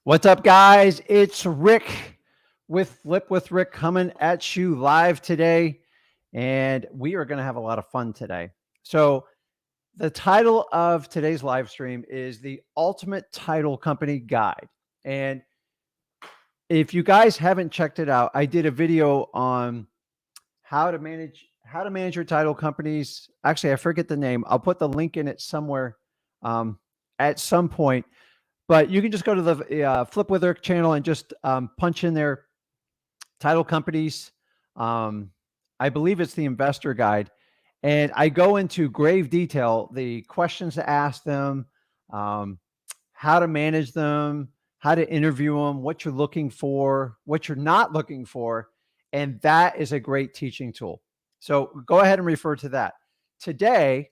What's up, guys? It's Rick with Flip with Rick coming at you live today, and we are going to have a lot of fun today. So, the title of today's live stream is the Ultimate Title Company Guide. And if you guys haven't checked it out, I did a video on how to manage your title companies. Actually, I forget the name. I'll put the link in it somewhere at some point. But you can just go to the Flip with Rick channel and just punch in their title companies. Um, I believe it's the investor guide. And I go into grave detail, the questions to ask them, um, how to manage them, how to interview them, what you're looking for, what you're not looking for. And that is a great teaching tool. So go ahead and refer to that. Today,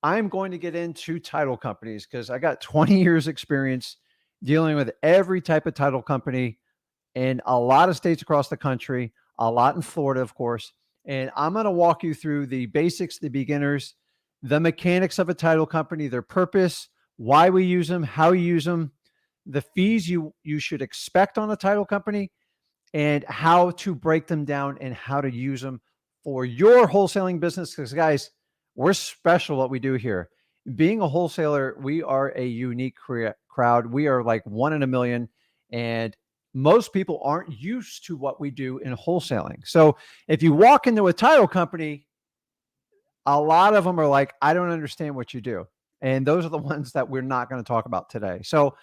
I'm going to get into title companies because I got 20 years experience dealing with every type of title company in a lot of states across the country, a lot in Florida, of course. And I'm going to walk you through the basics, the beginners, the mechanics of a title company, their purpose, why we use them, how you use them, the fees you should expect on a title company, and how to break them down and how to use them for your wholesaling business. Because, guys, we're special what we do here. Being a wholesaler, we are a unique crowd. We are like one in a million. And most people aren't used to what we do in wholesaling. So if you walk into a title company, a lot of them are like, I don't understand what you do. And those are the ones that we're not going to talk about today. So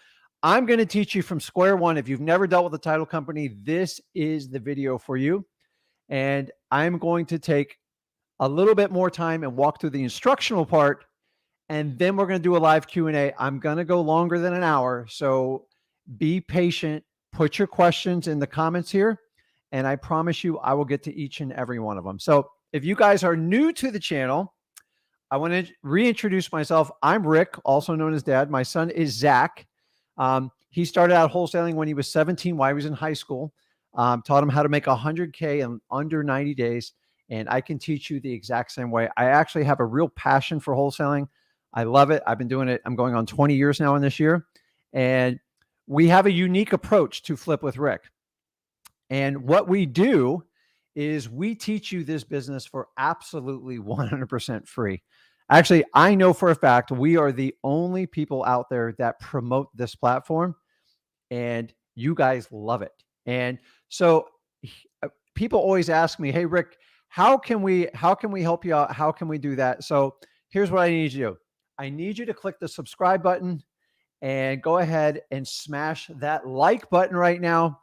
I'm going to teach you from square one. If you've never dealt with a title company, this is the video for you. And I'm going to take a little bit more time and walk through the instructional part. And then we're going to do a live Q&A. I'm going to go longer than an hour. So be patient. Put your questions in the comments here. And I promise you, I will get to each and every one of them. So if you guys are new to the channel, I want to reintroduce myself. I'm Rick, also known as Dad. My son is Zach. He started out wholesaling when he was 17 while he was in high school. Taught him how to make $100K in under 90 days. And I can teach you the exact same way. I actually have a real passion for wholesaling. I love it. I've been doing it. I'm going on 20 years now in this year. And we have a unique approach to Flip with Rick. And what we do is we teach you this business for absolutely 100% free. Actually, I know for a fact we are the only people out there that promote this platform, and you guys love it. And so people always ask me, hey, Rick, how can we help you out? How can we do that? So here's what I need you to do. I need you to click the subscribe button and go ahead and smash that like button right now.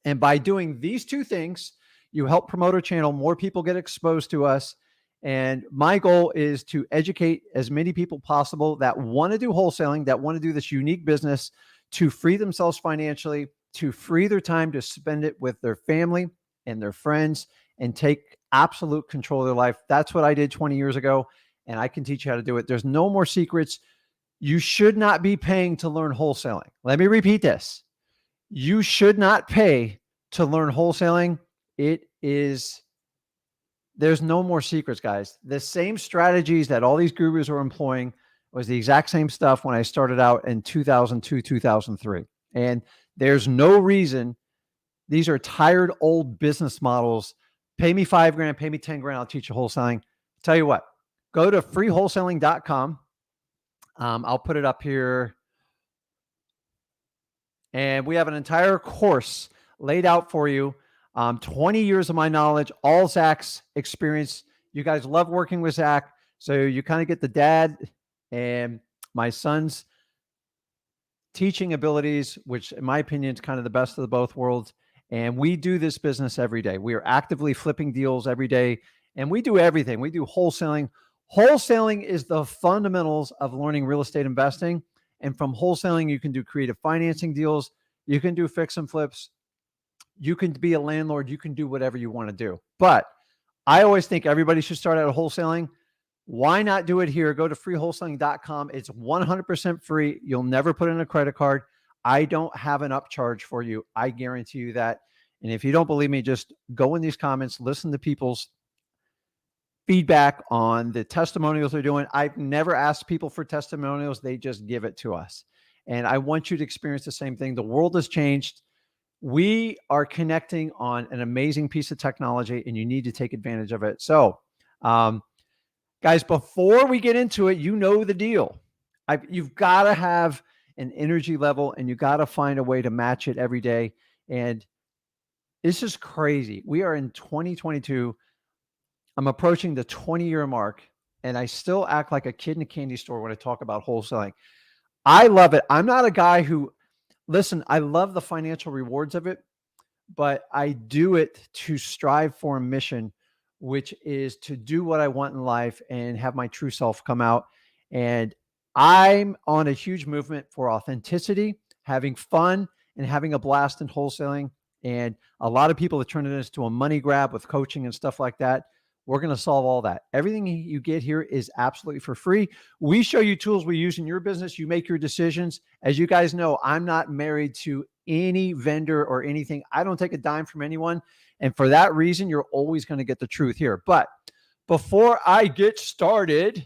And by doing these two things, you help promote our channel. More people get exposed to us. And my goal is to educate as many people possible that want to do wholesaling, that want to do this unique business, to free themselves financially, to free their time to spend it with their family and their friends and take absolute control of their life. That's what I did 20 years ago, and I can teach you how to do it. There's no more secrets. You should not be paying to learn wholesaling. Let me repeat this. You should not pay to learn wholesaling. There's no more secrets, guys. The same strategies that all these gurus are employing was the exact same stuff when I started out in 2002, 2003. And there's no reason. These are tired old business models. Pay me $5,000, pay me $10,000. I'll teach you wholesaling. Tell you what, go to freewholesaling.com. I'll put it up here. And we have an entire course laid out for you. 20 years of my knowledge, all Zach's experience. You guys love working with Zach. So you kind of get the dad and my son's teaching abilities, which in my opinion is kind of the best of the both worlds. And we do this business every day. We are actively flipping deals every day. And we do everything. We do wholesaling. Wholesaling is the fundamentals of learning real estate investing. And from wholesaling, you can do creative financing deals. You can do fix and flips. You can be a landlord. You can do whatever you want to do. But I always think everybody should start out wholesaling. Why not do it here? Go to freewholesaling.com. It's 100% free. You'll never put in a credit card. I don't have an upcharge for you. I guarantee you that. And if you don't believe me, just go in these comments, listen to people's feedback on the testimonials they're doing. I've never asked people for testimonials. They just give it to us. And I want you to experience the same thing. The world has changed. We are connecting on an amazing piece of technology, and you need to take advantage of it. So, guys, before we get into it, you know the deal. You've got to have an energy level, and you got to find a way to match it every day. And this is crazy. We are in 2022. I'm approaching the 20-year mark, and I still act like a kid in a candy store when I talk about wholesaling. I love it. I'm not a guy who, listen, I love the financial rewards of it, but I do it to strive for a mission, which is to do what I want in life and have my true self come out. And I'm on a huge movement for authenticity, having fun, and having a blast in wholesaling. And a lot of people are turning this to a money grab with coaching and stuff like that. We're going to solve all that. Everything you get here is absolutely for free. We show you tools we use in your business. You make your decisions. As you guys know, I'm not married to any vendor or anything. I don't take a dime from anyone. And for that reason, you're always going to get the truth here. But before I get started,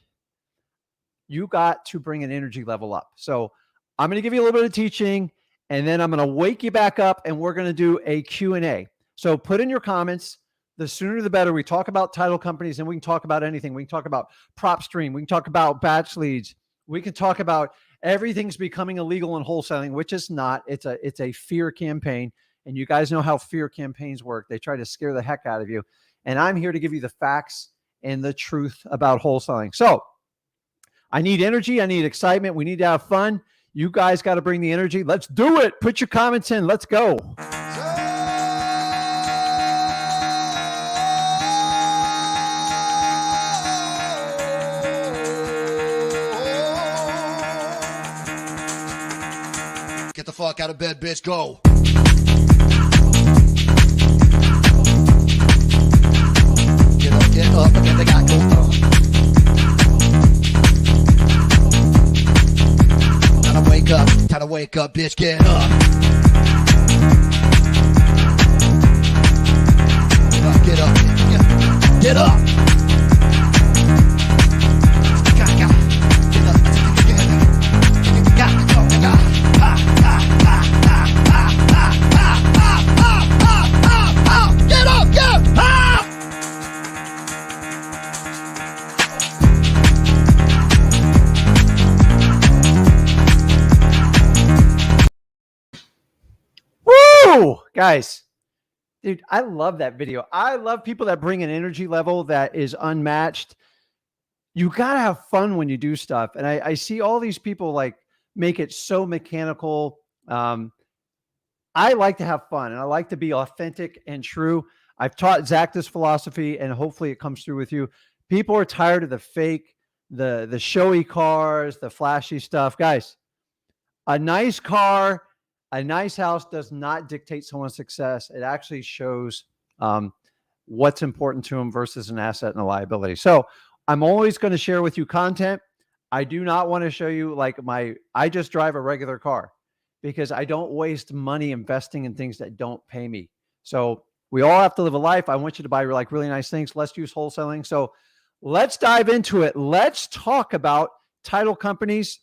you got to bring an energy level up. So I'm going to give you a little bit of teaching, and then I'm going to wake you back up, and we're going to do a Q&A. So put in your comments. The sooner the better. We talk about title companies, and we can talk about anything. We can talk about PropStream. We can talk about batch leads. We can talk about everything's becoming illegal in wholesaling, which is not. It's a fear campaign. And you guys know how fear campaigns work. They try to scare the heck out of you. And I'm here to give you the facts and the truth about wholesaling. So I need energy. I need excitement. We need to have fun. You guys got to bring the energy. Let's do it. Put your comments in. Let's go. Get the fuck out of bed, bitch. Go. Get up, again, they got go. Time to wake up, bitch. Get up. Get up. Get up. Guys, dude, I love that video. I love people that bring an energy level that is unmatched. You got to have fun when you do stuff. And I see all these people like make it so mechanical. I like to have fun, and I like to be authentic and true. I've taught Zach this philosophy, and hopefully it comes through with you. People are tired of the fake, the showy cars, the flashy stuff. Guys, a nice car, a nice house does not dictate someone's success. It actually shows what's important to them versus an asset and a liability. So I'm always going to share with you content. I do not want to show you like I just drive a regular car because I don't waste money investing in things that don't pay me. So we all have to live a life. I want you to buy like really nice things. Let's use wholesaling. So let's dive into it. Let's talk about title companies.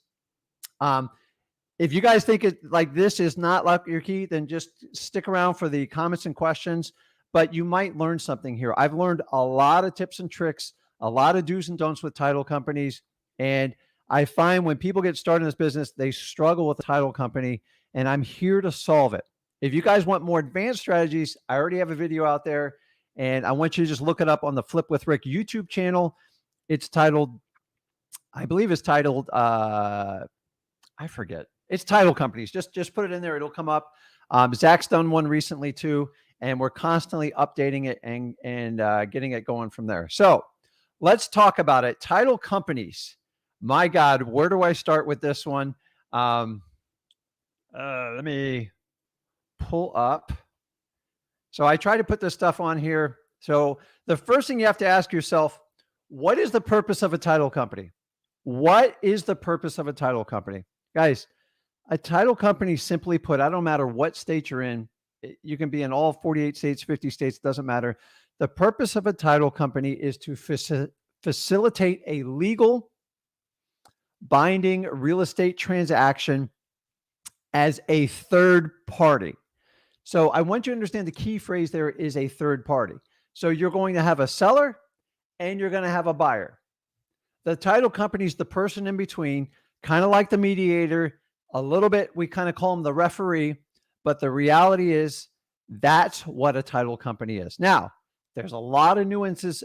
If you guys think it like this is not like your key, then just stick around for the comments and questions, but you might learn something here. I've learned a lot of tips and tricks, a lot of do's and don'ts with title companies. And I find when people get started in this business, they struggle with the title company, and I'm here to solve it. If you guys want more advanced strategies, I already have a video out there, and I want you to just look it up on the Flip with Rick YouTube channel. It's titled, I believe it's titled, I forget. It's title companies. Just put it in there. It'll come up. Zach's done one recently too, and we're constantly updating it and getting it going from there. So let's talk about it. Title companies. My God, where do I start with this one? Let me pull up. So I try to put this stuff on here. So the first thing you have to ask yourself, what is the purpose of a title company? What is the purpose of a title company? Guys, a title company, simply put, I don't matter what state you're in. You can be in all 48 states, 50 states, doesn't matter. The purpose of a title company is to facilitate a legal, binding real estate transaction as a third party. So I want you to understand the key phrase there is a third party. So you're going to have a seller and you're going to have a buyer. The title company is the person in between, kind of like the mediator, a little bit, we kind of call them the referee, but the reality is that's what a title company is. Now, there's a lot of nuances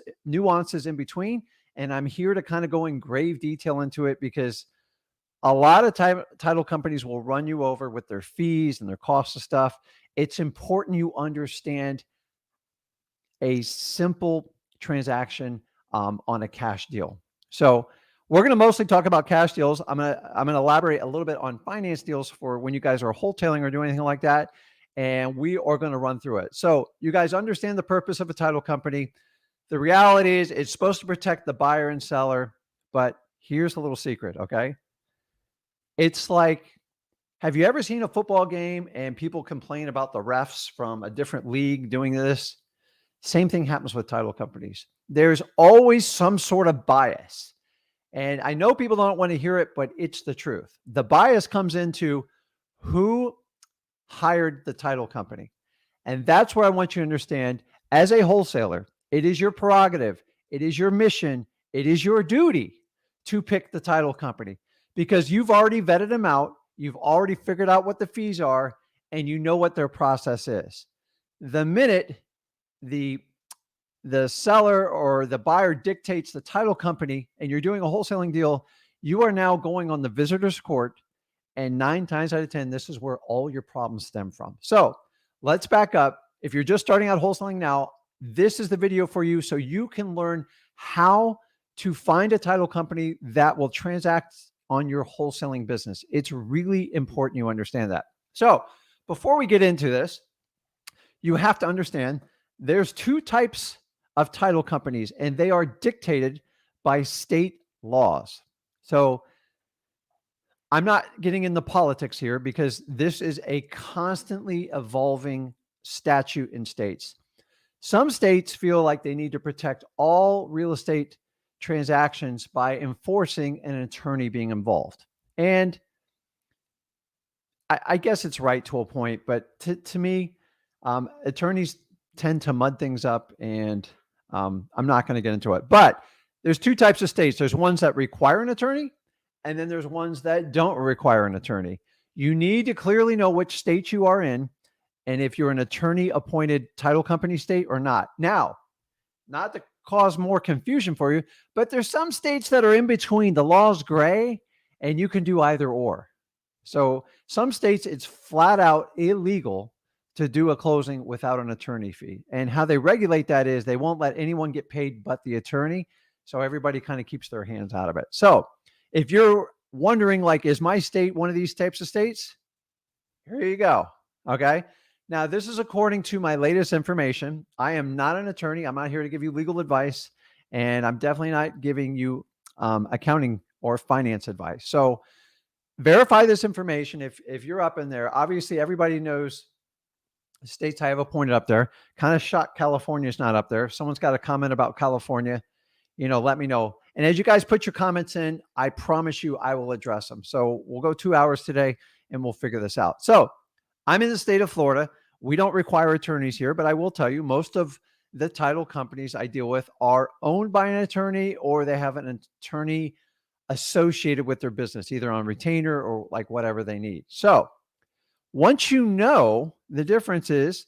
in between, and I'm here to kind of go in grave detail into it because a lot of title companies will run you over with their fees and their costs of stuff. It's important you understand a simple transaction on a cash deal. So we're going to mostly talk about cash deals. I'm going to elaborate a little bit on finance deals for when you guys are wholesaling or doing anything like that. And we are going to run through it. So you guys understand the purpose of a title company. The reality is it's supposed to protect the buyer and seller, but here's a little secret, okay? It's like, have you ever seen a football game and people complain about the refs from a different league doing this? Same thing happens with title companies. There's always some sort of bias. And I know people don't want to hear it, but it's the truth. The bias comes into who hired the title company. And that's where I want you to understand, as a wholesaler, it is your prerogative, it is your mission, it is your duty to pick the title company because you've already vetted them out, you've already figured out what the fees are, and you know what their process is. The minute the seller or the buyer dictates the title company and you're doing a wholesaling deal, you are now going on the visitor's court. And 9 times out of 10, this is where all your problems stem from. So let's back up. If you're just starting out wholesaling now, this is the video for you so you can learn how to find a title company that will transact on your wholesaling business. It's really important you understand that. So before we get into this, you have to understand there's 2 types of title companies, and they are dictated by state laws. So I'm not getting into politics here because this is a constantly evolving statute in states. Some states feel like they need to protect all real estate transactions by enforcing an attorney being involved. And I guess it's right to a point, but to me, attorneys tend to mud things up, and I'm not going to get into it. But there's 2 types of states. There's ones that require an attorney, and then there's ones that don't require an attorney. You need to clearly know which state you are in and if you're an attorney-appointed title company state or not. Now, not to cause more confusion for you, but there's some states that are in between. The law's gray, and you can do either or. So some states, it's flat out illegal to do a closing without an attorney fee. And how they regulate that is they won't let anyone get paid but the attorney. So everybody kind of keeps their hands out of it. So if you're wondering, like, is my state one of these types of states? Here you go. Okay. Now, this is according to my latest information. I am not an attorney. I'm not here to give you legal advice, and I'm definitely not giving you accounting or finance advice. So verify this information if you're up in there. Obviously, everybody knows the states I have appointed up there. Kind of shocked California's not up there. If someone's got a comment about California, let me know. And as you guys put your comments in, I promise you I will address them. So we'll go 2 hours today and we'll figure this out. So I'm in the state of Florida. We don't require attorneys here, but I will tell you most of the title companies I deal with are owned by an attorney, or they have an attorney associated with their business, either on retainer or like whatever they need. So once you know the difference is,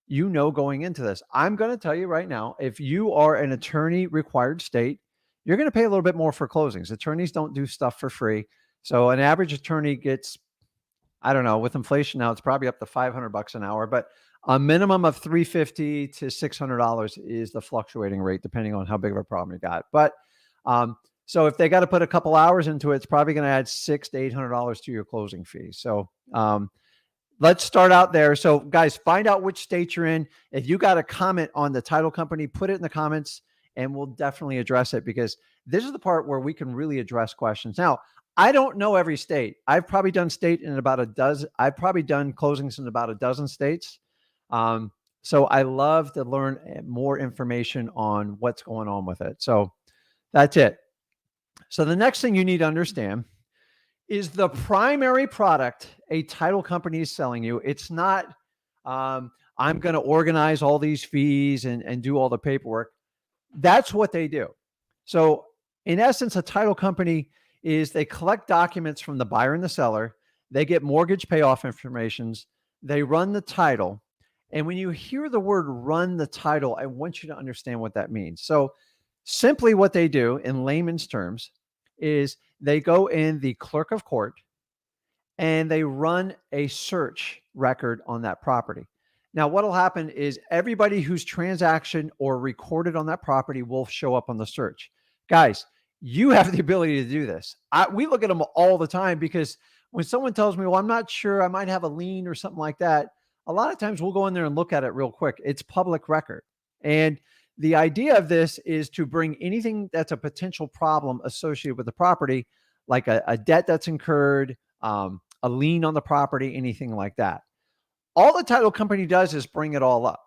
going into this, I'm going to tell you right now, if you are an attorney required state, you're going to pay a little bit more for closings. Attorneys don't do stuff for free. So an average attorney gets, I don't know, with inflation now, it's probably up to $500 an hour, but a minimum of $350 to $600 is the fluctuating rate, depending on how big of a problem you got. But so if they got to put a couple hours into it, it's probably going to add $600 to $800 to your closing fee. So let's start out there. So guys, find out which state you're in. If you got a comment on the title company, put it in the comments and we'll definitely address it, because this is the part where we can really address questions. Now, I don't know every state. I've probably done I've probably done closings in about a dozen states. So I love to learn more information on what's going on with it. So that's it. So the next thing you need to understand is the primary product a title company is selling you. It's not, I'm going to organize all these fees and do all the paperwork. That's what they do. So in essence, a title company is they collect documents from the buyer and the seller. They get mortgage payoff informations. They run the title. And when you hear the word run the title, I want you to understand what that means. So simply what they do in layman's terms is they go in the clerk of court and they run a search record on that property. Now, what will happen is everybody whose transaction or recorded on that property will show up on the search. Guys, you have the ability to do this. We look at them all the time because when someone tells me, well, I'm not sure, I might have a lien or something like that, a lot of times we'll go in there and look at it real quick. It's public record. And the idea of this is to bring anything that's a potential problem associated with the property, like a debt that's incurred, a lien on the property, anything like that. All the title company does is bring it all up.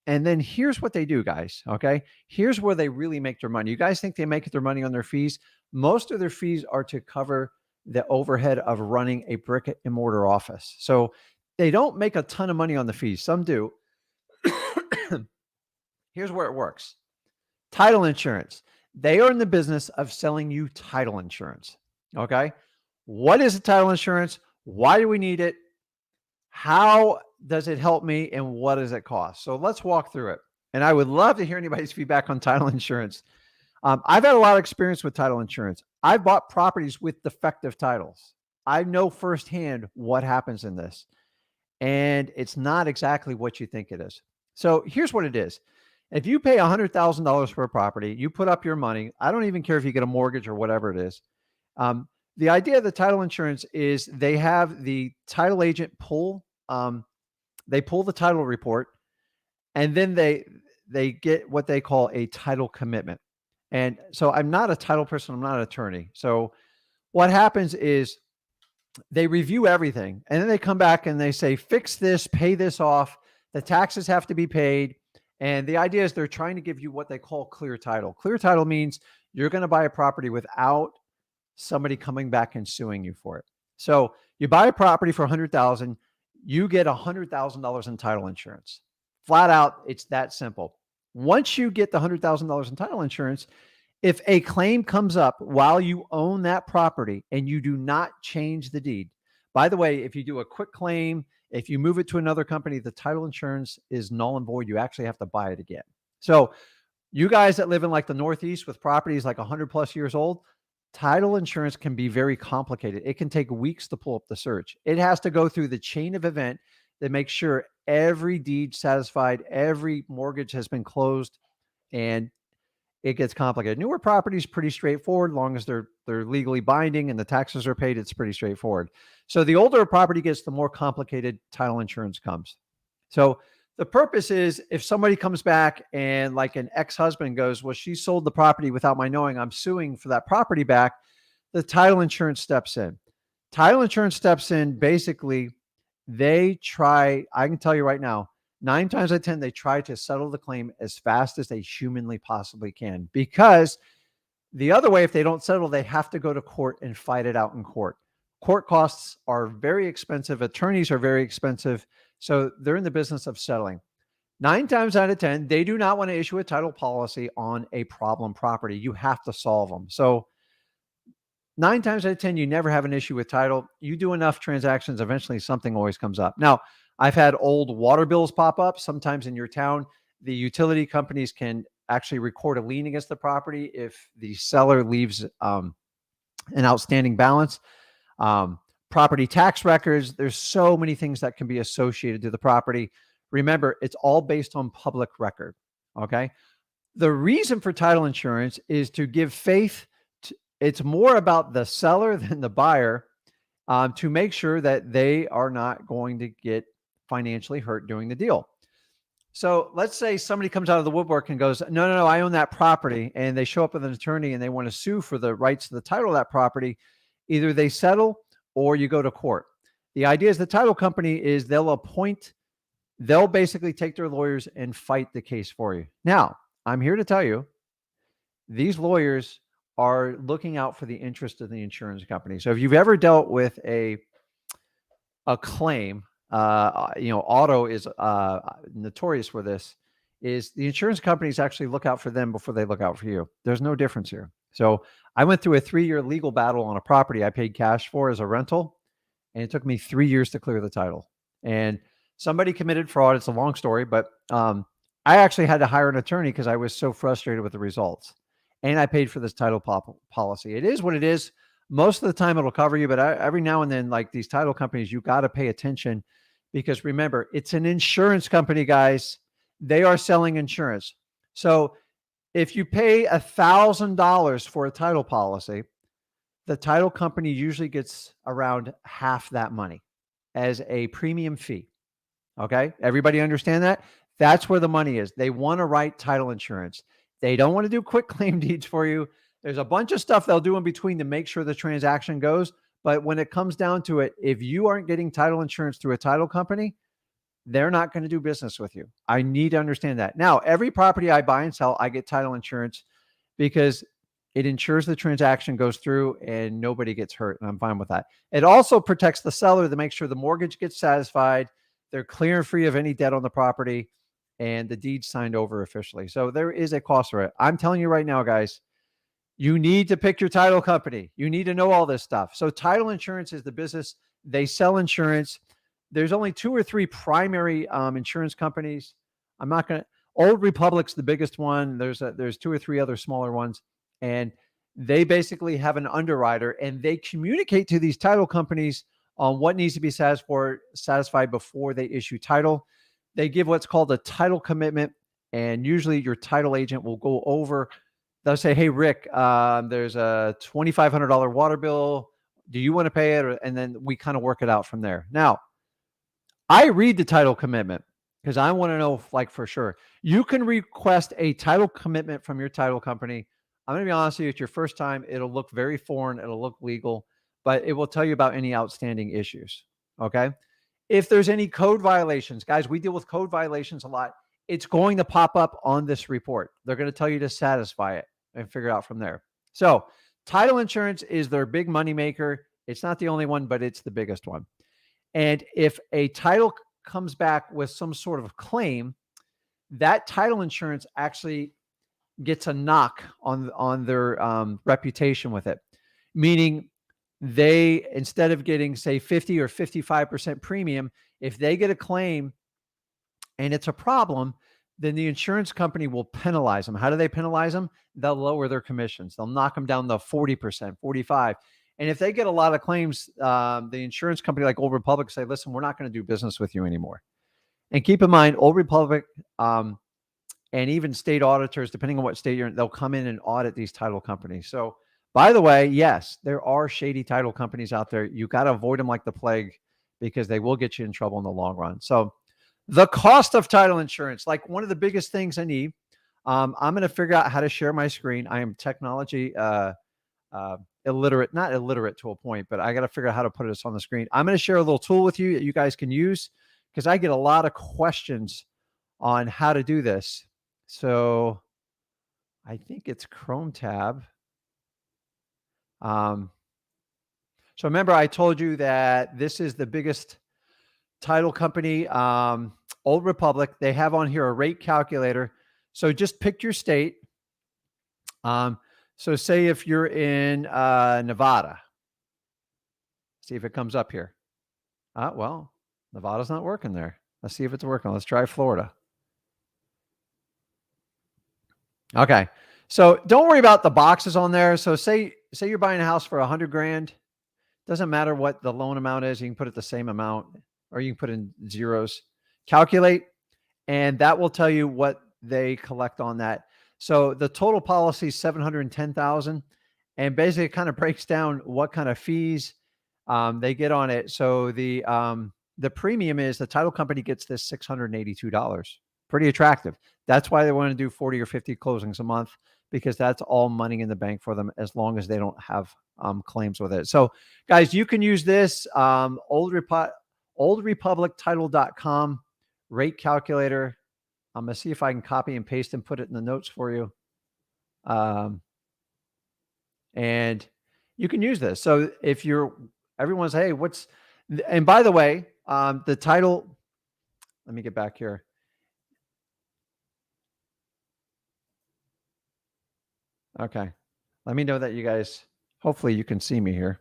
And then here's what they do, guys. Okay. Here's where they really make their money. You guys think they make their money on their fees? Most of their fees are to cover the overhead of running a brick and mortar office. So they don't make a ton of money on the fees. Some do. Here's where it works. Title insurance. They are in the business of selling you title insurance. Okay. What is a title insurance? Why do we need it? How does it help me? And what does it cost? So let's walk through it. And I would love to hear anybody's feedback on title insurance. I've had a lot of experience with title insurance. I've bought properties with defective titles. I know firsthand what happens in this. And it's not exactly what you think it is. So here's what it is. If you pay $100,000 for a property, you put up your money. I don't even care if you get a mortgage or whatever it is. The idea of the title insurance is they have the title agent pull the title report, and then they get what they call a title commitment. And so I'm not a title person. I'm not an attorney. So what happens is they review everything and then they come back and they say, fix this, pay this off. The taxes have to be paid. And the idea is they're trying to give you what they call clear title. Clear title means you're going to buy a property without somebody coming back and suing you for it. So you buy a property for $100,000, you get $100,000 in title insurance. Flat out, it's that simple. Once you get the $100,000 in title insurance, if a claim comes up while you own that property and you do not change the deed, by the way, if you do a quick claim, if you move it to another company, the title insurance is null and void. You actually have to buy it again. So you guys that live in like the Northeast with properties like 100 plus years old, title insurance can be very complicated. It can take weeks to pull up the search. It has to go through the chain of event that makes sure every deed satisfied, every mortgage has been closed, and it gets complicated. Newer properties, pretty straightforward. As long as they're legally binding and the taxes are paid, it's pretty straightforward. So the older a property gets, the more complicated title insurance comes. So the purpose is if somebody comes back and like an ex-husband goes, well, she sold the property without my knowing, I'm suing for that property back, the title insurance steps in. Title insurance steps in, basically, they try, I can tell you right now, 9 times out of 10, they try to settle the claim as fast as they humanly possibly can, because the other way, if they don't settle, they have to go to court and fight it out in court. Court costs are very expensive. Attorneys are very expensive. So they're in the business of settling. 9 times out of 10, they do not want to issue a title policy on a problem property. You have to solve them. So 9 times out of 10, you never have an issue with title. You do enough transactions, eventually something always comes up. Now, I've had old water bills pop up. Sometimes in your town, the utility companies can actually record a lien against the property if the seller leaves an outstanding balance. Property tax records. There's so many things that can be associated to the property. Remember, it's all based on public record. Okay. The reason for title insurance is to give faith. It's more about the seller than the buyer, to make sure that they are not going to get financially hurt doing the deal. So let's say somebody comes out of the woodwork and goes, no, I own that property. And they show up with an attorney and they want to sue for the rights to the title of that property. Either they settle or you go to court. The idea is the title company is they'll basically take their lawyers and fight the case for you. Now, I'm here to tell you, these lawyers are looking out for the interest of the insurance company. So if you've ever dealt with a claim, auto is notorious for this, is the insurance companies actually look out for them before they look out for you. There's no difference here. So I went through a 3-year legal battle on a property I paid cash for as a rental, and it took me 3 years to clear the title. And somebody committed fraud. It's a long story, but I actually had to hire an attorney because I was so frustrated with the results. And I paid for this title policy. It is what it is. Most of the time it'll cover you, but every now and then, like these title companies, you got to pay attention, because remember, it's an insurance company, guys. They are selling insurance. So if you pay $1,000 for a title policy, the title company usually gets around half that money as a premium fee. Okay. Everybody understand that? That's where the money is. They want to write title insurance. They don't want to do quick claim deeds for you. There's a bunch of stuff they'll do in between to make sure the transaction goes. But when it comes down to it, if you aren't getting title insurance through a title company, they're not going to do business with you. I need to understand that. Now, every property I buy and sell, I get title insurance because it ensures the transaction goes through and nobody gets hurt. And I'm fine with that. It also protects the seller to make sure the mortgage gets satisfied. They're clear and free of any debt on the property, and the deed's signed over officially. So there is a cost for it. I'm telling you right now, guys, you need to pick your title company. You need to know all this stuff. So title insurance is the business. They sell insurance. There's only 2 or 3 primary insurance companies. I'm not going to, Old Republic's the biggest one. There's 2 or 3 other smaller ones. And they basically have an underwriter, and they communicate to these title companies on what needs to be satisfied before they issue title. They give what's called a title commitment, and usually your title agent will go over. They'll say, "Hey, Rick, there's a $2,500 water bill. Do you want to pay it?" And then we kind of work it out from there. Now, I read the title commitment because I want to know, like, for sure. You can request a title commitment from your title company. I'm going to be honest with you, it's your first time. It'll look very foreign. It'll look legal, but it will tell you about any outstanding issues. Okay. If there's any code violations, guys, we deal with code violations a lot. It's going to pop up on this report. They're going to tell you to satisfy it and figure it out from there. So title insurance is their big money maker. It's not the only one, but it's the biggest one. And if a title comes back with some sort of claim, that title insurance actually gets a knock on their reputation with it. Meaning they, instead of getting, say, 50 or 55% premium, if they get a claim and it's a problem, then the insurance company will penalize them. How do they penalize them? They'll lower their commissions. They'll knock them down to 40%, 45%. And if they get a lot of claims, the insurance company like Old Republic say, listen, we're not going to do business with you anymore. And keep in mind, Old Republic and even state auditors, depending on what state you're in, they'll come in and audit these title companies. So, by the way, yes, there are shady title companies out there. You got to avoid them like the plague, because they will get you in trouble in the long run. So the cost of title insurance, like one of the biggest things I need, I'm going to figure out how to share my screen. I am technology illiterate, not illiterate to a point, but I got to figure out how to put this on the screen. I'm going to share a little tool with you that you guys can use, because I get a lot of questions on how to do this. So I think it's Chrome tab. So remember, I told you that this is the biggest title company, Old Republic. They have on here a rate calculator. So just pick your state. So say if you're in Nevada, see if it comes up here. Well, Nevada's not working there. Let's see if it's working. Let's try Florida. Okay. So don't worry about the boxes on there. So say you're buying a house for $100,000. Doesn't matter what the loan amount is. You can put it the same amount, or you can put in zeros. Calculate, and that will tell you what they collect on that. So the total policy is $710,000, and basically it kind of breaks down what kind of fees they get on it. So the premium is, the title company gets this $682. Pretty attractive. That's why they want to do 40 or 50 closings a month, because that's all money in the bank for them, as long as they don't have claims with it. So guys, you can use this oldrepublictitle.com rate calculator. I'm going to see if I can copy and paste and put it in the notes for you. and you can use this. So if everyone's, hey, and by the way, the title, let me get back here. Okay. Let me know that you guys, hopefully you can see me here.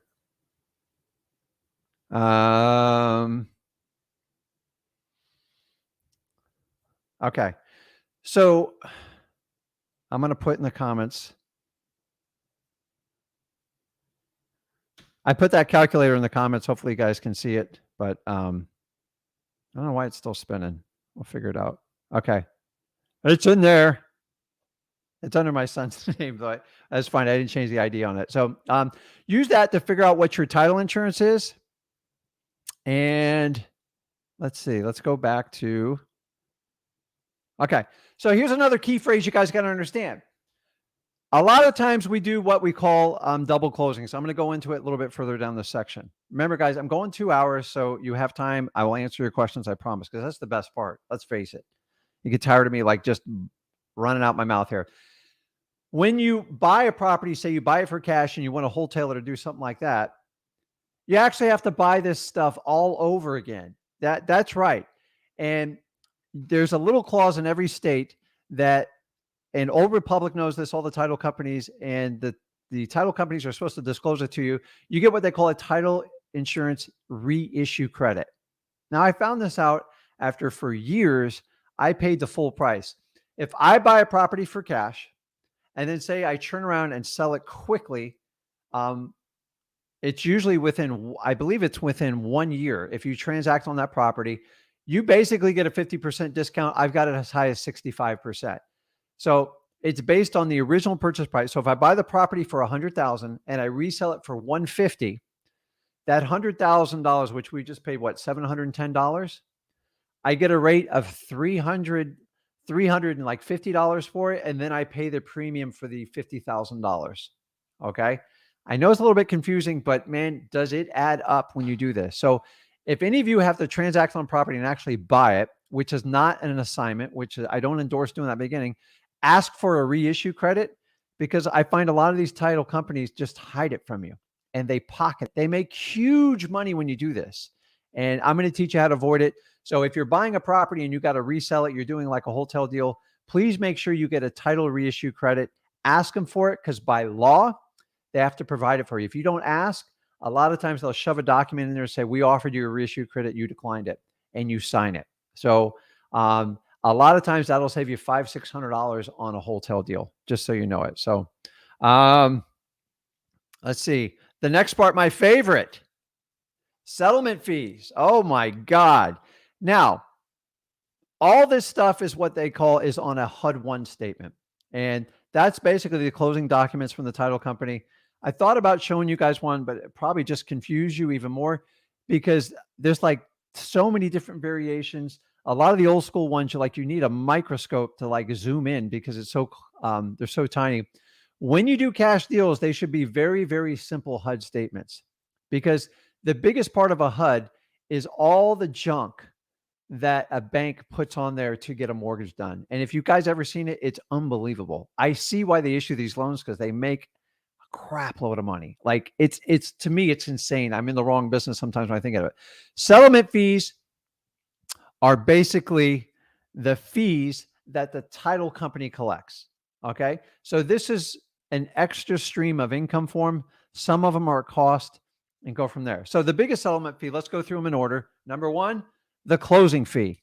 Okay. So I'm going to put in the comments. I put that calculator in the comments. Hopefully you guys can see it, but I don't know why it's still spinning. We'll figure it out. Okay. It's in there. It's under my son's name, but that's fine. I didn't change the ID on it. So use that to figure out what your title insurance is. And let's see. Let's go back to. Okay. So here's another key phrase you guys got to understand. A lot of times we do what we call double closing. So I'm going to go into it a little bit further down this section. Remember, guys, I'm going 2 hours, so you have time. I will answer your questions, I promise, because that's the best part. Let's face it. You get tired of me like just running out my mouth here. When you buy a property, say you buy it for cash and you want a wholesaler to do something like that, you actually have to buy this stuff all over again. That's right. And there's a little clause in every state that, and Old Republic knows this, all the title companies, and the title companies are supposed to disclose it to you. You get what they call a title insurance reissue credit. Now, I found this out after for years, I paid the full price. If I buy a property for cash, and then say I turn around and sell it quickly, it's usually I believe it's within 1 year. If you transact on that property, you basically get a 50% discount. I've got it as high as 65%. So it's based on the original purchase price. So if I buy the property for $100,000 and I resell it for $150,000, that $100,000, which we just paid, what, $710, I get a rate of $350 for it, and then I pay the premium for the $50,000. Okay. I know it's a little bit confusing, but man, does it add up when you do this? So if any of you have to transact on property and actually buy it, which is not an assignment, which I don't endorse doing at the beginning, ask for a reissue credit, because I find a lot of these title companies just hide it from you and they make huge money when you do this. And I'm going to teach you how to avoid it. So if you're buying a property and you got to resell it, you're doing like a wholesale deal, please make sure you get a title reissue credit. Ask them for it, because by law, they have to provide it for you. If you don't ask, a lot of times they'll shove a document in there and say, we offered you a reissue credit, you declined it, and you sign it. So a lot of times that'll save you $500-$600 on a wholesale deal, just so you know it. So let's see. The next part, my favorite, settlement fees. Oh my God. Now, all this stuff is what they call is on a HUD-1 statement. And that's basically the closing documents from the title company. I thought about showing you guys one, but it probably just confuse you even more, because there's like so many different variations. A lot of the old school ones, you need a microscope to like zoom in, because it's so they're so tiny. When you do cash deals, they should be very, very simple HUD statements, because the biggest part of a HUD is all the junk that a bank puts on there to get a mortgage done. And if you guys ever seen it, it's unbelievable. I see why they issue these loans, because they make a crap load of money. Like it's to me, it's insane. I'm in the wrong business sometimes when I think of it. Settlement fees are basically the fees that the title company collects. Okay. So this is an extra stream of income for them. Some of them are cost, and go from there. So the biggest settlement fee, let's go through them in order. Number one, the closing fee.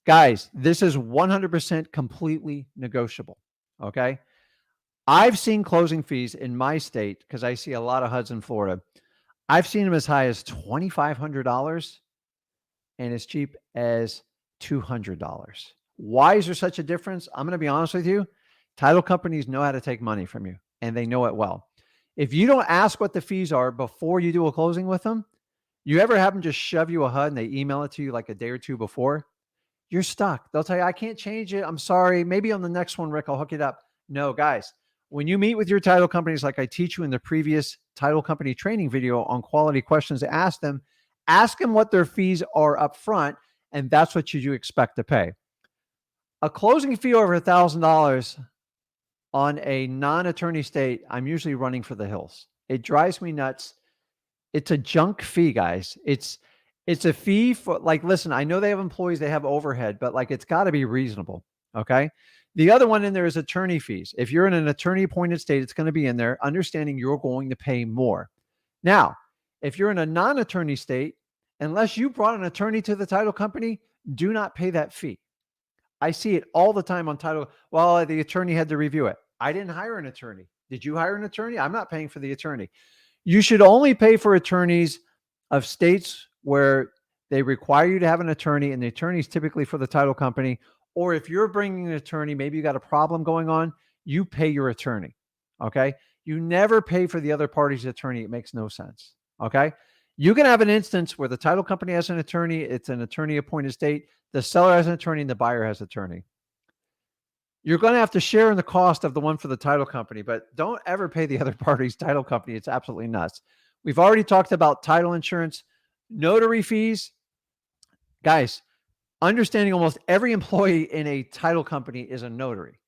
Guys, this is 100% completely negotiable. Okay. I've seen closing fees in my state, because I see a lot of HUDs in Florida. I've seen them as high as $2,500 and as cheap as $200. Why is there such a difference? I'm going to be honest with you. Title companies know how to take money from you, and they know it well. If you don't ask what the fees are before you do a closing with them, you ever have them just shove you a HUD and they email it to you like a day or two before, you're stuck. They'll tell you, I can't change it. I'm sorry. Maybe on the next one, Rick, I'll hook it up. No, guys, when you meet with your title companies, like I teach you in the previous title company training video on quality questions to ask them what their fees are up front, and that's what you do expect to pay. A closing fee over $1,000, on a non-attorney state, I'm usually running for the hills. It drives me nuts. It's a junk fee, guys. It's a fee for, like, listen, I know they have employees, they have overhead, but like, it's got to be reasonable. Okay. The other one in there is attorney fees. If you're in an attorney appointed state, it's going to be in there, understanding you're going to pay more. Now, if you're in a non-attorney state, unless you brought an attorney to the title company, do not pay that fee. I see it all the time on title. Well, the attorney had to review it. I didn't hire an attorney. Did you hire an attorney? I'm not paying for the attorney. You should only pay for attorneys of states where they require you to have an attorney, and the attorney is typically for the title company. Or if you're bringing an attorney, maybe you got a problem going on, you pay your attorney. Okay. You never pay for the other party's attorney. It makes no sense. Okay. You can have an instance where the title company has an attorney. It's an attorney appointed state. The seller has an attorney and the buyer has an attorney. You're going to have to share in the cost of the one for the title company, but don't ever pay the other party's title company. It's absolutely nuts. We've already talked about title insurance, notary fees. Guys, understanding almost every employee in a title company is a notary.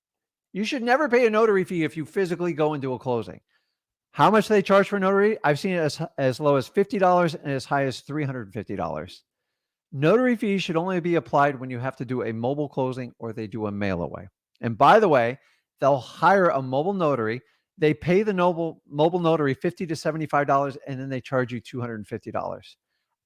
You should never pay a notary fee if you physically go and do a closing. How much do they charge for a notary? I've seen it as low as $50 and as high as $350. Notary fees should only be applied when you have to do a mobile closing or they do a mail away. And by the way, they'll hire a mobile notary. They pay the mobile notary $50 to $75, and then they charge you $250.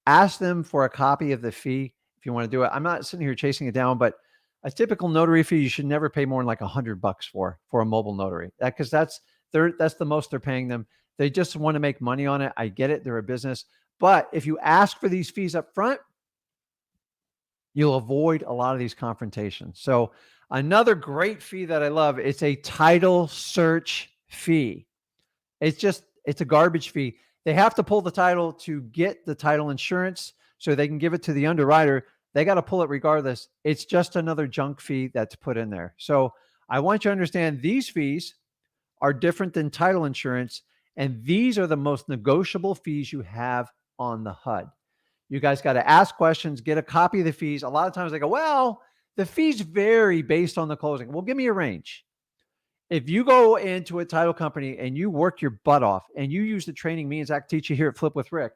Ask them for a copy of the fee if you want to do it. I'm not sitting here chasing it down, but a typical notary fee, you should never pay more than like $100 for a mobile notary. Because that's the most they're paying them. They just want to make money on it. I get it. They're a business. But if you ask for these fees up front, you'll avoid a lot of these confrontations. So another great fee that I love, it's a title search fee. It's a garbage fee. They have to pull the title to get the title insurance so they can give it to the underwriter. They got to pull it regardless. It's just another junk fee that's put in there. So I want you to understand these fees are different than title insurance, and these are the most negotiable fees you have on the HUD. You guys got to ask questions, get a copy of the fees. A lot of times they go, well, the fees vary based on the closing. Well, give me a range. If you go into a title company and you work your butt off and you use the training me and Zach teach you here at Flip with Rick,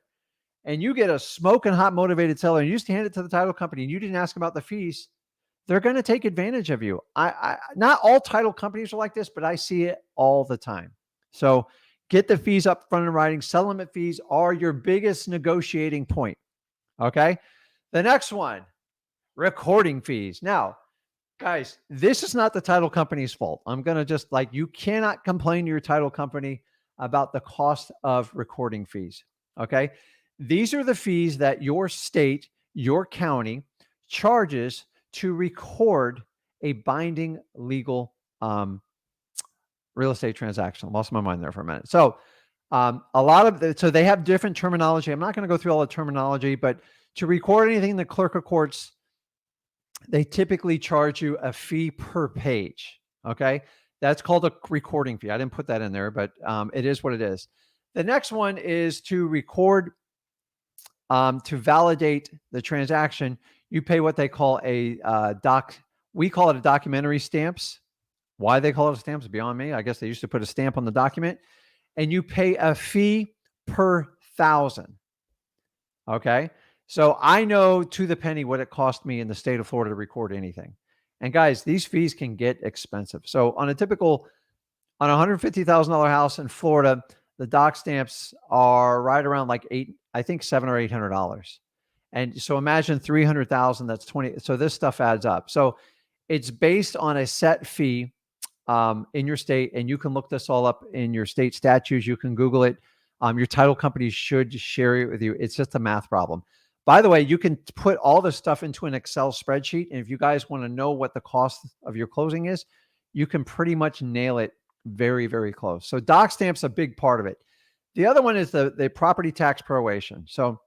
and you get a smoking hot motivated seller and you just hand it to the title company and you didn't ask about the fees, they're going to take advantage of you. Not all title companies are like this, but I see it all the time. So get the fees up front in writing. Settlement fees are your biggest negotiating point. Okay. The next one, recording fees. Now, guys, this is not the title company's fault. I'm going to just you cannot complain to your title company about the cost of recording fees. Okay. These are the fees that your state, your county charges to record a binding legal real estate transaction. I lost my mind there for a minute. So so they have different terminology. I'm not going to go through all the terminology, but to record anything in the clerk of courts, they typically charge you a fee per page. Okay. That's called a recording fee. I didn't put that in there, but it is what it is. The next one is to record, to validate the transaction. You pay what they call a we call it a documentary stamps. Why they call it a stamp is beyond me. I guess they used to put a stamp on the document, and you pay a fee per 1,000. Okay. So I know to the penny what it cost me in the state of Florida to record anything. And guys, these fees can get expensive. So on a $150,000 house in Florida, the doc stamps are right around $700 or $800. And so imagine 300,000, that's 20. So this stuff adds up. So it's based on a set fee in your state, and you can look this all up in your state statutes. You can Google it. Your title company should share it with you. It's just a math problem. By the way, you can put all this stuff into an Excel spreadsheet. And if you guys want to know what the cost of your closing is, you can pretty much nail it very, very close. So doc stamp's a big part of it. The other one is the property tax proration. So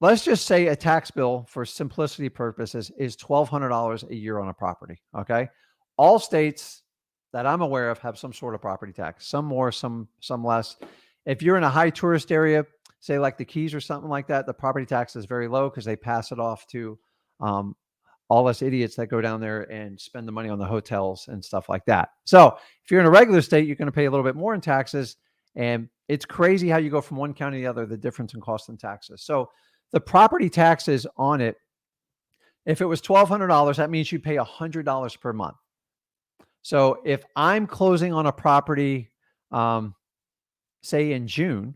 let's just say a tax bill, for simplicity purposes, is $1,200 a year on a property. Okay. All states that I'm aware of have some sort of property tax, some more, some less. If you're in a high tourist area, say like the Keys or something like that, the property tax is very low because they pass it off to all us idiots that go down there and spend the money on the hotels and stuff like that. So if you're in a regular state, you're going to pay a little bit more in taxes. And it's crazy how you go from one county to the other, the difference in cost and taxes. So the property taxes on it, if it was $1,200, that means you pay $100 per month. So if I'm closing on a property, say in June,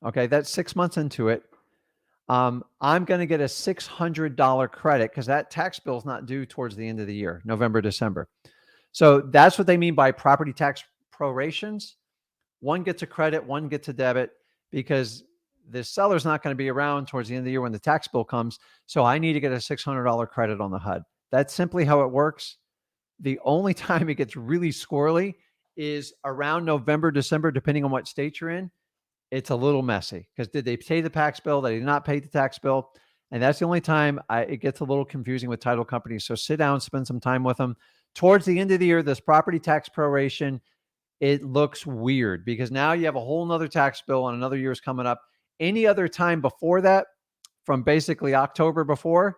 okay, that's 6 months into it. I'm going to get a $600 credit because that tax bill is not due towards the end of the year, November, December. So that's what they mean by property tax prorations. One gets a credit, one gets a debit, because the seller's not going to be around towards the end of the year when the tax bill comes. So I need to get a $600 credit on the HUD. That's simply how it works. The only time it gets really squirrely is around November, December, depending on what state you're in. It's a little messy because did they pay the tax bill? They did not pay the tax bill. And that's the only time it gets a little confusing with title companies. So sit down, spend some time with them. Towards the end of the year, this property tax proration, it looks weird because now you have a whole nother tax bill and another year's coming up. Any other time before that, from basically October before,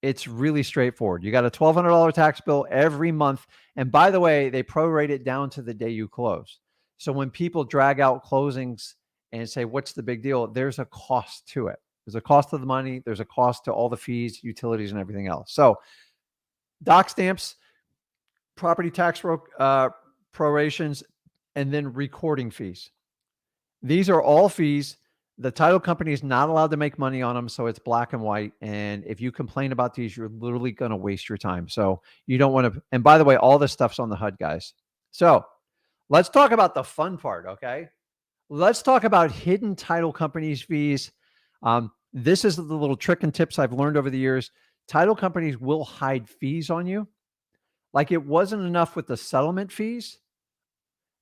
it's really straightforward. You got a $1,200 tax bill every month. And by the way, they prorate it down to the day you close. So when people drag out closings and say, what's the big deal? There's a cost to it. There's a cost of the money. There's a cost to all the fees, utilities, and everything else. So doc stamps, property tax prorations, and then recording fees. These are all fees. The title company is not allowed to make money on them. So it's black and white. And if you complain about these, you're literally going to waste your time. So you don't want to. And by the way, all this stuff's on the HUD, guys. So let's talk about the fun part. Okay. Let's talk about hidden title companies' fees. This is the little trick and tips I've learned over the years. Title companies will hide fees on you. Like it wasn't enough with the settlement fees.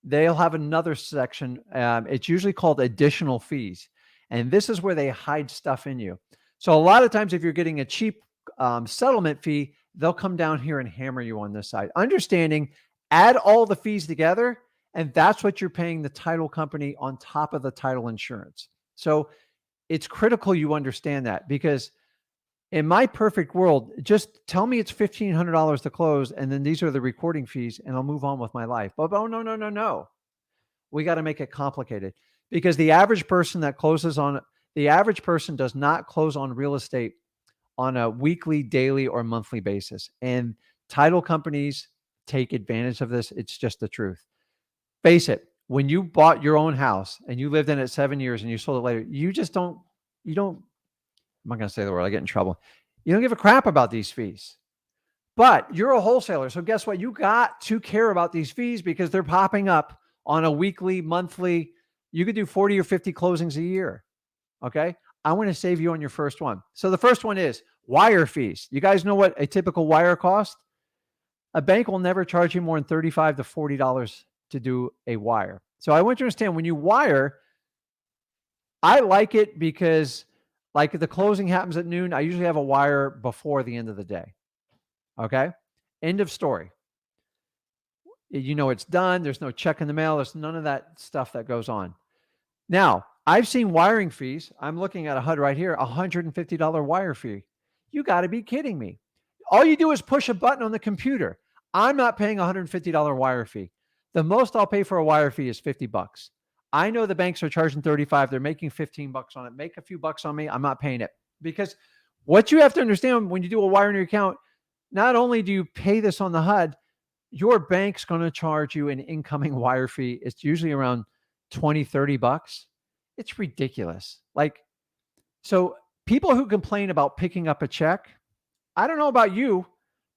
They'll have another section. It's usually called additional fees. And this is where they hide stuff in you. So a lot of times if you're getting a cheap settlement fee, they'll come down here and hammer you on this side. Understanding, add all the fees together, and that's what you're paying the title company on top of the title insurance. So it's critical you understand that, because in my perfect world, just tell me it's $1,500 to close, and then these are the recording fees, and I'll move on with my life. But oh, no. We got to make it complicated, because the average person does not close on real estate on a weekly, daily, or monthly basis. And title companies take advantage of this. It's just the truth. Face it, when you bought your own house and you lived in it 7 years and you sold it later, I'm not going to say the word, I get in trouble. You don't give a crap about these fees, but you're a wholesaler. So guess what? You got to care about these fees because they're popping up on a weekly, monthly. You could do 40 or 50 closings a year. Okay. I want to save you on your first one. So the first one is wire fees. You guys know what a typical wire cost? A bank will never charge you more than $35 to $40 to do a wire. So I want you to understand, when you wire, I like it because like if the closing happens at noon, I usually have a wire before the end of the day. Okay. End of story. You know, it's done. There's no check in the mail. There's none of that stuff that goes on. Now, I've seen wiring fees. I'm looking at a HUD right here, $150 wire fee. You got to be kidding me. All you do is push a button on the computer. I'm not paying $150 wire fee. The most I'll pay for a wire fee is $50. I know the banks are charging $35. They're making $15 on it. Make a few bucks on me. I'm not paying it, because what you have to understand when you do a wire in your account, not only do you pay this on the HUD, your bank's going to charge you an incoming wire fee. It's usually around $20, $30. It's ridiculous. Like, so people who complain about picking up a check, I don't know about you,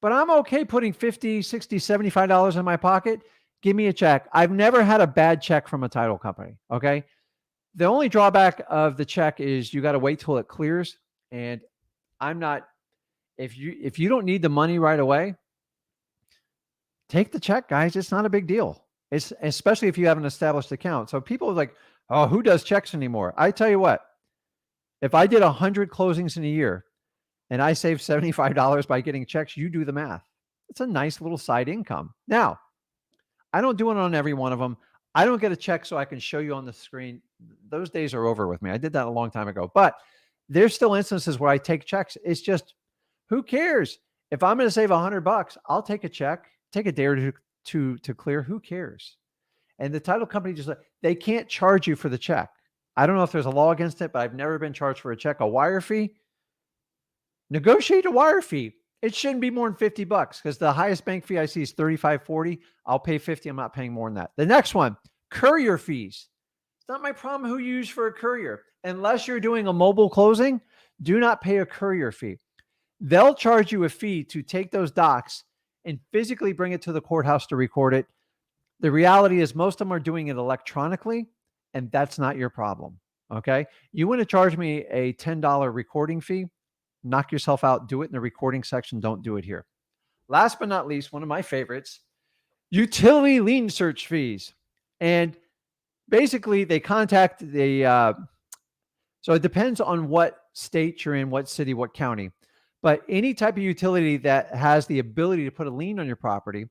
but I'm okay putting $50, $60, $75 in my pocket. Give me a check. I've never had a bad check from a title company. Okay. The only drawback of the check is you got to wait till it clears. And I'm not, if you don't need the money right away, take the check, guys. It's not a big deal. It's especially if you have an established account. So people are like, oh, who does checks anymore? I tell you what, if I did 100 closings in a year and I saved $75 by getting checks, you do the math. It's a nice little side income. Now, I don't do it on every one of them. I don't get a check so I can show you on the screen. Those days are over with me. I did that a long time ago, but there's still instances where I take checks. It's just, who cares? If I'm going to save $100, I'll take a check, take a day or two to clear. Who cares? And the title company they can't charge you for the check. I don't know if there's a law against it, but I've never been charged for a check. A wire fee, negotiate a wire fee. It shouldn't be more than $50 because the highest bank fee I see is $35, $40. I'll pay $50. I'm not paying more than that. The next one, courier fees. It's not my problem who you use for a courier. Unless you're doing a mobile closing, do not pay a courier fee. They'll charge you a fee to take those docs and physically bring it to the courthouse to record it. The reality is most of them are doing it electronically, and that's not your problem, okay? You want to charge me a $10 recording fee, knock yourself out, do it in the recording section, don't do it here. Last but not least, one of my favorites, utility lien search fees. And basically they contact the, so it depends on what state you're in, what city, what county, but any type of utility that has the ability to put a lien on your property,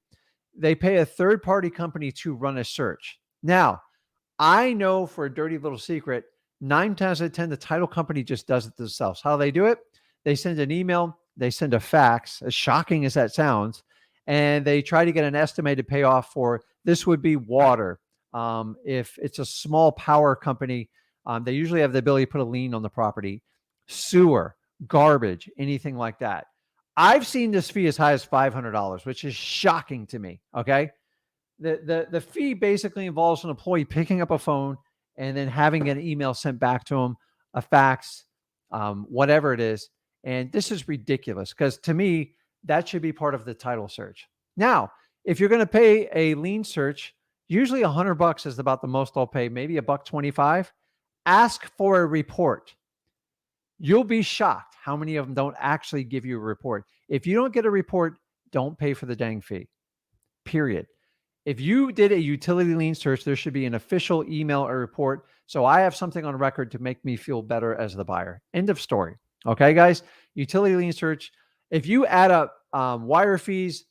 they pay a third-party company to run a search. Now, I know for a dirty little secret, 9 times out of 10, the title company just does it themselves. How do they do it? They send an email, they send a fax, as shocking as that sounds, and they try to get an estimated payoff for this would be water. If it's a small power company, they usually have the ability to put a lien on the property, sewer, garbage, anything like that. I've seen this fee as high as $500, which is shocking to me. Okay. The fee basically involves an employee picking up a phone and then having an email sent back to them, a fax, whatever it is. And this is ridiculous because to me, that should be part of the title search. Now, if you're going to pay a lien search, usually $100 is about the most I'll pay, maybe $125. Ask for a report. You'll be shocked how many of them don't actually give you a report. If you don't get a report, don't pay for the dang fee, period. If you did a utility lien search, there should be an official email or report. So I have something on record to make me feel better as the buyer. End of story. Okay, guys, utility lien search. If you add up wire fees,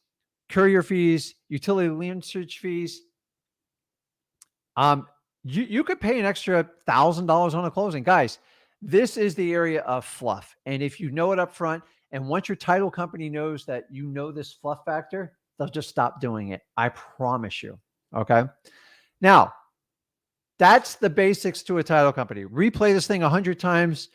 courier fees, utility lien search fees, you could pay an extra $1,000 on a closing. Guys, this is the area of fluff. And if you know it up front, and once your title company knows that you know this fluff factor, they'll just stop doing it. I promise you. Okay. Now, that's the basics to a title company. Replay this thing 100 times.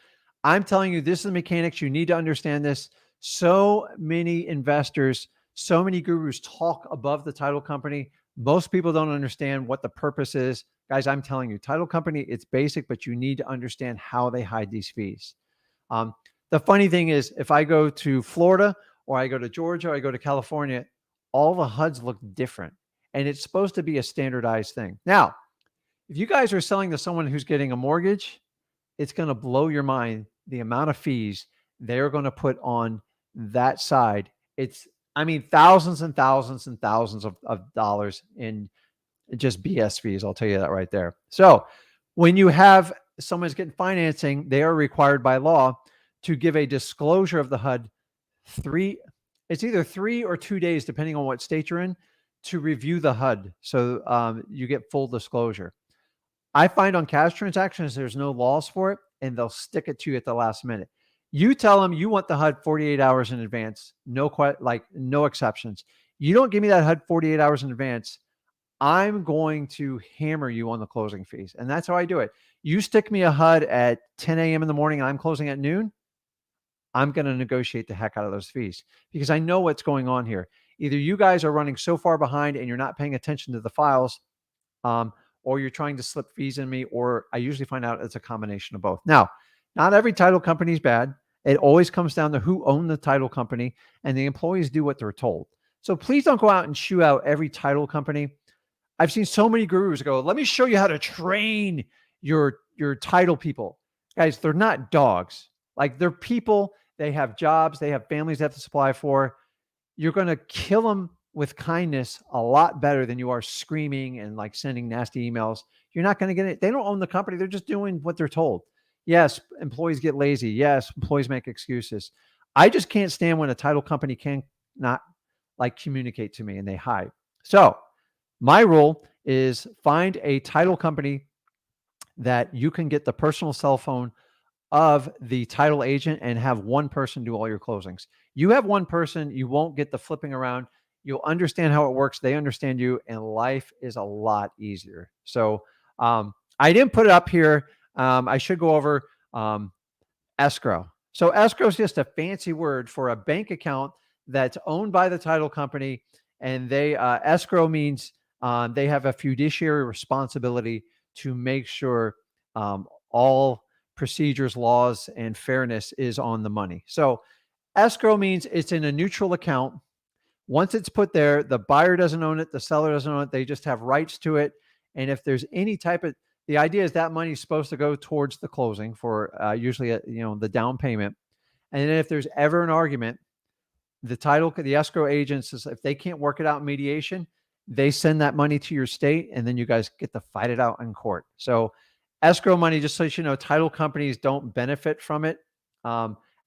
I'm telling you, this is the mechanics. You need to understand this. So many investors, so many gurus talk above the title company. Most people don't understand what the purpose is. Guys, I'm telling you, title company, it's basic, but you need to understand how they hide these fees. The funny thing is, if I go to Florida or I go to Georgia or I go to California, all the HUDs look different. And it's supposed to be a standardized thing. Now, if you guys are selling to someone who's getting a mortgage, it's going to blow your mind the amount of fees they're going to put on that side. It's, I mean, thousands and thousands and thousands of dollars in just BS fees. I'll tell you that right there. So when you have someone's getting financing, they are required by law to give a disclosure of the HUD it's either 3 or 2 days, depending on what state you're in, to review the HUD. So you get full disclosure. I find on cash transactions, there's no laws for it, and they'll stick it to you at the last minute. You tell them you want the HUD 48 hours in advance, no exceptions. You don't give me that HUD 48 hours in advance, I'm going to hammer you on the closing fees. And that's how I do it. You stick me a HUD at 10 a.m. in the morning and I'm closing at noon, I'm going to negotiate the heck out of those fees because I know what's going on here. Either you guys are running so far behind and you're not paying attention to the files, or you're trying to slip fees in me, or I usually find out it's a combination of both. Now, not every title company is bad. It always comes down to who owned the title company, and the employees do what they're told. So please don't go out and shoo out every title company. I've seen so many gurus go, let me show you how to train your title people. Guys, they're not dogs. Like, they're people. They have jobs. They have families they have to supply for. You're going to kill them with kindness a lot better than you are screaming and like sending nasty emails. You're not going to get it. They don't own the company. They're just doing what they're told. Yes, employees get lazy. Yes, employees make excuses. I just can't stand when a title company cannot like communicate to me and they hide. So my rule is find a title company that you can get the personal cell phone of the title agent and have one person do all your closings. You have one person, you won't get the flipping around. You'll understand how it works. They understand you, and life is a lot easier. So I didn't put it up here. I should go over escrow. So escrow is just a fancy word for a bank account that's owned by the title company, and they escrow means they have a fiduciary responsibility to make sure all procedures, laws, and fairness is on the money. So escrow means it's in a neutral account. Once it's put there, the buyer doesn't own it, the seller doesn't own it. They just have rights to it. And if there's any type of, the idea is that money is supposed to go towards the closing for usually the down payment. And then if there's ever an argument, the escrow agents, if they can't work it out in mediation, they send that money to your state, and then you guys get to fight it out in court. So escrow money, just so you know, title companies don't benefit from it.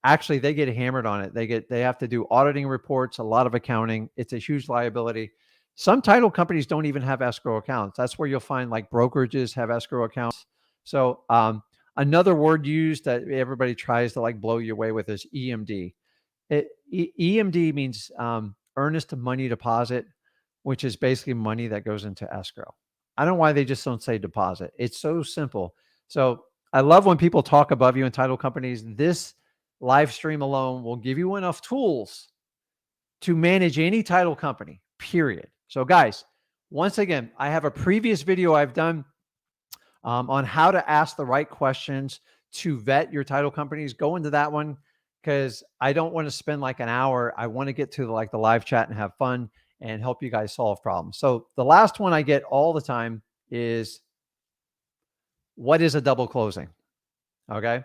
Actually, they get hammered on it. They have to do auditing reports, a lot of accounting. It's a huge liability. Some title companies don't even have escrow accounts. That's where you'll find like brokerages have escrow accounts. So another word used that everybody tries to like blow you away with is EMD. EMD means earnest money deposit, which is basically money that goes into escrow. I don't know why they just don't say deposit. It's so simple. So I love when people talk above you in title companies. This live stream alone will give you enough tools to manage any title company, period. So guys, once again, I have a previous video I've done on how to ask the right questions to vet your title companies. Go into that one because I don't want to spend like an hour. I want to get to like the live chat and have fun and help you guys solve problems. So the last one I get all the time is, what is a double closing? Okay.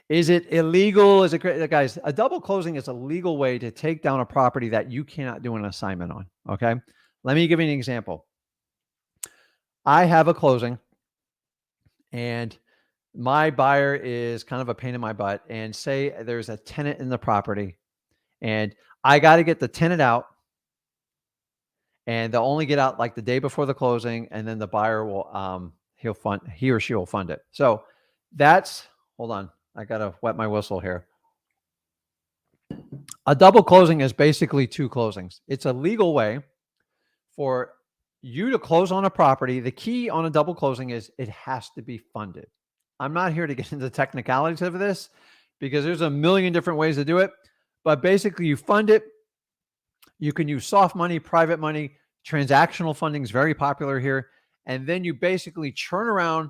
Is it illegal? Is it great? Guys, a double closing is a legal way to take down a property that you cannot do an assignment on. Okay. Let me give you an example. I have a closing and my buyer is kind of a pain in my butt, and say there's a tenant in the property and I got to get the tenant out, and they'll only get out like the day before the closing, and then the buyer will he or she will fund it. So that's, hold on, I gotta wet my whistle here. A double closing is basically two closings. It's a legal way for you to close on a property. The key on a double closing is it has to be funded. I'm not here to get into the technicalities of this because there's a million different ways to do it, but basically you fund it. You can use soft money, private money. Transactional funding is very popular here. And then you basically churn around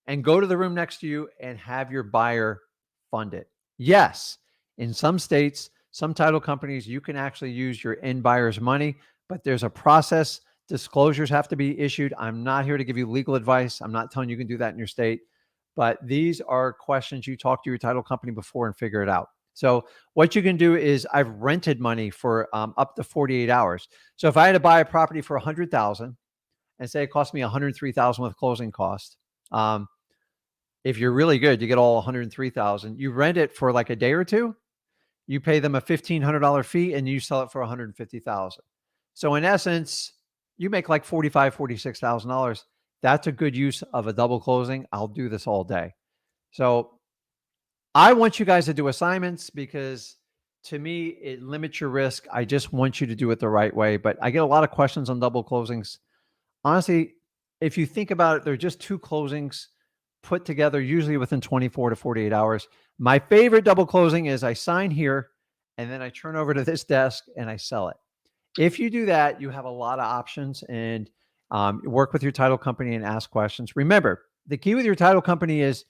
and go to the room next to you and have your buyer fund it. Yes, in some states, some title companies, you can actually use your end buyer's money, but there's a process. Disclosures have to be issued. I'm not here to give you legal advice. I'm not telling you can do that in your state, but these are questions you talk to your title company before and figure it out. So what you can do is, I've rented money for up to 48 hours. So if I had to buy a property for $100,000 and say it cost me $103,000 with closing cost, if you're really good, you get all $103,000. You rent it for like a day or two. You pay them a $1,500 fee and you sell it for $150,000. So in essence, you make like $45,000, $46,000. That's a good use of a double closing. I'll do this all day. So I want you guys to do assignments because to me, it limits your risk. I just want you to do it the right way. But I get a lot of questions on double closings. Honestly, if you think about it, they're just two closings put together, usually within 24 to 48 hours. My favorite double closing is I sign here and then I turn over to this desk and I sell it. If you do that, you have a lot of options, and work with your title company and ask questions. Remember, the key with your title company is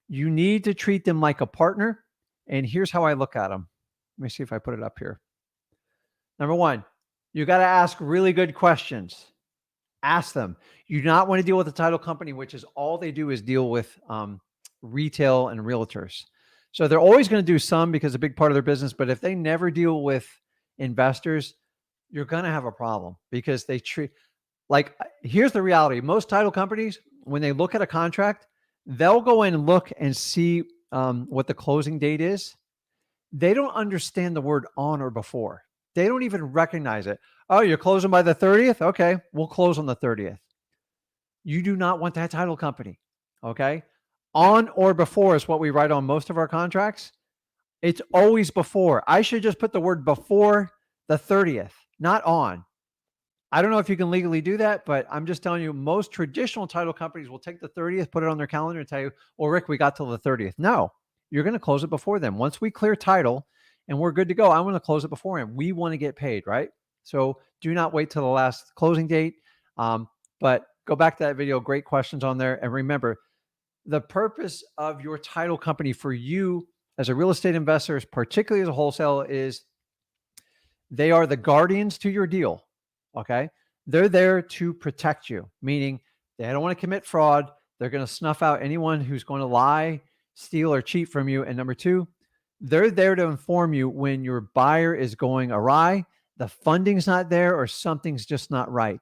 you need to treat them like a partner. And here's how I look at them. Let me see if I put it up here. Number one, you got to ask really good questions. Ask them. You do not want to deal with a title company, which is all they do is deal with retail and realtors. So they're always going to do some because a big part of their business. But if they never deal with investors, you're going to have a problem because they treat, like, here's the reality. Most title companies, when they look at a contract, they'll go in and look and see what the closing date is. They don't understand the word on or before. They don't even recognize it. Oh, you're closing by the 30th? Okay, we'll close on the 30th. You do not want that title company. Okay. On or before is what we write on most of our contracts. It's always before. I should just put the word before the 30th, not on. I don't know if you can legally do that, but I'm just telling you, most traditional title companies will take the 30th, put it on their calendar and tell you, well, Rick, we got till the 30th. No, you're going to close it before then. Once we clear title and we're good to go, I want to close it before him. We want to get paid, right? So do not wait till the last closing date. But go back to that video. Great questions on there. And remember, the purpose of your title company for you as a real estate investor, particularly as a wholesale, is they are the guardians to your deal. Okay. They're there to protect you, meaning they don't want to commit fraud. They're going to snuff out anyone who's going to lie, steal, or cheat from you. And number two, they're there to inform you when your buyer is going awry, the funding's not there, or something's just not right.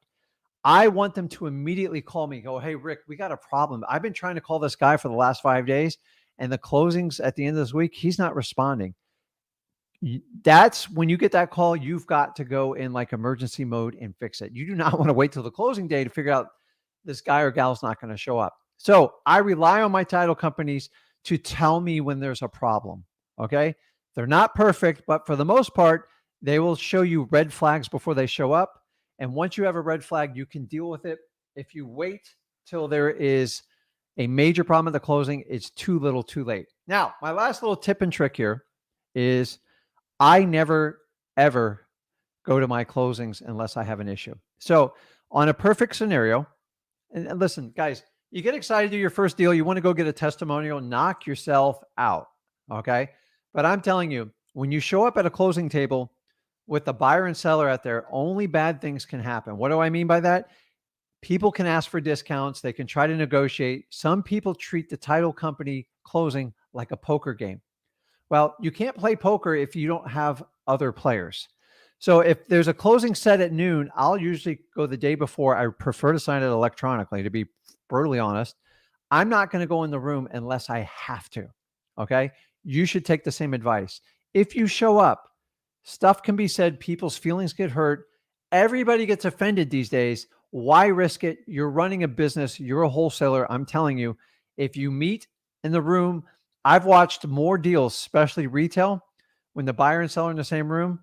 I want them to immediately call me, go, hey, Rick, we got a problem. I've been trying to call this guy for the last 5 days, and the closings at the end of this week, he's not responding. That's when you get that call, you've got to go in like emergency mode and fix it. You do not want to wait till the closing day to figure out this guy or gal's not going to show up. So I rely on my title companies to tell me when there's a problem. Okay. They're not perfect, but for the most part, they will show you red flags before they show up. And once you have a red flag, you can deal with it. If you wait till there is a major problem at the closing, it's too little too late. Now, my last little tip and trick here is I never, ever go to my closings unless I have an issue. So on a perfect scenario, and listen, guys, you get excited to do your first deal. You want to go get a testimonial, knock yourself out. Okay. But I'm telling you, when you show up at a closing table with the buyer and seller out there, only bad things can happen. What do I mean by that? People can ask for discounts. They can try to negotiate. Some people treat the title company closing like a poker game. Well, you can't play poker if you don't have other players. So if there's a closing set at noon, I'll usually go the day before. I prefer to sign it electronically, to be brutally honest. I'm not going to go in the room unless I have to. Okay. You should take the same advice. If you show up, stuff can be said. People's feelings get hurt. Everybody gets offended these days. Why risk it? You're running a business. You're a wholesaler. I'm telling you, if you meet in the room, I've watched more deals, especially retail, when the buyer and seller in the same room,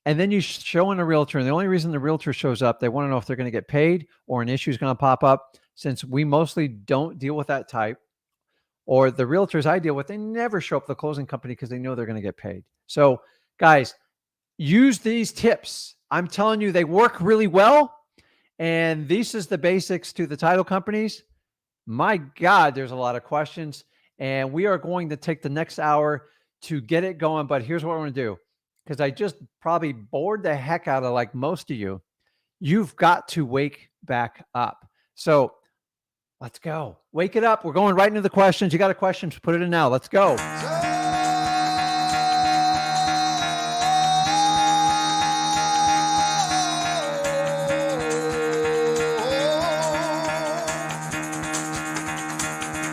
and then you show in a realtor. And the only reason the realtor shows up, they want to know if they're going to get paid or an issue is going to pop up. Since we mostly don't deal with that type, or the realtors I deal with, they never show up at the closing company because they know they're going to get paid. So guys, use these tips. I'm telling you, they work really well. And this is the basics to the title companies. My God, there's a lot of questions. And we are going to take the next hour to get it going. But here's what I want to do, because I just probably bored the heck out of like most of you. You've got to wake back up. So let's go. Wake it up. We're going right into the questions. You got a question? Put it in now. Let's go.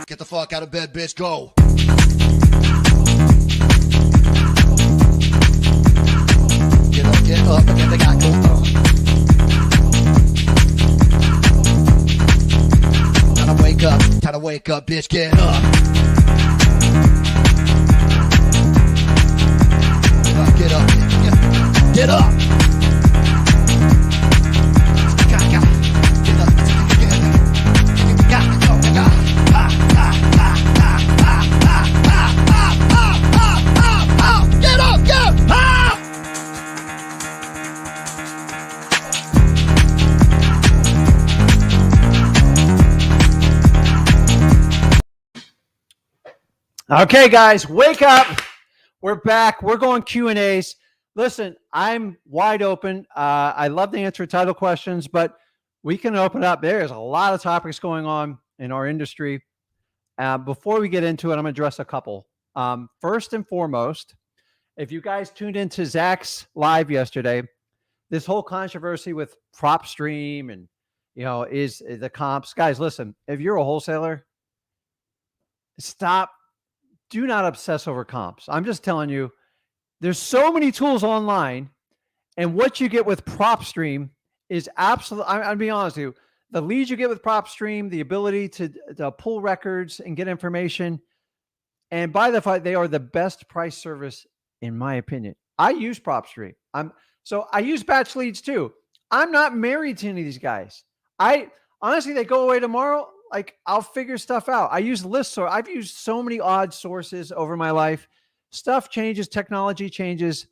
Get the fuck out of bed, bitch. Go. Get up, and then they got go. Time to wake up, bitch. Get up. Get up. Get up. Okay, guys, wake up. We're back. We're going Q&As. Listen, I'm wide open. I love to answer title questions, but we can open up. There's a lot of topics going on in our industry. Before we get into it, I'm going to address a couple. First and foremost, if you guys tuned into Zach's live yesterday, this whole controversy with PropStream and, is the comps. Guys, listen, if you're a wholesaler, stop. Do not obsess over comps. I'm just telling you, there's so many tools online, and what you get with PropStream is absolutely, I'll be honest with you, the leads you get with PropStream, the ability to pull records and get information. And by the way, they are the best price service, in my opinion. I use PropStream. So I use batch leads too. I'm not married to any of these guys. I honestly, they go away tomorrow. Like, I'll figure stuff out. I use lists, or I've used so many odd sources over my life. Stuff changes, technology changes.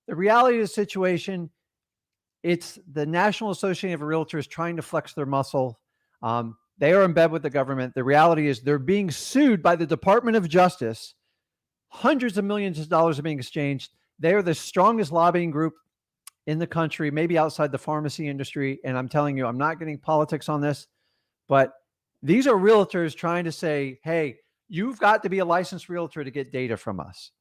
The reality of the situation, it's the National Association of Realtors trying to flex their muscle. They are in bed with the government. The reality is they're being sued by the Department of Justice. Hundreds of millions of dollars are being exchanged. They are the strongest lobbying group in the country, maybe outside the pharmacy industry. And I'm telling you, I'm not getting politics on this, but these are realtors trying to say, hey, you've got to be a licensed realtor to get data from us.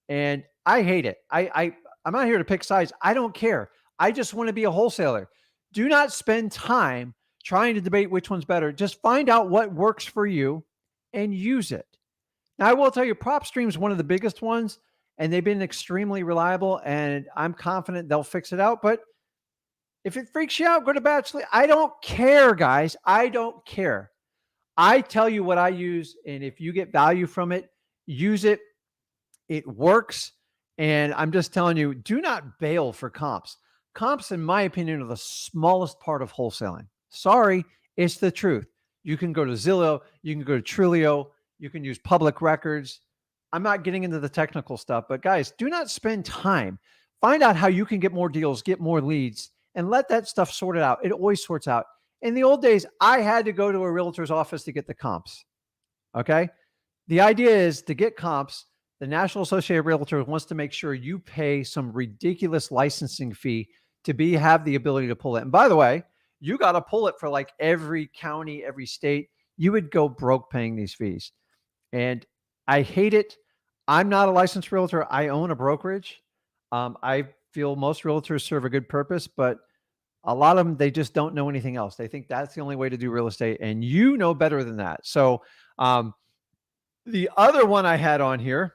And I hate it. I'm not here to pick sides. I don't care. I just want to be a wholesaler. Do not spend time trying to debate which one's better. Just find out what works for you and use it. Now, I will tell you, PropStream is one of the biggest ones, and they've been extremely reliable, and I'm confident they'll fix it out. But if it freaks you out, go to batch lead. I don't care, guys. I don't care. I tell you what I use, and if you get value from it, use it. It works. And I'm just telling you, do not bail for comps. Comps, in my opinion, are the smallest part of wholesaling. Sorry, it's the truth. You can go to Zillow, you can go to Trilio, you can use public records. I'm not getting into the technical stuff, but guys, do not spend time. Find out how you can get more deals, get more leads, and let that stuff sort it out. It always sorts out. In the old days, I had to go to a realtor's office to get the comps. Okay? The idea is to get comps. The National Association of Realtors wants to make sure you pay some ridiculous licensing fee to have the ability to pull it. And by the way, you got to pull it for like every county, every state. You would go broke paying these fees. And I hate it. I'm not a licensed realtor. I own a brokerage. I feel most realtors serve a good purpose, but a lot of them, they just don't know anything else. They think that's the only way to do real estate, and you know better than that. So the other one I had on here,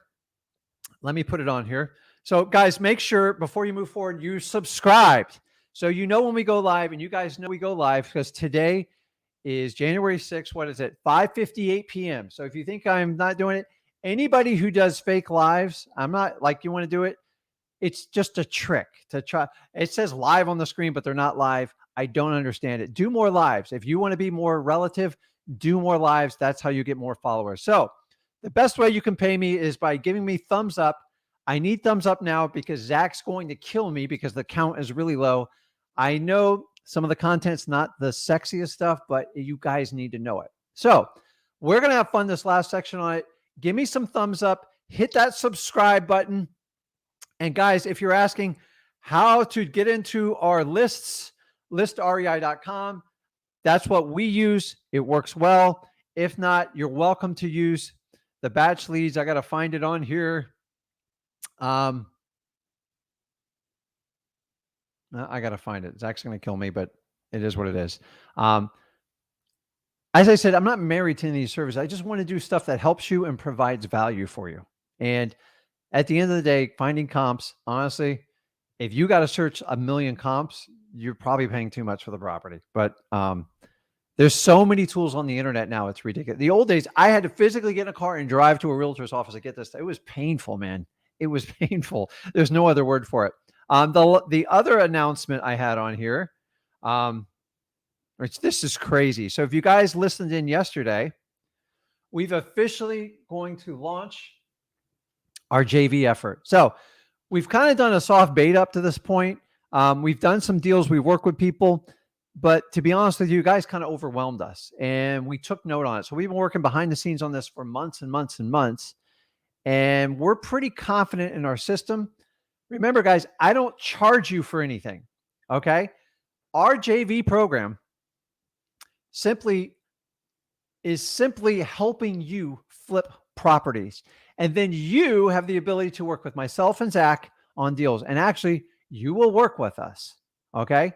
let me put it on here. So guys, make sure before you move forward, you subscribed. So you know when we go live, and you guys know we go live because today is January 6th. What is it? 5:58 p.m. So if you think I'm not doing it, anybody who does fake lives, I'm not like, you want to do it. It's just a trick to try. It says live on the screen, but they're not live. I don't understand it. Do more lives. If you want to be more relative, do more lives. That's how you get more followers. So the best way you can pay me is by giving me thumbs up. I need thumbs up now because Zach's going to kill me because the count is really low. I know some of the content's not the sexiest stuff, but you guys need to know it. So we're going to have fun this last section on it. Give me some thumbs up. Hit that subscribe button. And guys, if you're asking how to get into our lists, listrei.com, that's what we use. It works well. If not, you're welcome to use the batch leads. I got to find it on here. I got to find it. Zach's going to kill me, but it is what it is. As I said, I'm not married to any of these services. I just want to do stuff that helps you and provides value for you. And at the end of the day, finding comps, honestly, if you got to search a million comps, you're probably paying too much for the property. But there's so many tools on the internet now. It's ridiculous. The old days, I had to physically get in a car and drive to a realtor's office to get this. It was painful, man. It was painful. There's no other word for it. The other announcement I had on here, this is crazy. So if you guys listened in yesterday, we've officially going to launch our JV effort. So we've kind of done a soft beta up to this point. We've done some deals. We work with people, but to be honest with you, guys kind of overwhelmed us and we took note on it. So we've been working behind the scenes on this for months and months and months. And we're pretty confident in our system. Remember, guys, I don't charge you for anything. Okay. Our JV program is simply helping you flip properties. And then you have the ability to work with myself and Zach on deals. And actually, you will work with us. Okay.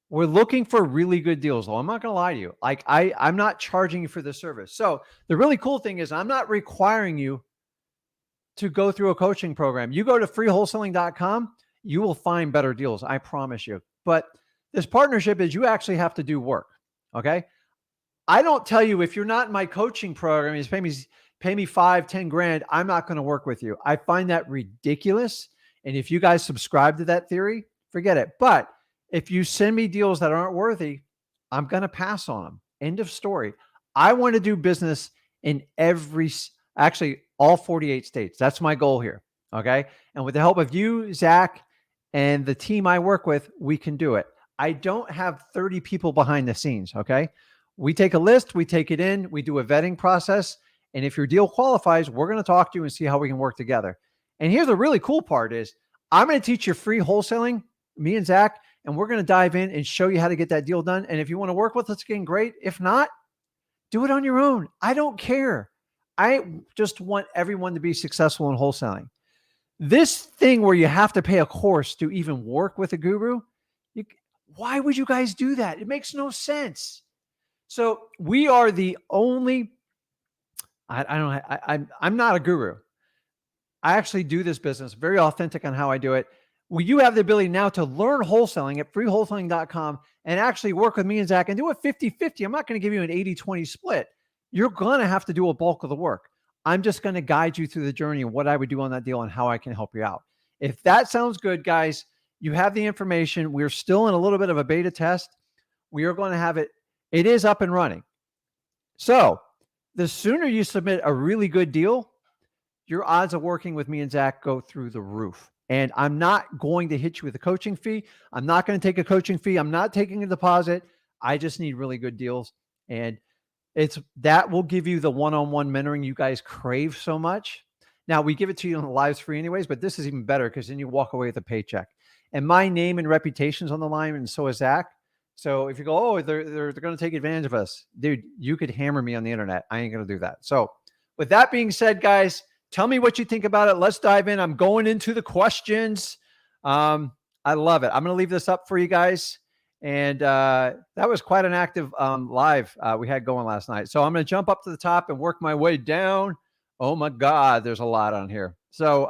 We're looking for really good deals. Though I'm not going to lie to you. Like I'm not charging you for the service. So the really cool thing is I'm not requiring you to go through a coaching program. You go to freewholesaling.com, you will find better deals. I promise you. But this partnership is you actually have to do work. Okay. I don't tell you if you're not in my coaching program, you pay me 5, 10 grand. I'm not going to work with you. I find that ridiculous. And if you guys subscribe to that theory, forget it. But if you send me deals that aren't worthy, I'm going to pass on them. End of story. I want to do business in actually all 48 states. That's my goal here. Okay. And with the help of you, Zach, and the team I work with, we can do it. I don't have 30 people behind the scenes. Okay. We take a list, we take it in, we do a vetting process. And if your deal qualifies, we're going to talk to you and see how we can work together. And here's the really cool part is I'm going to teach you free wholesaling, me and Zach, and we're going to dive in and show you how to get that deal done. And if you want to work with us again, great. If not, do it on your own. I don't care. I just want everyone to be successful in wholesaling. This thing where you have to pay a course to even work with a guru, why would you guys do that? It makes no sense. So we are the only, I'm not a guru. I actually do this business, very authentic on how I do it. Well, you have the ability now to learn wholesaling at freewholesaling.com and actually work with me and Zach and do it 50-50. I'm not going to give you an 80-20 split. You're going to have to do a bulk of the work. I'm just going to guide you through the journey and what I would do on that deal and how I can help you out. If that sounds good, guys, you have the information. We're still in a little bit of a beta test. We are going to have it. It is up and running. So the sooner you submit a really good deal, your odds of working with me and Zach go through the roof. And I'm not going to hit you with a coaching fee. I'm not going to take a coaching fee. I'm not taking a deposit. I just need really good deals. And that will give you the one-on-one mentoring you guys crave so much. Now, we give it to you on the lives free anyways, but this is even better because then you walk away with a paycheck. And my name and reputation's on the line, and so is Zach. So if you go, oh, they're going to take advantage of us, dude, you could hammer me on the internet. I ain't going to do that. So with that being said, guys, tell me what you think about it. Let's dive in. I'm going into the questions. I love it. I'm going to leave this up for you guys. And that was quite an active live we had going last night. So I'm going to jump up to the top and work my way down. Oh my God, there's a lot on here. So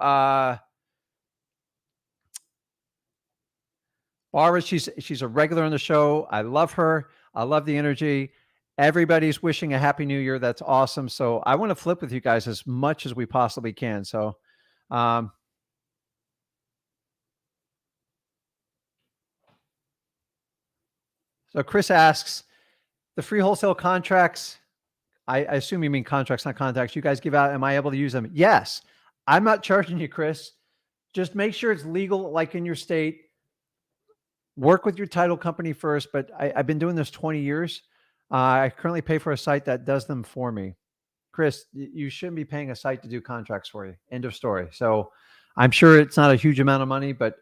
Barbara, she's a regular on the show. I love her. I love the energy. Everybody's wishing a happy new year. That's awesome. So I want to flip with you guys as much as we possibly can. So Chris asks, the free wholesale contracts, I assume you mean contracts, not contacts, you guys give out, am I able to use them? Yes. I'm not charging you, Chris. Just make sure it's legal, like in your state. Work with your title company first, but I've been doing this 20 years. I currently pay for a site that does them for me. Chris, you shouldn't be paying a site to do contracts for you. End of story. So I'm sure it's not a huge amount of money, but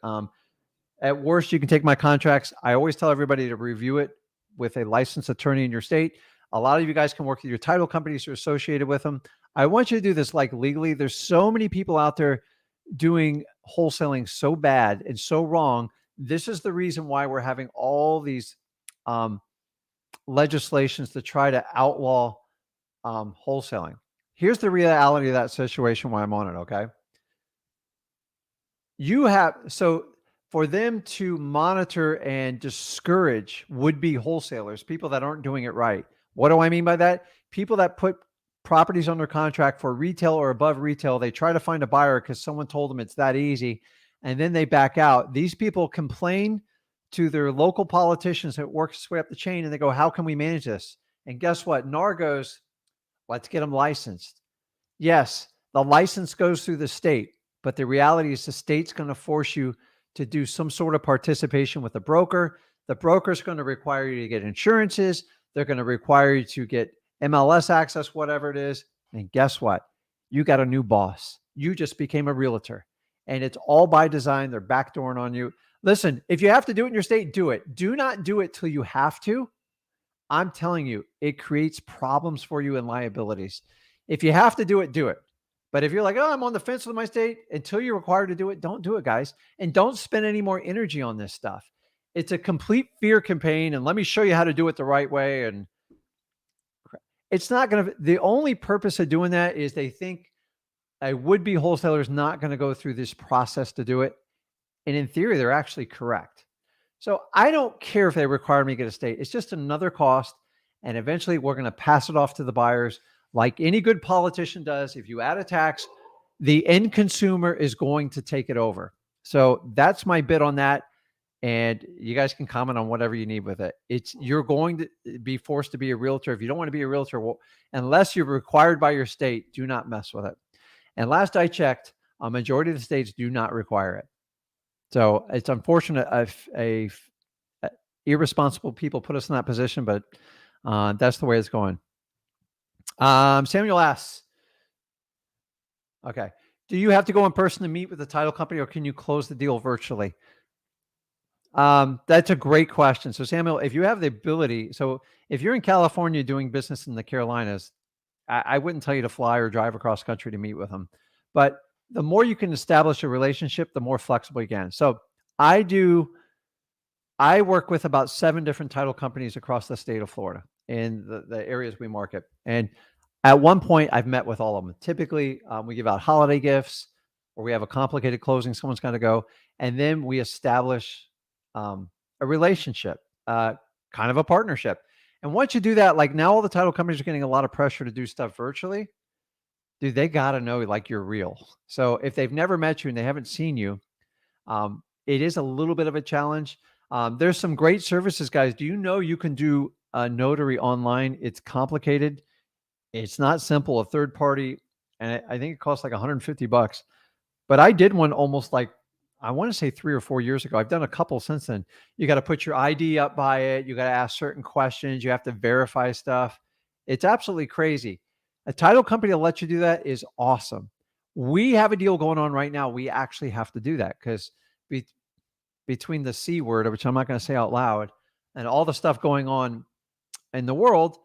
at worst, you can take my contracts. I always tell everybody to review it with a licensed attorney in your state. A lot of you guys can work with your title companies who are associated with them. I want you to do this like legally. There's so many people out there doing wholesaling so bad and so wrong. This is the reason why we're having all these legislations to try to outlaw wholesaling. Here's the reality of that situation why I'm on it, okay? So for them to monitor and discourage would-be wholesalers, people that aren't doing it right. What do I mean by that? People that put properties under contract for retail or above retail, they try to find a buyer because someone told them it's that easy, and then they back out. These people complain to their local politicians that work its way up the chain, and they go, how can we manage this? And guess what? NAR goes, let's get them licensed. Yes, the license goes through the state, but the reality is the state's going to force you to do some sort of participation with a broker. The broker's going to require you to get insurances. They're going to require you to get MLS access, whatever it is. And guess what? You got a new boss. You just became a realtor. And it's all by design. They're backdooring on you. Listen, if you have to do it in your state, do it. Do not do it till you have to. I'm telling you, it creates problems for you and liabilities. If you have to do it, do it. But if you're like, oh, I'm on the fence with my state, until you're required to do it, don't do it, guys. And don't spend any more energy on this stuff. It's a complete fear campaign. And let me show you how to do it the right way. And it's not going to, the only purpose of doing that is they think a would-be wholesaler is not going to go through this process to do it. And in theory, they're actually correct. So I don't care if they require me to get a state. It's just another cost. And eventually we're going to pass it off to the buyers like any good politician does. If you add a tax, the end consumer is going to take it over. So that's my bit on that. And you guys can comment on whatever you need with it. You're going to be forced to be a realtor. If you don't want to be a realtor, well, unless you're required by your state, do not mess with it. And last I checked, a majority of the states do not require it. So it's unfortunate if irresponsible people put us in that position, but that's the way it's going. Samuel asks, okay, do you have to go in person to meet with the title company, or can you close the deal virtually? That's a great question. So Samuel, if you have the ability, so if you're in California doing business in the Carolinas, I wouldn't tell you to fly or drive across country to meet with them. But the more you can establish a relationship, the more flexible you can. So I work with about 7 different title companies across the state of Florida in the areas we market. And at one point, I've met with all of them. Typically, we give out holiday gifts, or we have a complicated closing, someone's got to go. And then we establish a relationship, kind of a partnership. And once you do that, like now all the title companies are getting a lot of pressure to do stuff virtually. Dude, they got to know like you're real. So if they've never met you and they haven't seen you, it is a little bit of a challenge. There's some great services, guys. Do you know you can do a notary online? It's complicated. It's not simple. A third party, and I think it costs like $150. But I did one almost like, I want to say 3 or 4 years ago. I've done a couple since then. You got to put your ID up by it. You got to ask certain questions. You have to verify stuff. It's absolutely crazy. A title company that lets you do that is awesome. We have a deal going on right now. We actually have to do that because between the C word, which I'm not going to say out loud, and all the stuff going on in the world,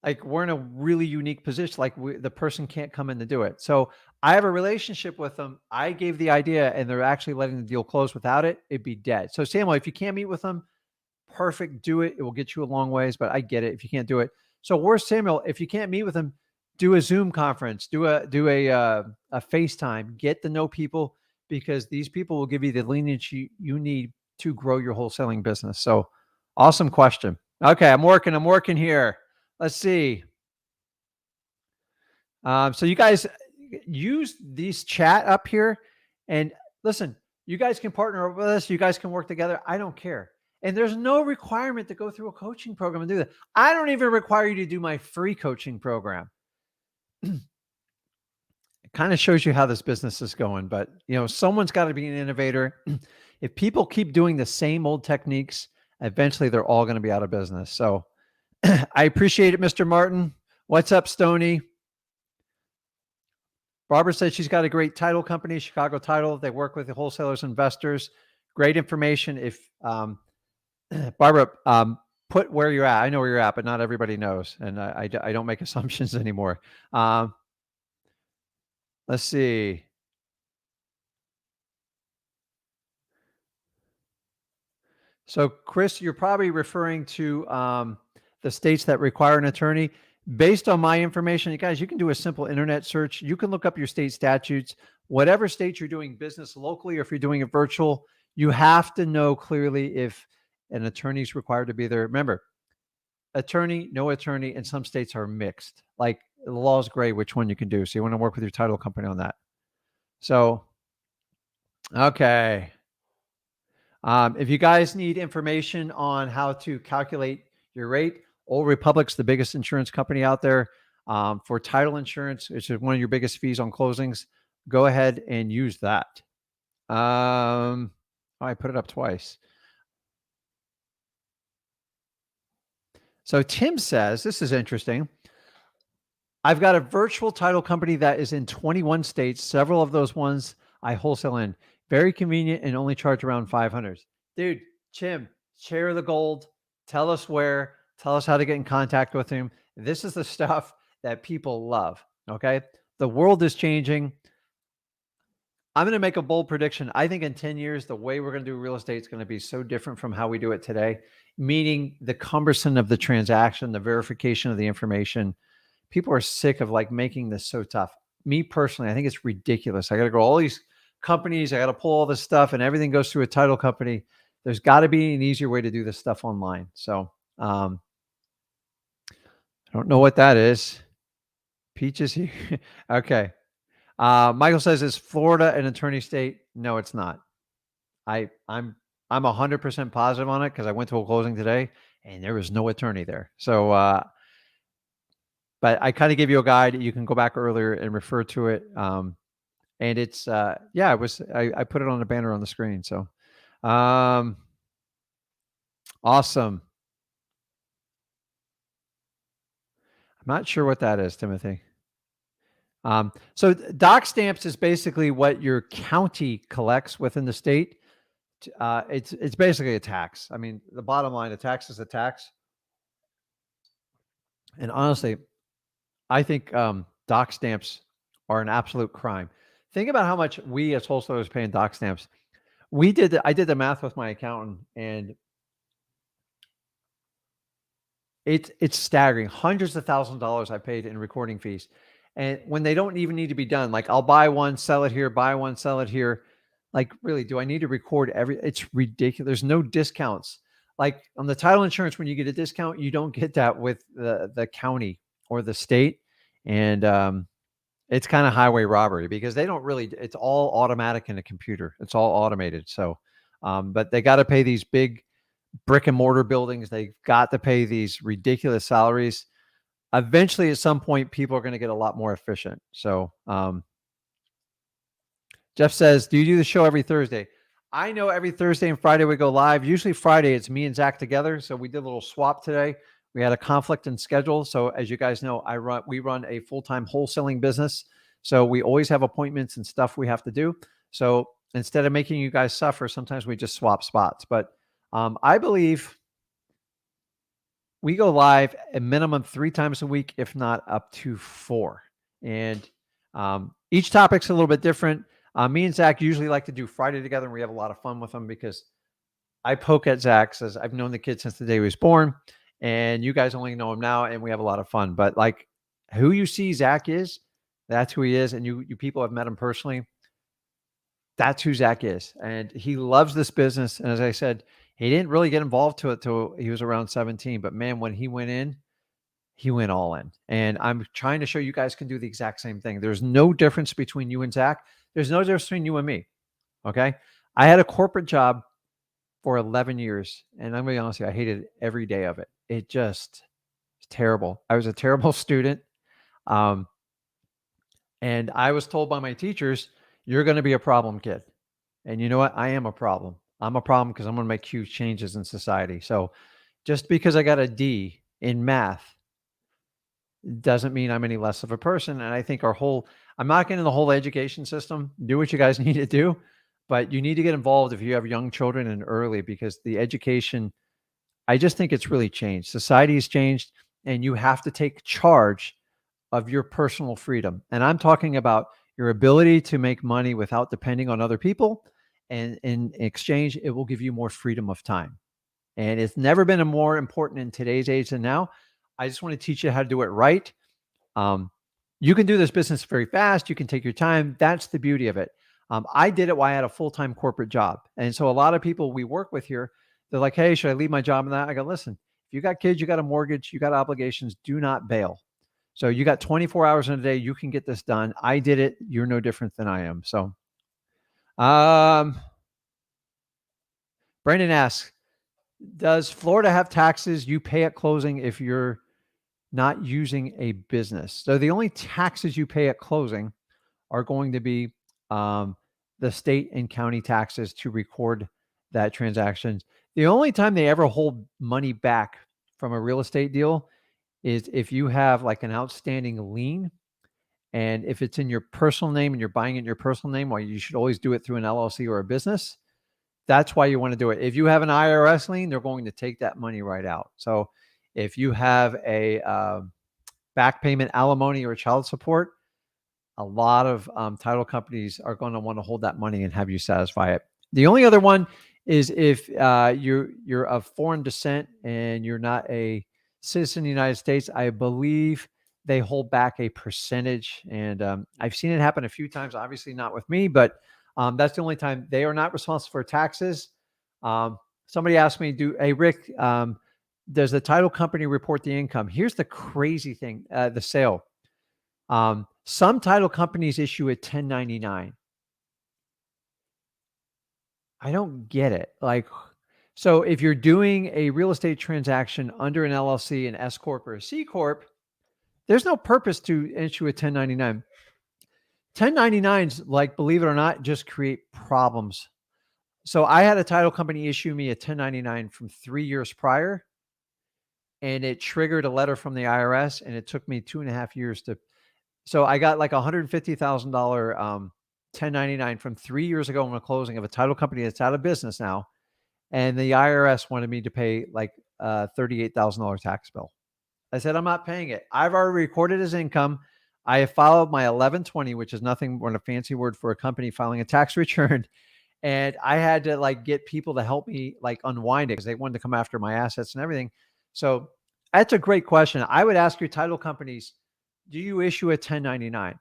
like we're in a really unique position. Like the person can't come in to do it. So I have a relationship with them. I gave the idea and they're actually letting the deal close. Without it, it'd be dead. So Samuel, if you can't meet with them, perfect, do it. It will get you a long ways, but I get it if you can't do it. So worst, Samuel, if you can't meet with them, do a Zoom conference, do a FaceTime, get to know people, because these people will give you the leniency you need to grow your wholesaling business. So awesome question. Okay. I'm working here. Let's see. So you guys use these chat up here, and listen, you guys can partner with us. You guys can work together. I don't care. And there's no requirement to go through a coaching program and do that. I don't even require you to do my free coaching program. It kind of shows you how this business is going, but someone's got to be an innovator. If people keep doing the same old techniques, eventually they're all going to be out of business. So I appreciate it, Mr. Martin. What's up, Stony? Barbara said she's got a great title company, Chicago Title. They work with the wholesalers, investors. Great information. If Barbara, put where you're at. I know where you're at, but not everybody knows, and I don't make assumptions anymore. Let's see. So, Chris, you're probably referring to the states that require an attorney. Based on my information, you guys, you can do a simple internet search. You can look up your state statutes. Whatever state you're doing business locally, or if you're doing it virtual, you have to know clearly if an attorney is required to be there. Remember, attorney, no attorney, and some states are mixed. Like the law is gray which one you can do. So you want to work with your title company on that. So, okay. If you guys need information on how to calculate your rate, Old Republic's the biggest insurance company out there for title insurance, which is one of your biggest fees on closings. Go ahead and use that. I put it up twice. So Tim says, this is interesting. I've got a virtual title company that is in 21 states. Several of those ones I wholesale in. Very convenient and only charge around $500. Dude, Tim, share the gold. Tell us where. Tell us how to get in contact with him. This is the stuff that people love, okay? The world is changing. I'm going to make a bold prediction. I think in 10 years, the way we're going to do real estate is going to be so different from how we do it today, meaning the cumbersome of the transaction, the verification of the information. People are sick of like making this so tough. Me personally, I think it's ridiculous. I got to go all these companies. I got to pull all this stuff and everything goes through a title company. There's got to be an easier way to do this stuff online. So, don't know what that is. Peaches here. Okay. Michael says, is Florida an attorney state? No, it's not. I'm 100% positive on it because I went to a closing today and there was no attorney there. So, but I kind of gave you a guide. You can go back earlier and refer to it. And it's, yeah, it was, I put it on the banner on the screen. So, awesome. I'm not sure what that is, Timothy. So doc stamps is basically what your county collects within the state. It's basically a tax. I mean, the bottom line, a tax is a tax. And honestly, I think doc stamps are an absolute crime. Think about how much we as wholesalers pay in doc stamps. I did the math with my accountant, and it's staggering. Hundreds of thousands of dollars I paid in recording fees. And when they don't even need to be done, like I'll buy one, sell it here, buy one, sell it here. Like, really, do I need to record it's ridiculous. There's no discounts. Like on the title insurance, when you get a discount, you don't get that with the county or the state. And it's kind of highway robbery because they don't really, it's all automatic in a computer. It's all automated. So, but they got to pay these big brick and mortar buildings. They've got to pay these ridiculous salaries. Eventually, at some point, people are going to get a lot more efficient. So, Jeff says, do you do the show every Thursday? I know every Thursday and Friday we go live. Usually Friday, it's me and Zach together. So we did a little swap today. We had a conflict in schedule. So as you guys know, we run a full-time wholesaling business. So we always have appointments and stuff we have to do. So instead of making you guys suffer, sometimes we just swap spots. But I believe we go live a minimum 3 times a week, if not up to 4. And each topic's a little bit different. Me and Zach usually like to do Friday together, and we have a lot of fun with them because I poke at Zach, says I've known the kid since the day he was born, and you guys only know him now, and we have a lot of fun. But like who you see Zach is, that's who he is. And you people have met him personally. That's who Zach is. And he loves this business. And as I said, he didn't really get involved to it till he was around 17. But man, when he went in, he went all in. And I'm trying to show you guys can do the exact same thing. There's no difference between you and Zach. There's no difference between you and me. Okay. I had a corporate job for 11 years. And I'm going to be honest with you, I hated every day of it. It just was terrible. I was a terrible student. And I was told by my teachers, you're going to be a problem kid. And you know what? I am a problem. I'm a problem because I'm going to make huge changes in society. So just because I got a D in math doesn't mean I'm any less of a person. And I think I'm not getting the whole education system. Do what you guys need to do, but you need to get involved if you have young children and early, because the education, I just think it's really changed. Society has changed, and you have to take charge of your personal freedom. And I'm talking about your ability to make money without depending on other people. And in exchange, it will give you more freedom of time. And it's never been more important in today's age than now. I just want to teach you how to do it right. You can do this business very fast. You can take your time. That's the beauty of it. I did it while I had a full-time corporate job. And so a lot of people we work with here, they're like, hey, should I leave my job and that? I go, listen, if you got kids, you got a mortgage, you got obligations, do not bail. So you got 24 hours in a day. You can get this done. I did it. You're no different than I am. So Brandon asks, does Florida have taxes you pay at closing if you're not using a business? So the only taxes you pay at closing are going to be the state and county taxes to record that transaction. The only time they ever hold money back from a real estate deal is if you have like an outstanding lien, and if it's in your personal name and you're buying it in your personal name, well, you should always do it through an LLC or a business. That's why you want to do it. If you have an IRS lien, they're going to take that money right out. So if you have a back payment, alimony, or child support, a lot of title companies are going to want to hold that money and have you satisfy it. The only other one is if you're of foreign descent and you're not a citizen of the United States. I believe they hold back a percentage, and I've seen it happen a few times. Obviously not with me, but that's the only time. They are not responsible for taxes. Somebody asked me, hey, Rick, does the title company report the income? Here's the crazy thing, the sale. Some title companies issue a 1099. I don't get it. Like, so if you're doing a real estate transaction under an LLC, an S Corp or a C Corp, there's no purpose to issue a 1099. 1099s, like, believe it or not, just create problems. So I had a title company issue me a 1099 from 3 years prior, and it triggered a letter from the IRS, and it took me 2.5 years to. So I got like $150,000 1099 from 3 years ago on a closing of a title company that's out of business now, and the IRS wanted me to pay like a $38,000 tax bill. I said, I'm not paying it. I've already recorded as income. I have filed my 1120, which is nothing but a fancy word for a company filing a tax return. And I had to like get people to help me like unwind it because they wanted to come after my assets and everything. So that's a great question. I would ask your title companies, do you issue a 1099?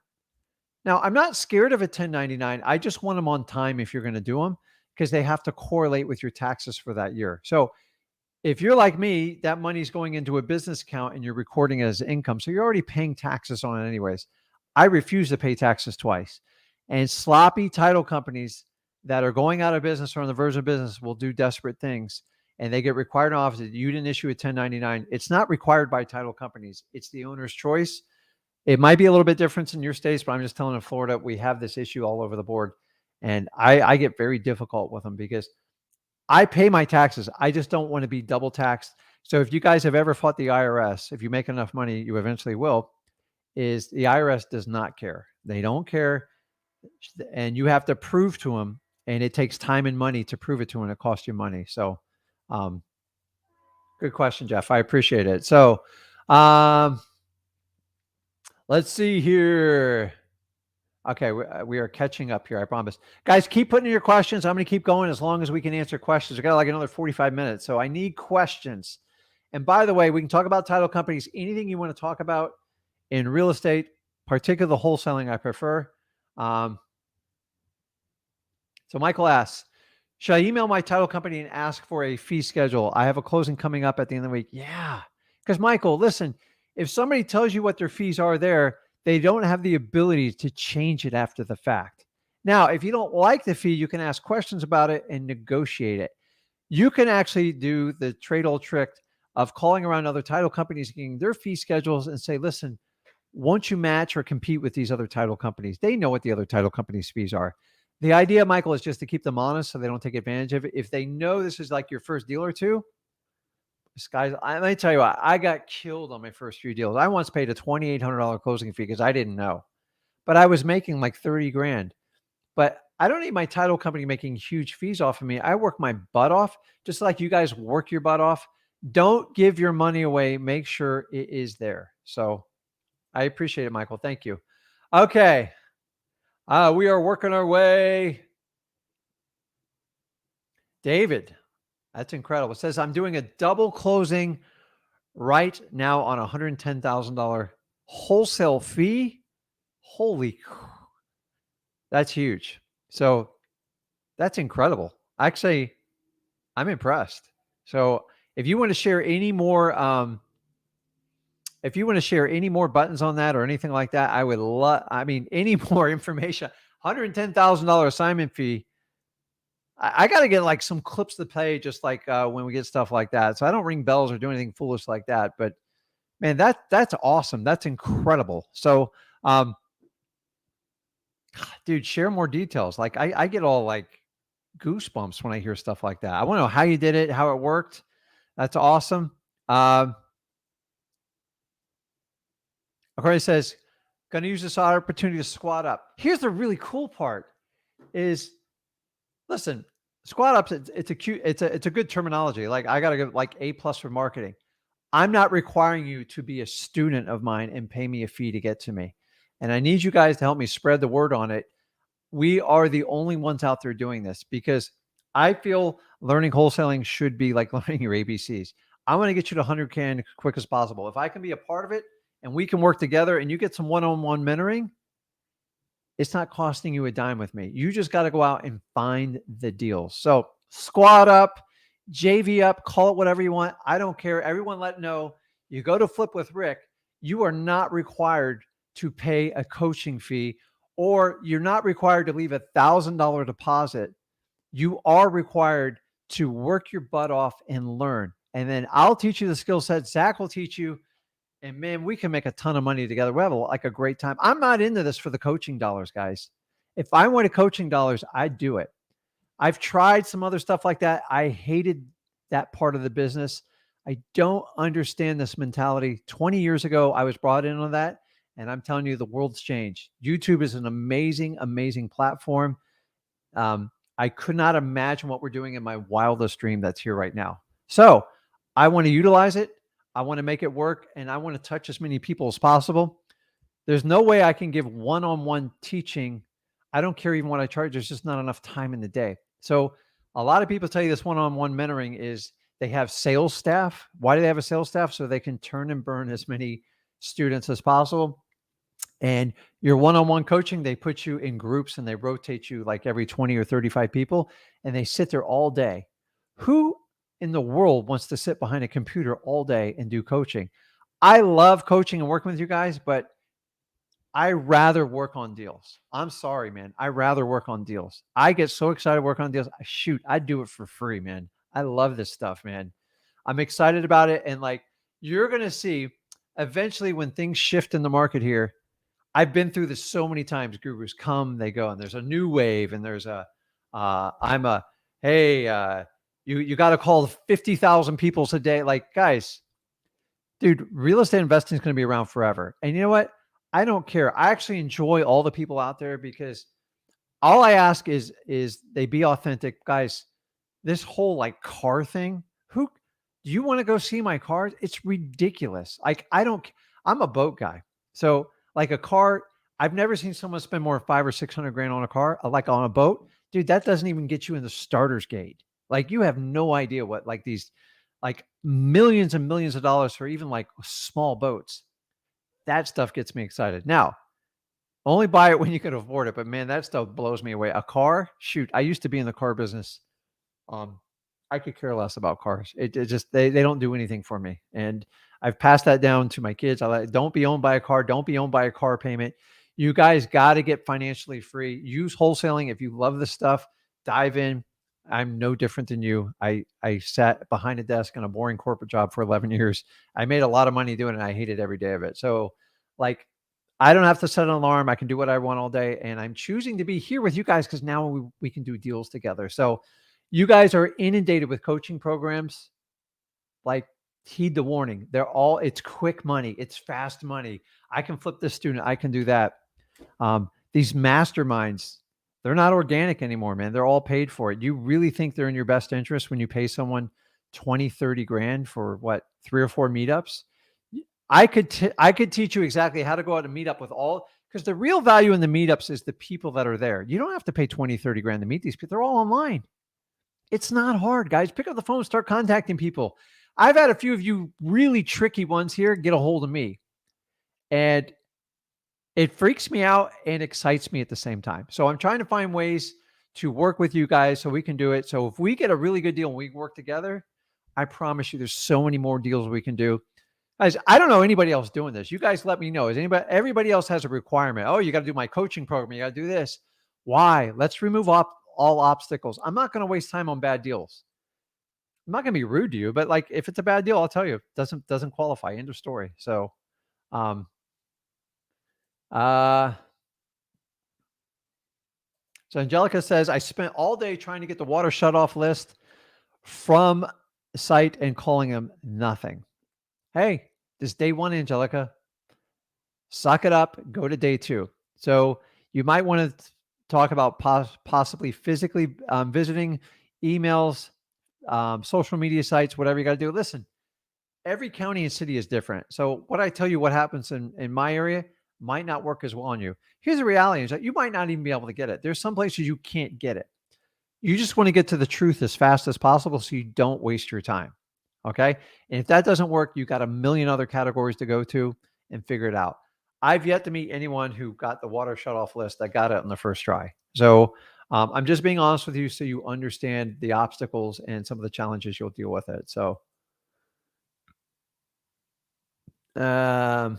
Now, I'm not scared of a 1099. I just want them on time if you're going to do them, because they have to correlate with your taxes for that year. So if you're like me, that money's going into a business account and you're recording it as income. So you're already paying taxes on it anyways. I refuse to pay taxes twice. And sloppy title companies that are going out of business or on the verge of business will do desperate things. And they get required in office. You didn't issue a 1099. It's not required by title companies. It's the owner's choice. It might be a little bit different in your states, but I'm just telling you, in Florida, we have this issue all over the board. And I get very difficult with them because I pay my taxes. I just don't want to be double taxed. So if you guys have ever fought the IRS, if you make enough money, you eventually will, is the IRS does not care. They don't care. And you have to prove to them, and it takes time and money to prove it to them, and it costs you money. So good question, Jeff. I appreciate it. So let's see here. Okay, we are catching up here, I promise. Guys, keep putting in your questions. I'm going to keep going as long as we can answer questions. We've got like another 45 minutes, so I need questions. And by the way, we can talk about title companies, anything you want to talk about in real estate, particularly the wholesaling I prefer. So Michael asks, should I email my title company and ask for a fee schedule? I have a closing coming up at the end of the week. Yeah, because Michael, listen, if somebody tells you what their fees are there, they don't have the ability to change it after the fact. Now, if you don't like the fee, you can ask questions about it and negotiate it. You can actually do the trade old trick of calling around other title companies, getting their fee schedules and say, listen, won't you match or compete with these other title companies? They know what the other title companies' fees are. The idea, Michael, is just to keep them honest so they don't take advantage of it. If they know this is like your first deal or two, let me tell you what, I got killed on my first few deals. I once paid a $2,800 closing fee because I didn't know, but I was making like 30 grand. But I don't need my title company making huge fees off of me. I work my butt off, just like you guys work your butt off. Don't give your money away. Make sure it is there. So I appreciate it, Michael. Thank you. Okay. We are working our way. David. That's incredible. It says, I'm doing a double closing right now on a $110,000 wholesale fee. Holy, that's huge. So that's incredible. Actually, I'm impressed. So if you want to share any more, buttons on that or anything like that, I would love, any more information. $110,000 assignment fee. I got to get like some clips to play, just like when we get stuff like that. So I don't ring bells or do anything foolish like that. But man, that's awesome. That's incredible. So, dude, share more details. Like I get all like goosebumps when I hear stuff like that. I want to know how you did it, how it worked. That's awesome. Corey says, going to use this opportunity to squat up. Here's the really cool part is, listen, squat ups, it's a good terminology. Like I got to get like A+ for marketing. I'm not requiring you to be a student of mine and pay me a fee to get to me. And I need you guys to help me spread the word on it. We are the only ones out there doing this because I feel learning wholesaling should be like learning your ABCs. I want to get you to 100K as quick as possible. If I can be a part of it and we can work together and you get some one-on-one mentoring, it's not costing you a dime with me. You just got to go out and find the deals. So squat up JV up, call it whatever you want. I don't care. Everyone let know. You go to Flip with Rick, you are not required to pay a coaching fee, or you're not required to leave $1,000 deposit. You are required to work your butt off and learn. And then I'll teach you the skill set. Zach will teach you. And man, we can make a ton of money together. We have like a great time. I'm not into this for the coaching dollars, guys. If I wanted coaching dollars, I'd do it. I've tried some other stuff like that. I hated that part of the business. I don't understand this mentality. 20 years ago, I was brought in on that. And I'm telling you, the world's changed. YouTube is an amazing, amazing platform. I could not imagine what we're doing in my wildest dream that's here right now. So I want to utilize it. I want to make it work. And I want to touch as many people as possible. There's no way I can give one-on-one teaching. I don't care even what I charge. There's just not enough time in the day. So a lot of people tell you this one-on-one mentoring is they have sales staff. Why do they have a sales staff? So they can turn and burn as many students as possible. And your one-on-one coaching, they put you in groups and they rotate you like every 20 or 35 people, and they sit there all day. Who in the world wants to sit behind a computer all day and do coaching? I love coaching and working with you guys, but I rather work on deals. I'm sorry, man. I rather work on deals. I get so excited to work on deals. Shoot, I'd do it for free, man. I love this stuff, man. I'm excited about it. And like, you're going to see eventually when things shift in the market here. I've been through this so many times. Gurus come, they go, and there's a new wave, and there's a, you got to call 50,000 people a day. Like, guys, dude, real estate investing is going to be around forever. And you know what? I don't care. I actually enjoy all the people out there because all I ask is they be authentic. Guys, this whole like car thing, do you want to go see my cars? It's ridiculous. Like, I'm a boat guy. So like a car, I've never seen someone spend more than $500 or $600 on a car, like on a boat. Dude, that doesn't even get you in the starter's gate. Like, you have no idea what like these like millions and millions of dollars for even like small boats. That stuff gets me excited. Now, only buy it when you can afford it. But man, that stuff blows me away. A car, shoot, I used to be in the car business. I could care less about cars. It just, they don't do anything for me. And I've passed that down to my kids. Don't be owned by a car. Don't be owned by a car payment. You guys got to get financially free. Use wholesaling. If you love this stuff, dive in. I'm no different than you. I sat behind a desk in a boring corporate job for 11 years. I made a lot of money doing it. I hated every day of it. So like, I don't have to set an alarm. I can do what I want all day. And I'm choosing to be here with you guys because now we can do deals together. So you guys are inundated with coaching programs. Like, heed the warning. It's quick money. It's fast money. I can flip this student. I can do that. These masterminds, they're not organic anymore, man. They're all paid for it. You really think they're in your best interest when you pay someone 20, 30 grand for what, 3 or 4 meetups? I could teach you exactly how to go out and meet up with because the real value in the meetups is the people that are there. You don't have to pay 20, 30 grand to meet these people. They're all online. It's not hard, guys. Pick up the phone, start contacting people. I've had a few of you really tricky ones here get a hold of me. And it freaks me out and excites me at the same time. So I'm trying to find ways to work with you guys so we can do it. So if we get a really good deal and we work together, I promise you there's so many more deals we can do. Guys, I don't know anybody else doing this. You guys let me know. Everybody else has a requirement. Oh, you got to do my coaching program. You got to do this. Why? Let's remove all obstacles. I'm not going to waste time on bad deals. I'm not going to be rude to you, but like, if it's a bad deal, I'll tell you, doesn't qualify. End of story. So, so Angelica says, I spent all day trying to get the water shut off list from the site and calling them nothing. Hey, this is day 1, Angelica. Suck it up. Go to day 2. So you might want to talk about possibly physically visiting, emails, social media sites, whatever you got to do. Listen, every county and city is different. So what I tell you, what happens in my area might not work as well on you. Here's the reality is that you might not even be able to get it. There's some places you can't get it. You just want to get to the truth as fast as possible so you don't waste your time. Okay. And if that doesn't work, you got a million other categories to go to and figure it out. I've yet to meet anyone who got the water shut off list that got it on the first try. So I'm just being honest with you so you understand the obstacles and some of the challenges you'll deal with it. So, um,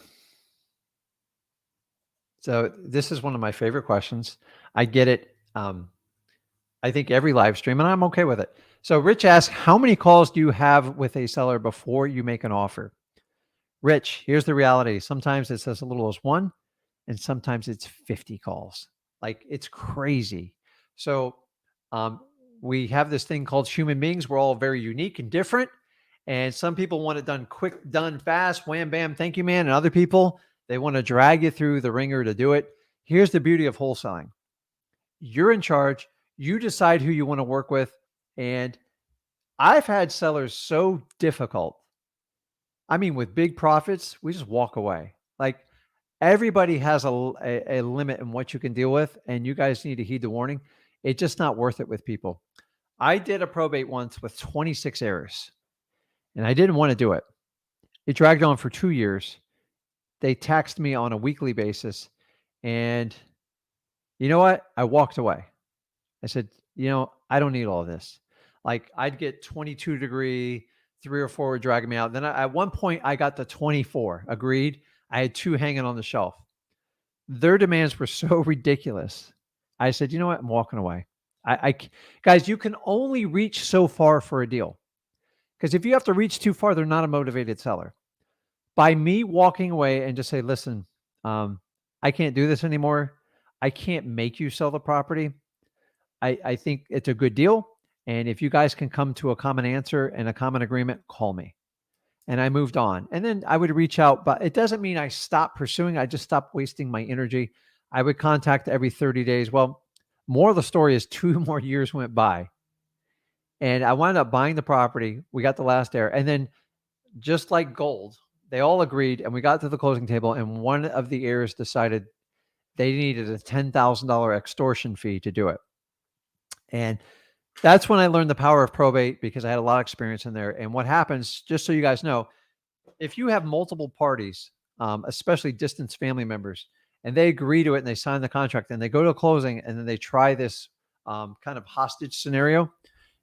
so this is one of my favorite questions. I get it. I think every live stream, and I'm okay with it. So Rich asks, how many calls do you have with a seller before you make an offer? Rich, here's the reality. Sometimes it's as little as 1, and sometimes it's 50 calls. Like, it's crazy. So we have this thing called human beings. We're all very unique and different. And some people want it done quick, done fast, wham, bam, thank you, man. And other people, they want to drag you through the ringer to do it. Here's the beauty of wholesaling. You're in charge. You decide who you want to work with. And I've had sellers so difficult. I mean, with big profits, we just walk away. Like, everybody has a limit in what you can deal with, and you guys need to heed the warning. It's just not worth it with people. I did a probate once with 26 errors, and I didn't want to do it. It dragged on for 2 years. They taxed me on a weekly basis, and you know what? I walked away. I said, I don't need all of this. Like, I'd get 22 degree, 3 or 4 were dragging me out. Then at one point I got to 24, agreed. I had 2 hanging on the shelf. Their demands were so ridiculous. I said, you know what? I'm walking away. Guys, you can only reach so far for a deal. Because if you have to reach too far, they're not a motivated seller. By me walking away and just say, listen, I can't do this anymore. I can't make you sell the property. I think it's a good deal. And if you guys can come to a common answer and a common agreement, call me. And I moved on. And then I would reach out, but it doesn't mean I stopped pursuing. I just stopped wasting my energy. I would contact every 30 days. Well, more of the story is 2 more years went by. And I wound up buying the property. We got the last heir. And then, just like gold, they all agreed. And we got to the closing table. And one of the heirs decided they needed a $10,000 extortion fee to do it. And that's when I learned the power of probate, because I had a lot of experience in there. And what happens, just so you guys know, if you have multiple parties, especially distant family members, and they agree to it and they sign the contract and they go to a closing and then they try this kind of hostage scenario,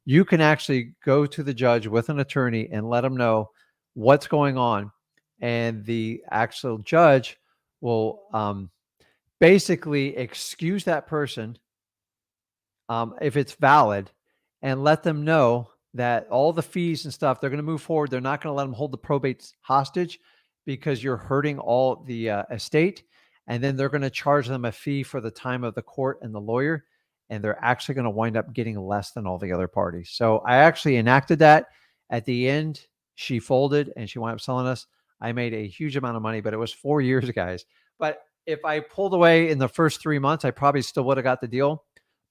you can actually go to the judge with an attorney and let them know what's going on. And the actual judge will basically excuse that person if it's valid, and let them know that all the fees and stuff, they're going to move forward. They're not going to let them hold the probate hostage because you're hurting all the estate. And then they're going to charge them a fee for the time of the court and the lawyer. And they're actually going to wind up getting less than all the other parties. So I actually enacted that. At the end, she folded and she wound up selling us. I made a huge amount of money, but it was 4 years, guys. But if I pulled away in the first 3 months, I probably still would have got the deal.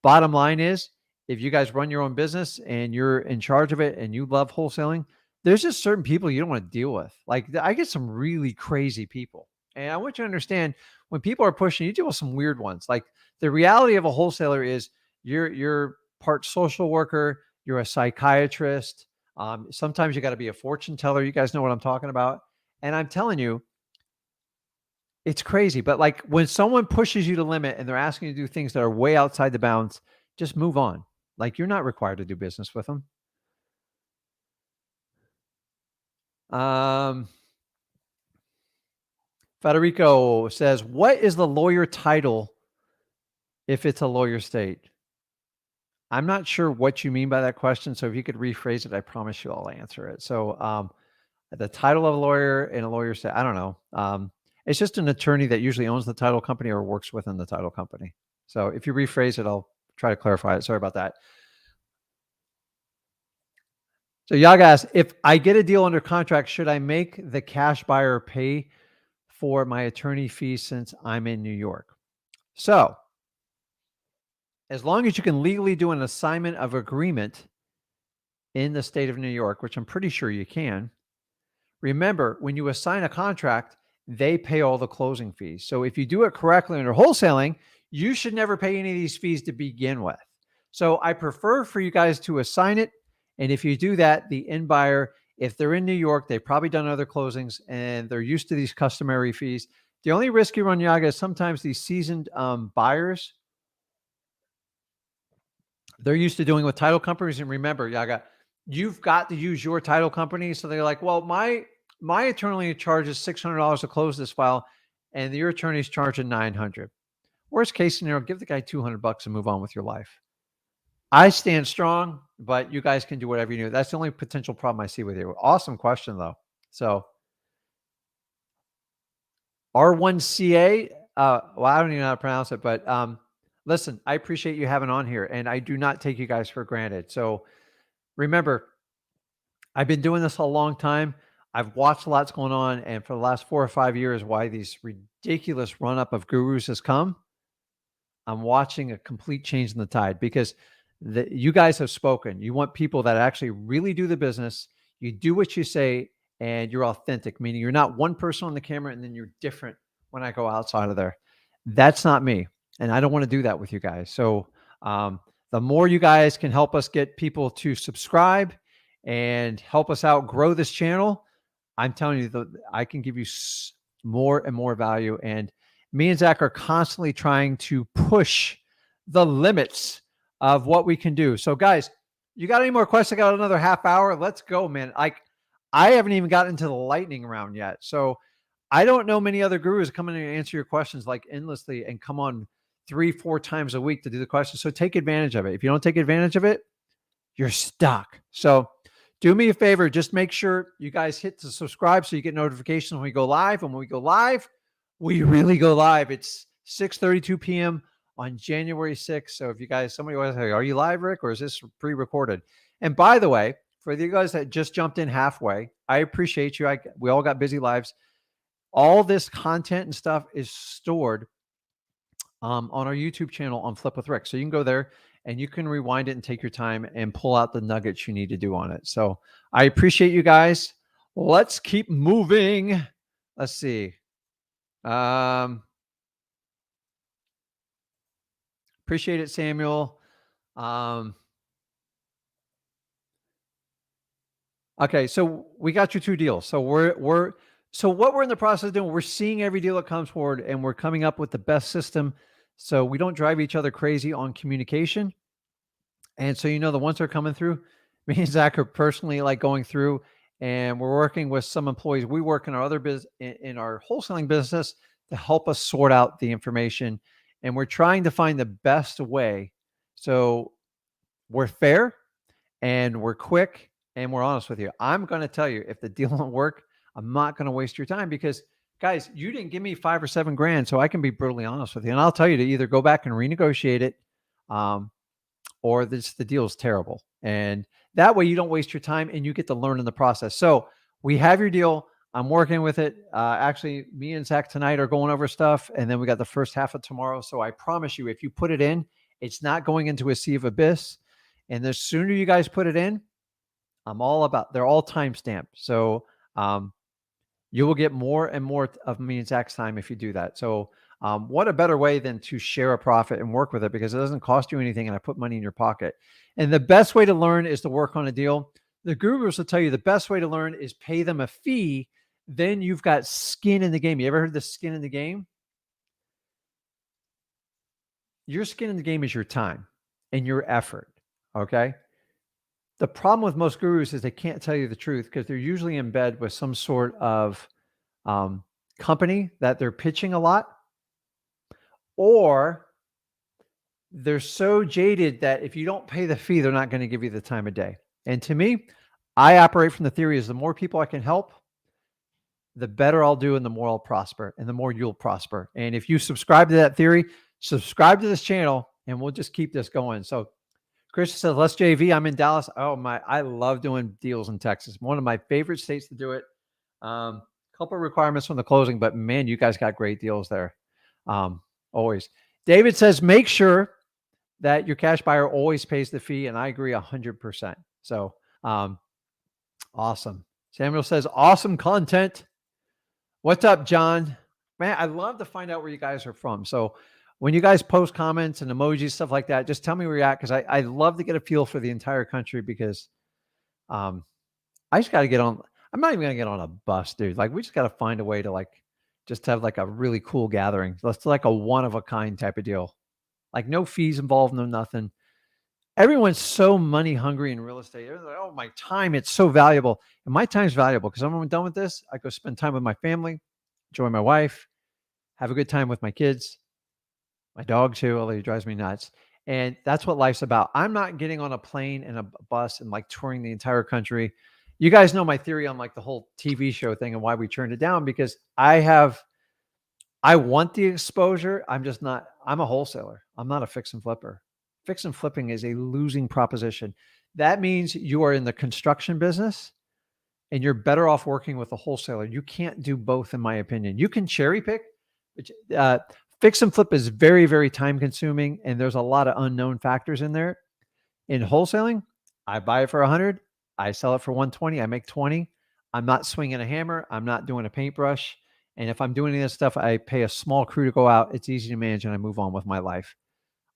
Bottom line is, if you guys run your own business and you're in charge of it and you love wholesaling, there's just certain people you don't want to deal with. Like, I get some really crazy people. And I want you to understand, when people are pushing, you deal with some weird ones. Like, the reality of a wholesaler is you're part social worker, you're a psychiatrist. Sometimes you got to be a fortune teller. You guys know what I'm talking about. And I'm telling you, it's crazy. But like, when someone pushes you to limit and they're asking you to do things that are way outside the bounds, just move on. Like, you're not required to do business with them. Federico says, what is the lawyer title if it's a lawyer state? I'm not sure what you mean by that question. So if you could rephrase it, I promise you I'll answer it. So the title of a lawyer in a lawyer state, I don't know. It's just an attorney that usually owns the title company or works within the title company. So if you rephrase it, I'll try to clarify it. Sorry about that. So Yaga asks, if I get a deal under contract, should I make the cash buyer pay for my attorney fees since I'm in New York? So as long as you can legally do an assignment of agreement in the state of New York, which I'm pretty sure you can, remember, when you assign a contract, they pay all the closing fees. So if you do it correctly under wholesaling, you should never pay any of these fees to begin with. So I prefer for you guys to assign it. And if you do that, the end buyer, if they're in New York, they've probably done other closings and they're used to these customary fees. The only risk you run, Yaga, is sometimes these seasoned buyers, they're used to doing with title companies. And remember, you've got to use your title company. So they're like, well, my attorney charges $600 to close this file, and your attorney's charging $900. Worst case scenario, give the guy $200 and move on with your life. I stand strong, but you guys can do whatever you do. That's the only potential problem I see with you. Awesome question, though. So R1CA, well, I don't even know how to pronounce it, but listen, I appreciate you having on here, and I do not take you guys for granted. So remember, I've been doing this a long time. I've watched lots going on, and for the last 4 or 5 years, why these ridiculous run-up of gurus has come, I'm watching a complete change in the tide, because you guys have spoken. You want people that actually really do the business. You do what you say, and you're authentic, meaning you're not one person on the camera and then you're different when I go outside of there. That's not me, and I don't want to do that with you guys. So the more you guys can help us get people to subscribe and help us out grow this channel, I'm telling you, I can give you more and more value. And me and Zach are constantly trying to push the limits of what we can do. So guys, you got any more questions? I got another half hour. Let's go, man. I haven't even gotten into the lightning round yet. So I don't know many other gurus coming in and answer your questions like endlessly and come on 3-4 times a week to do the questions. So take advantage of it. If you don't take advantage of it, you're stuck. So do me a favor. Just make sure you guys hit the subscribe so you get notifications when we go live. And when we go live, we really go live. It's 6:32 p.m. on January 6th. So if you guys, somebody was like, are you live, Rick, or is this pre-recorded? And by the way, for you guys that just jumped in halfway, I appreciate you. We all got busy lives. All this content and stuff is stored on our YouTube channel on Flip with Rick. So you can go there and you can rewind it and take your time and pull out the nuggets you need to do on it. So I appreciate you guys. Let's keep moving. Let's see. Appreciate it, Samuel. Okay, so we got your 2 deals. So so what we're in the process of doing, we're seeing every deal that comes forward, and we're coming up with the best system so we don't drive each other crazy on communication. And so, the ones that are coming through, me and Zach are personally like going through, and we're working with some employees. We work in our other business, in our wholesaling business, to help us sort out the information. And we're trying to find the best way. So we're fair and we're quick and we're honest with you. I'm going to tell you, if the deal won't work, I'm not going to waste your time, because guys, you didn't give me $5 or $7 grand. So I can be brutally honest with you. And I'll tell you to either go back and renegotiate it, or the deal is terrible. And that way you don't waste your time and you get to learn in the process. So we have your deal. I'm working with it. Actually, me and Zach tonight are going over stuff, and then we got the first half of tomorrow. So I promise you, if you put it in, it's not going into a sea of abyss. And the sooner you guys put it in, they're all timestamped. So you will get more and more of me and Zach's time if you do that. So what a better way than to share a profit and work with it, because it doesn't cost you anything and I put money in your pocket. And the best way to learn is to work on a deal. The gurus will tell you the best way to learn is pay them a fee. Then you've got skin in the game. You ever heard the skin in the game? Your skin in the game is your time and your effort. Okay. The problem with most gurus is they can't tell you the truth, because they're usually in bed with some sort of company that they're pitching a lot, or they're so jaded that if you don't pay the fee, they're not going to give you the time of day. And to me, I operate from the theory is the more people I can help, the better I'll do and the more I'll prosper and the more you'll prosper. And if you subscribe to that theory, subscribe to this channel and we'll just keep this going. So Chris says, let's JV. I'm in Dallas. Oh my, I love doing deals in Texas. One of my favorite states to do it. Couple of requirements from the closing, but man, you guys got great deals there. Always. David says, make sure that your cash buyer always pays the fee. And I agree 100%. So, awesome. Samuel says, awesome content. What's up, John? Man, I love to find out where you guys are from. So when you guys post comments and emojis, stuff like that, just tell me where you're at, because I love to get a feel for the entire country, because I just got to get on. I'm not even going to get on a bus, dude. Like, we just got to find a way to just have like a really cool gathering. Let's do like a one of a kind type of deal. Like no fees involved, no nothing. everyone's so money hungry in real estate. Everyone's like, oh, my time, it's so valuable. And my time's valuable because when I'm done with this, I go spend time with my family, enjoy my wife, have a good time with my kids, my dog too, although he drives me nuts. And that's what life's about. I'm not getting on a plane and a bus and like touring the entire country. You guys know my theory on like the whole TV show thing and why we turned it down, because I want the exposure. I'm a wholesaler. I'm not a fix and flipper. Fix and flipping is a losing proposition. That means you are in the construction business and you're better off working with a wholesaler. You can't do both, in my opinion. You can cherry pick, which fix and flip is very, very time consuming. And there's a lot of unknown factors in there. In wholesaling, I buy it for 100. I sell it for 120. I make 20. I'm not swinging a hammer. I'm not doing a paintbrush. And if I'm doing any of this stuff, I pay a small crew to go out. It's easy to manage and I move on with my life.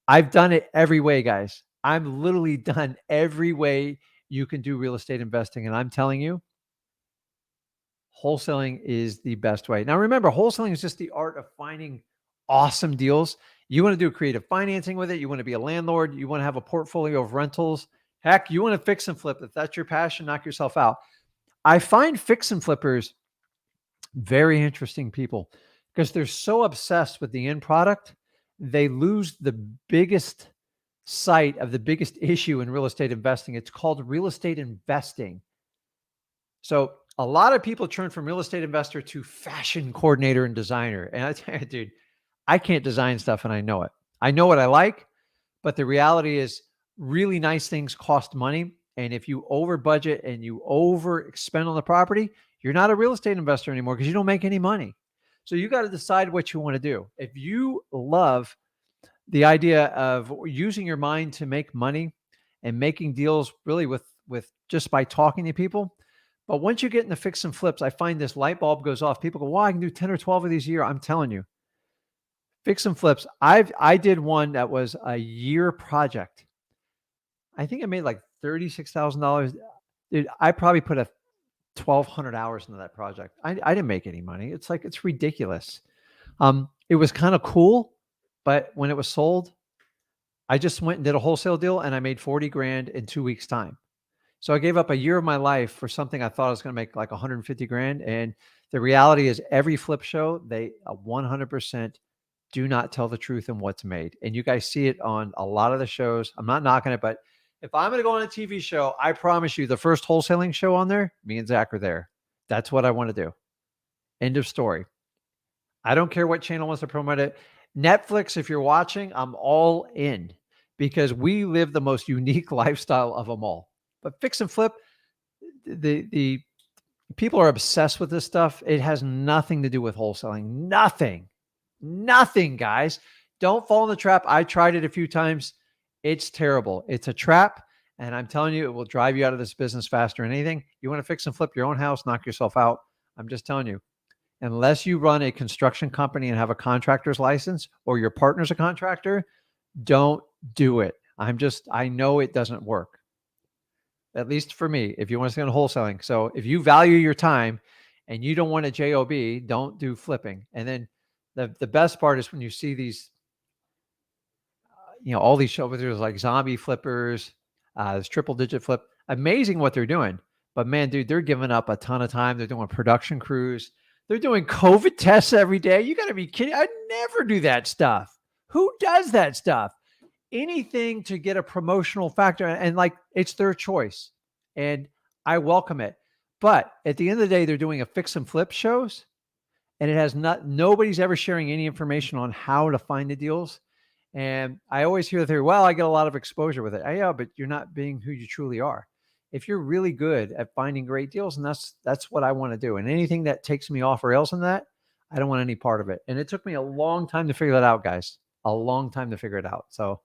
I've done it every way, guys. I'm literally done every way you can do real estate investing. And I'm telling you, wholesaling is the best way. Now, remember, wholesaling is just the art of finding awesome deals. You want to do creative financing with it. You want to be a landlord. You want to have a portfolio of rentals. Heck, you want to fix and flip. If that's your passion, knock yourself out. I find fix and flippers very interesting people because they're so obsessed with the end product. They lose the biggest sight of the biggest issue in real estate investing. It's called real estate investing. So a lot of people turn from real estate investor to fashion coordinator and designer. And I tell you, dude, I can't design stuff and I know it. I know what I like, but the reality is really nice things cost money. And if you over budget and you over expend on the property, you're not a real estate investor anymore because you don't make any money. So you got to decide what you want to do. If you love the idea of using your mind to make money and making deals really with just by talking to people, but once you get into fix and flips, I find this light bulb goes off. People go, well, I can do 10 or 12 of these a year. I'm telling you, fix and flips. I did one that was a year project. I think I made like $36,000. Dude, I probably put 1,200 hours into that project. I didn't make any money. It's ridiculous. It was kind of cool, but when it was sold, I just went and did a wholesale deal and I made 40 grand in 2 weeks time. So I gave up a year of my life for something I thought I was going to make like 150 grand. And the reality is every flip show, they 100% do not tell the truth in what's made. And you guys see it on a lot of the shows. I'm not knocking it, but if I'm going to go on a TV show, I promise you the first wholesaling show on there, me and Zach are there. That's what I want to do. End of story. I don't care what channel wants to promote it. Netflix, if you're watching, I'm all in because we live the most unique lifestyle of them all. But fix and flip, the people are obsessed with this stuff. It has nothing to do with wholesaling. Nothing, guys. Don't fall in the trap. I tried it a few times. It's terrible. It's a trap. And I'm telling you, it will drive you out of this business faster than anything. You want to fix and flip your own house, knock yourself out. I'm just telling you, unless you run a construction company and have a contractor's license or your partner's a contractor, don't do it. I know it doesn't work. At least for me, if you want to stay on wholesaling. So if you value your time and you don't want a job, don't do flipping. And then the best part is when you see these, all these shows, there's like zombie flippers, there's triple digit flip, amazing what they're doing. But man, dude, they're giving up a ton of time. They're doing production crews. They're doing COVID tests every day. You got to be kidding. I'd never do that stuff. Who does that stuff? Anything to get a promotional factor, and like it's their choice and I welcome it. But at the end of the day, they're doing a fix and flip shows and it has nobody's ever sharing any information on how to find the deals. And I always hear the theory, well, I get a lot of exposure with it. Yeah, but you're not being who you truly are. If you're really good at finding great deals, and that's what I want to do. And anything that takes me off rails in that, I don't want any part of it. And it took me a long time to figure that out, guys. A long time to figure it out. So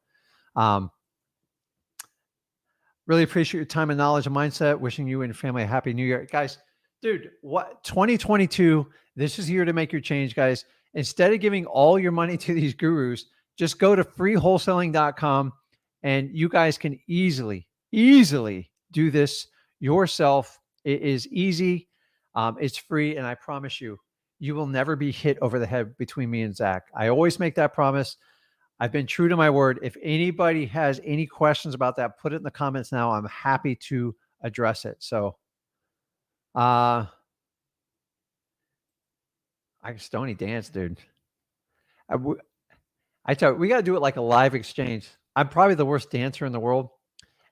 really appreciate your time and knowledge and mindset. Wishing you and your family a happy new year. Guys, dude, 2022, this is the year to make your change, guys. Instead of giving all your money to these gurus, just go to freewholesaling.com and you guys can easily do this yourself. It is easy. It's free. And I promise you, you will never be hit over the head between me and Zach. I always make that promise. I've been true to my word. If anybody has any questions about that, put it in the comments now. I'm happy to address it. So, I Stony dance, dude. I tell you, we got to do it like a live exchange. I'm probably the worst dancer in the world.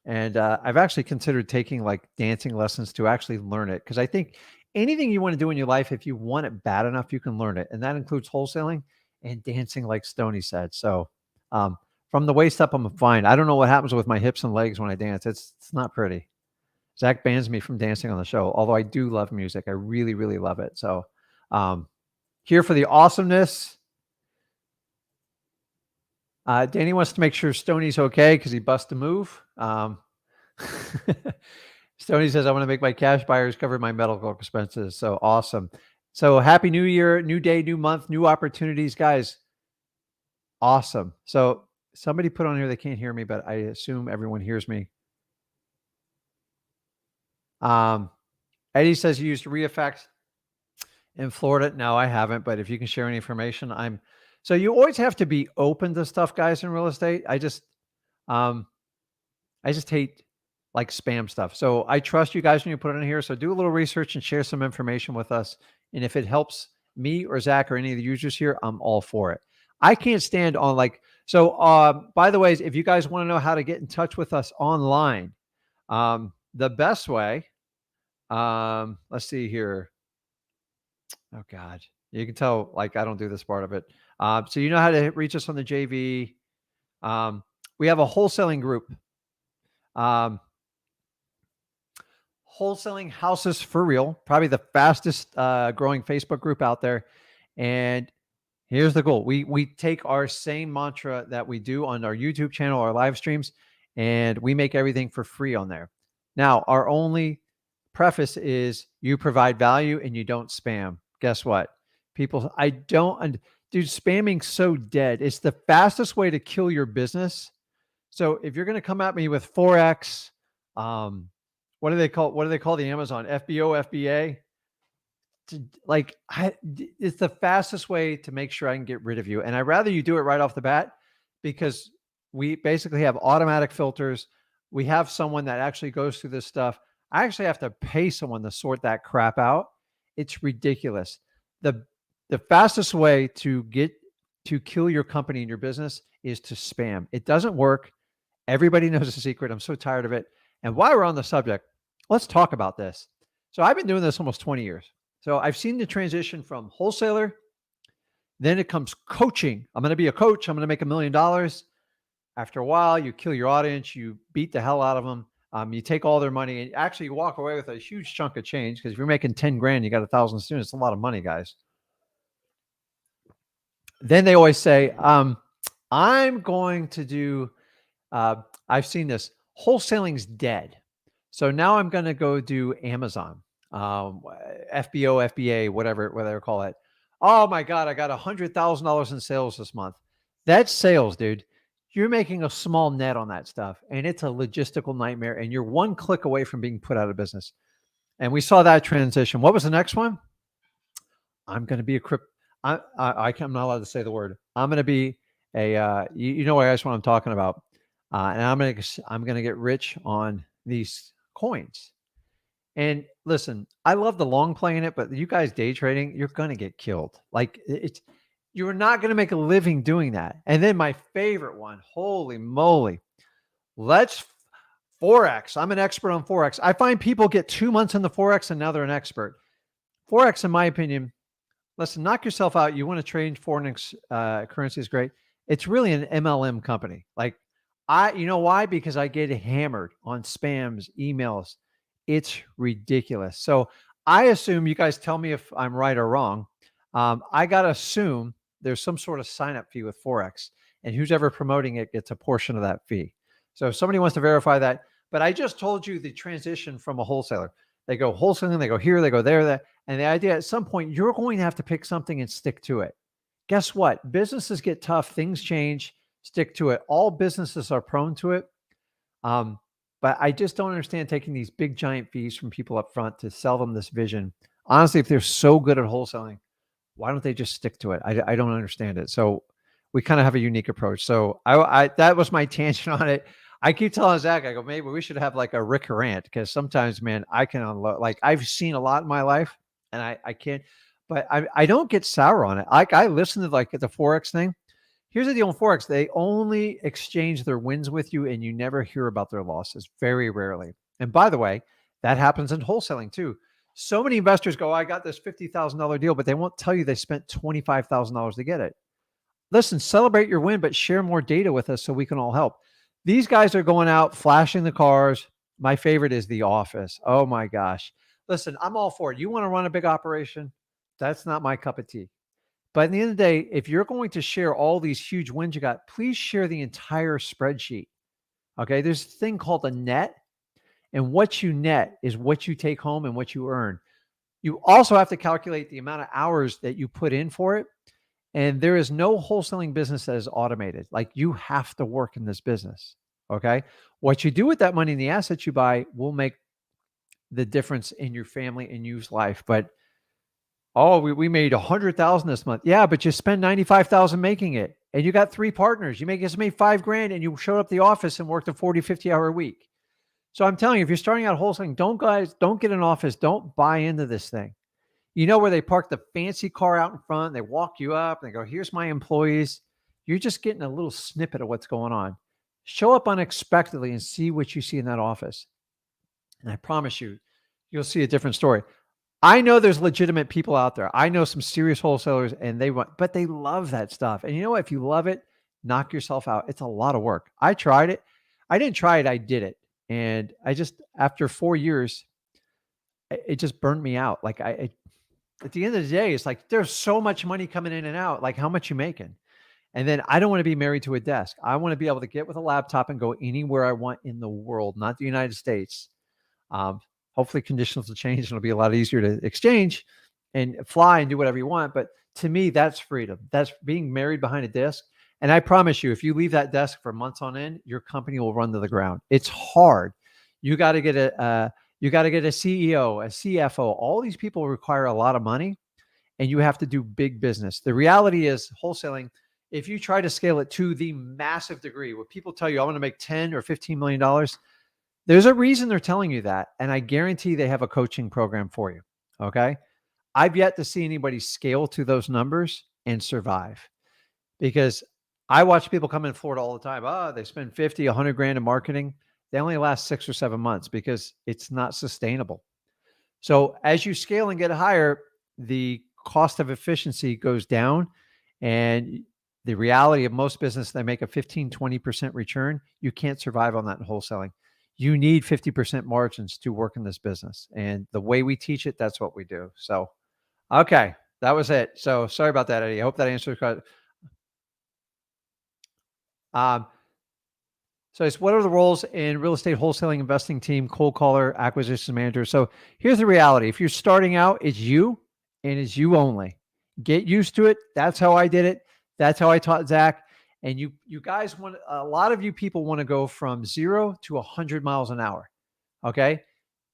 And I've actually considered taking like dancing lessons to actually learn it. Because I think anything you want to do in your life, if you want it bad enough, you can learn it. And that includes wholesaling and dancing, like Stony said. So from the waist up, I'm fine. I don't know what happens with my hips and legs when I dance. It's not pretty. Zach bans me from dancing on the show, although I do love music. I really, really love it. So here for the awesomeness. Danny wants to make sure Stoney's okay because he busted a move. Stoney says, I want to make my cash buyers cover my medical expenses. So awesome. So happy new year, new day, new month, new opportunities, guys. Awesome. So somebody put on here, they can't hear me, but I assume everyone hears me. Eddie says you used ReEffect in Florida. No, I haven't, but if you can share any information, so you always have to be open to stuff, guys, in real estate. I just hate like spam stuff. So I trust you guys when you put it in here. So do a little research and share some information with us. And if it helps me or Zach or any of the users here, I'm all for it. I can't stand on by the way, if you guys want to know how to get in touch with us online, the best way, let's see here. Oh God, you can tell, like, I don't do this part of it. So you know how to reach us on the JV. We have a wholesaling group. Wholesaling Houses for Real, probably the fastest growing Facebook group out there. And here's the goal. We take our same mantra that we do on our YouTube channel, our live streams, and we make everything for free on there. Now, our only preface is you provide value and you don't spam. Guess what? People, dude, spamming's so dead. It's the fastest way to kill your business. So if you're going to come at me with Forex, what do they call the Amazon FBO, FBA? It's the fastest way to make sure I can get rid of you. And I'd rather you do it right off the bat because we basically have automatic filters. We have someone that actually goes through this stuff. I actually have to pay someone to sort that crap out. It's ridiculous. The fastest way to kill your company and your business is to spam. It doesn't work. Everybody knows the secret. I'm so tired of it. And while we're on the subject, let's talk about this. So I've been doing this almost 20 years. So I've seen the transition from wholesaler, then it comes coaching. I'm going to be a coach. I'm going to make $1 million. After a while, you kill your audience. You beat the hell out of them. You take all their money and actually you walk away with a huge chunk of change because if you're making 10 grand, you got 1,000 students. It's a lot of money, guys. Then they always say, I'm going to do, I've seen this, wholesaling's dead. So now I'm going to go do Amazon, FBO, FBA, whatever they call it. Oh my God, I got $100,000 in sales this month. That's sales, dude. You're making a small net on that stuff and it's a logistical nightmare and you're one click away from being put out of business. And we saw that transition. What was the next one? I'm going to be I'm not allowed to say the word. I'm going to be you know guys what I'm talking about. And I'm going to get rich on these coins. And listen, I love the long play in it, but you guys day trading, you're going to get killed. Like you're not going to make a living doing that. And then my favorite one, holy moly, let's Forex. I'm an expert on Forex. I find people get 2 months in the Forex and now they're an expert. Forex, in my opinion, listen, knock yourself out. You want to trade foreign currency is great. It's really an MLM company. Like you know why? Because I get hammered on spams, emails. It's ridiculous. So I assume you guys tell me if I'm right or wrong. I got to assume there's some sort of sign-up fee with Forex, and who's ever promoting it gets a portion of that fee. So if somebody wants to verify that, but I just told you the transition from a wholesaler. They go wholesaling, they go here, they go there, that. And the idea at some point, you're going to have to pick something and stick to it. Guess what? Businesses get tough. Things change. Stick to it. All businesses are prone to it. But I just don't understand taking these big giant fees from people up front to sell them this vision. Honestly, if they're so good at wholesaling, why don't they just stick to it? I don't understand it. So we kind of have a unique approach. So I that was my tangent on it. I keep telling Zach, I go, maybe we should have like a Rick rant, because sometimes, man, I can unload. Like, I've seen a lot in my life, and I can't, but I don't get sour on it. Like, I listen to like the Forex thing. Here's the deal in Forex. They only exchange their wins with you, and you never hear about their losses, very rarely. And by the way, that happens in wholesaling too. So many investors go, I got this $50,000 deal, but they won't tell you they spent $25,000 to get it. Listen, celebrate your win, but share more data with us so we can all help. These guys are going out, flashing the cars. My favorite is The Office. Oh my gosh. Listen, I'm all for it. You want to run a big operation? That's not my cup of tea. But at the end of the day, if you're going to share all these huge wins you got, please share the entire spreadsheet. Okay. There's a thing called a net, and what you net is what you take home and what you earn. You also have to calculate the amount of hours that you put in for it. And there is no wholesaling business that is automated. Like, you have to work in this business. Okay. What you do with that money and the assets you buy will make the difference in your family and you's life. But, oh, we made 100,000 this month. Yeah, but you spend 95,000 making it, and you got 3 partners. You just made $5,000, and you showed up at the office and worked a 40, 50-hour week. So I'm telling you, if you're starting out wholesaling, don't get an office. Don't buy into this thing. You know where they park the fancy car out in front, they walk you up and they go, here's my employees. You're just getting a little snippet of what's going on. Show up unexpectedly and see what you see in that office. And I promise you, you'll see a different story. I know there's legitimate people out there. I know some serious wholesalers, and but they love that stuff. And you know what? If you love it, knock yourself out. It's a lot of work. I tried it. I didn't try it. I did it. And after 4 years, it just burned me out. Like, at the end of the day, it's like, there's so much money coming in and out. Like, how much you making? And then I don't want to be married to a desk. I want to be able to get with a laptop and go anywhere I want in the world, not the United States. Hopefully conditions will change and it'll be a lot easier to exchange and fly and do whatever you want. But to me, that's freedom. That's being married behind a desk. And I promise you, if you leave that desk for months on end, your company will run to the ground. It's hard. You got to get a CEO, a CFO. All these people require a lot of money, and you have to do big business. The reality is, wholesaling, if you try to scale it to the massive degree where people tell you, I want to make $10 or $15 million, there's a reason they're telling you that. And I guarantee they have a coaching program for you. Okay. I've yet to see anybody scale to those numbers and survive, because I watch people come in Florida all the time. Oh, they spend 50, 100 grand in marketing. They only last 6 or 7 months because it's not sustainable. So as you scale and get higher, the cost of efficiency goes down. And the reality of most business, they make a 15, 20% return. You can't survive on that in wholesaling. You need 50% margins to work in this business. And the way we teach it, that's what we do. So, okay, that was it. So sorry about that, Eddie. I hope that answers your question. So it's, what are the roles in real estate wholesaling investing team, cold caller, acquisition manager? So here's the reality. If you're starting out, it's you and it's you only. Get used to it. That's how I did it. That's how I taught Zach. And you guys want, a lot of you people want to go from 0 to 100 miles an hour. Okay.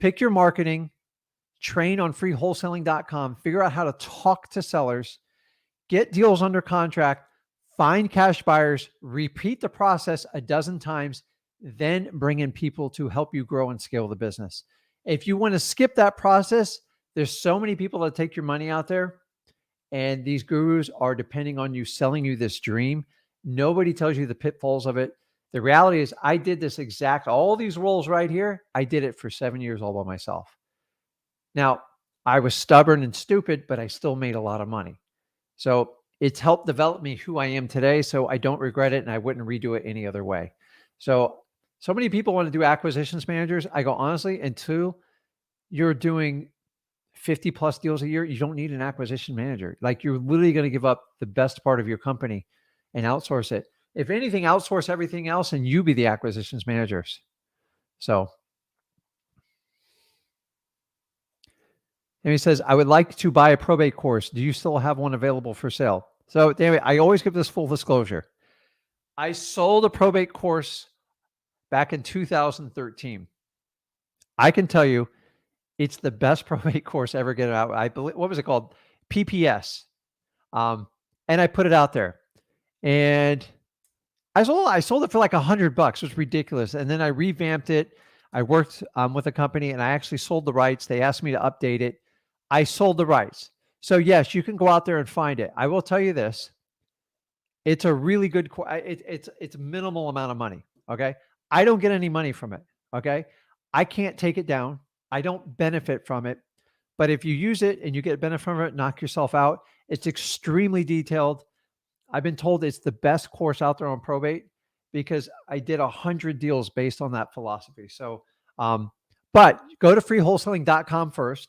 Pick your marketing, train on freewholesaling.com, figure out how to talk to sellers, get deals under contract, find cash buyers, repeat the process a dozen times, then bring in people to help you grow and scale the business. If you want to skip that process, there's so many people that take your money out there, and these gurus are depending on you, selling you this dream. Nobody tells you the pitfalls of it. The reality is, I did this all these roles right here. I did it for 7 years all by myself. Now, I was stubborn and stupid, but I still made a lot of money. So it's helped develop me who I am today. So I don't regret it, and I wouldn't redo it any other way. So many people want to do acquisitions managers. I go, honestly, until you're doing 50 plus deals a year, you don't need an acquisition manager. Like, you're literally going to give up the best part of your company and outsource it. If anything, outsource everything else and you be the acquisitions managers. So, and he says, I would like to buy a probate course. Do you still have one available for sale? So anyway, I always give this full disclosure. I sold a probate course back in 2013. I can tell you, it's the best probate course ever get out. I believe, what was it called? PPS. And I put it out there. And I sold it for like $100. It was ridiculous. And then I revamped it. I worked with a company and I actually sold the rights. They asked me to update it. I sold the rights. So yes, you can go out there and find it. I will tell you this. It's a really good, it's minimal amount of money. Okay. I don't get any money from it. Okay. I can't take it down. I don't benefit from it. But if you use it and you get benefit from it, knock yourself out. It's extremely detailed. I've been told it's the best course out there on probate because I did 100 deals based on that philosophy. So, but go to freewholesaling.com first,